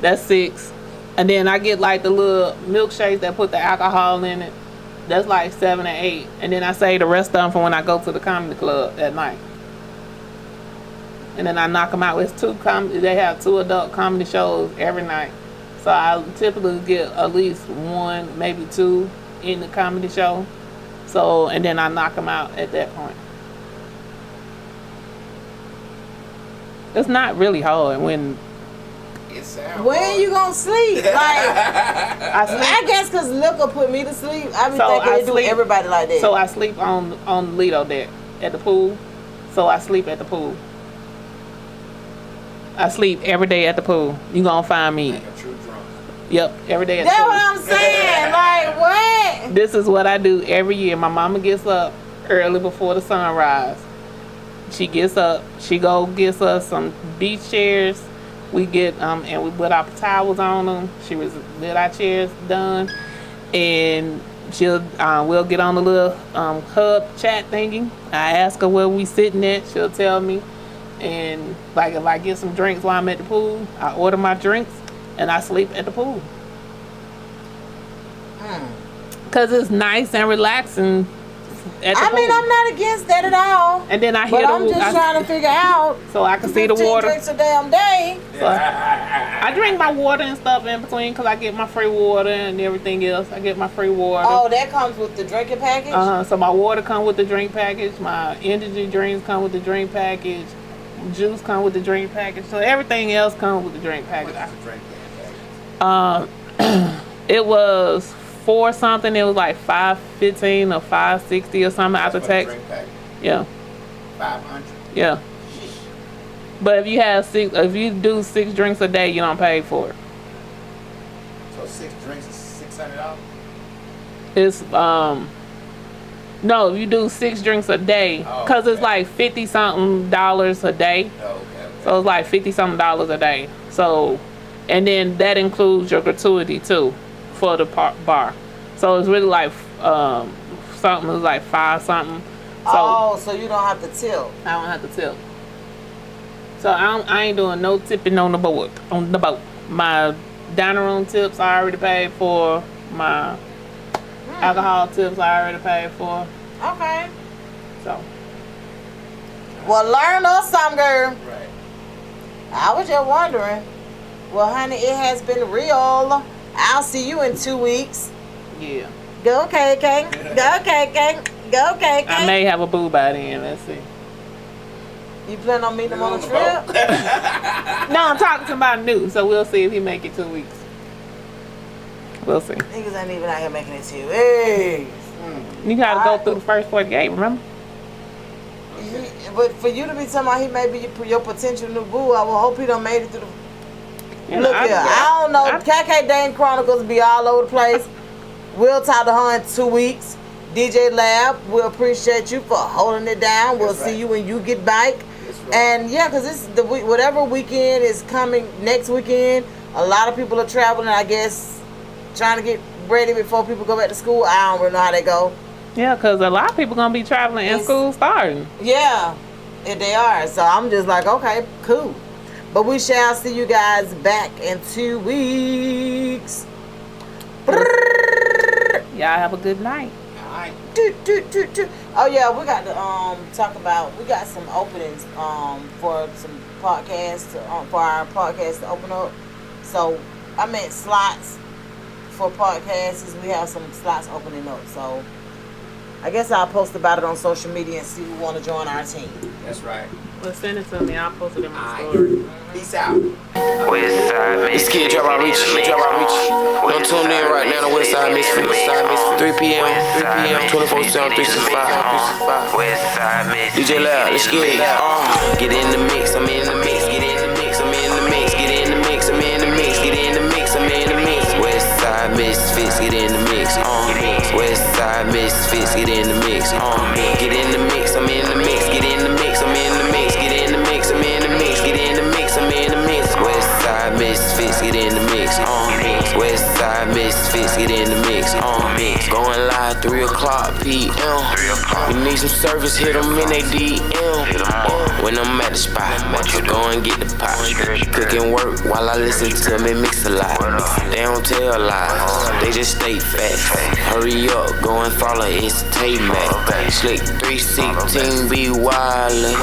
S5: That's 6. And then I get like the little milkshakes that put the alcohol in it. That's like 7 or 8. And then I save the rest of them for when I go to the comedy club at night. And then I knock them out. They have 2 adult comedy shows every night. So I typically get at least 1, maybe 2 in the comedy show. So, and then I knock them out at that point. It's not really hard when
S3: It sounds
S4: When
S3: hard.
S4: you gonna sleep? Like, I guess because liquor put me to sleep. I be thinking they do everybody like that.
S5: So I sleep on the Lido deck at the pool. So I sleep at the pool. I sleep every day at the pool. You gonna find me.
S3: Like a true drunk.
S5: Yep, every day at the
S4: That's
S5: pool.
S4: what I'm saying. Like, what?
S5: This is what I do every year. My mama gets up early before the sunrise. She gets up. She gets us some beach chairs. We get and we put our towels on them. She was get our chairs done, and we'll get on the little hub chat thingy. I ask her where we sitting at. She'll tell me, and like if I get some drinks while I'm at the pool, I order my drinks and I sleep at the pool. Cause it's nice and relaxing. At the pool.
S4: I'm not against that at all.
S5: And then I hear
S4: But I'm just trying to figure out.
S5: So I can see the
S4: 15
S5: water.
S4: drinks a damn day.
S5: So I drink my water and stuff in between because I get my free water and everything else. I get my free water.
S4: Oh, that comes with the drinking package?
S5: So my water come with the drink package. My energy drinks come with the drink package. Juice come with the drink package. So everything else comes with the drink package.
S3: What's the drink package?
S5: It was $4 something. It was like $5.15 or $5.60 or something after tax. Yeah.
S3: 500.
S5: Yeah. But if you do 6 drinks a day, you don't pay for it.
S3: So 6 drinks is $600.
S5: It's no, if you do 6 drinks a day, cause it's like $50 something a day.
S3: Oh, okay.
S5: So it's like $50 something a day. So, and then that includes your gratuity too for the bar. So it's really like something is like 5 something. So
S4: so you don't have to tip.
S5: I don't have to tip. So I ain't doing no tipping on the boat. My dining room tips I already paid for. My alcohol tips I already paid for.
S4: Okay.
S5: So.
S4: Well, learn us something, girl.
S3: Right.
S4: I was just wondering. Well, honey, it has been real. I'll see you in 2 weeks.
S5: Yeah.
S4: Go, KK. Go, KK. Go, KK.
S5: I may have a boo by then. Let's see.
S4: You plan on meeting him on a trip?
S5: No, I'm talking to somebody new, so we'll see if he make it 2 weeks. We'll see.
S4: Niggas ain't even out here making it 2 weeks.
S5: You gotta go through the first 48, remember?
S4: But for you to be talking about he may be your potential new boo, I will hope he done made it through the... Look here, I don't know. KK Dane Chronicles be all over the place. We'll talk to her in 2 weeks. DJ Lab, we appreciate you for holding it down. We'll see you when you get back. And yeah, because this is whatever weekend is coming next weekend, a lot of people are traveling, I guess, trying to get ready before people go back to school. I don't really know how they go.
S5: Yeah, because a lot of people going to be traveling and school starting.
S4: Yeah, if they are. So I'm just like, okay, cool. But we shall see you guys back in 2 weeks.
S5: Y'all have a good night.
S3: Alright.
S4: Oh yeah, we got to talk about, we got some openings for some podcasts for our podcast to open up. So I meant slots for podcasts. We have some slots opening up. So I guess I'll post about it on social media and see who want to join our team.
S3: That's right.
S5: Well, send it to me. I'll post it in my story.
S3: Peace out.
S6: Westside
S7: This kid drop out reach. Don't tune in right now to Westside Misfits. 3 p.m. 24/7, 365.
S6: Westside
S7: DJ Loud, let's get it. Get in the mix, I'm in the mix. Get in the mix, I'm in the mix. Get in the mix, I'm in the mix. Get in the mix, I'm in the mix. Westside Misfits, get in the mix. Westside Misfits, get in the mix. Get in the mix, I'm in the mix. Get in the mix, I'm in the mix. Get in the mix, I'm in the mix. Get in the mix, I'm in the mix. Westside Misfits, get in the mix. Westside Misfits, get in the mix. Going live 3 o'clock p.m. We need some service, hit them in they DM. When I'm at the spot, go and get the pot. Cook and work while I listen to me Mixalot. They don't tell lies, they just stay fast. Hurry up, go and follow, it's Tay-Mac. Slick 316, be wildin'.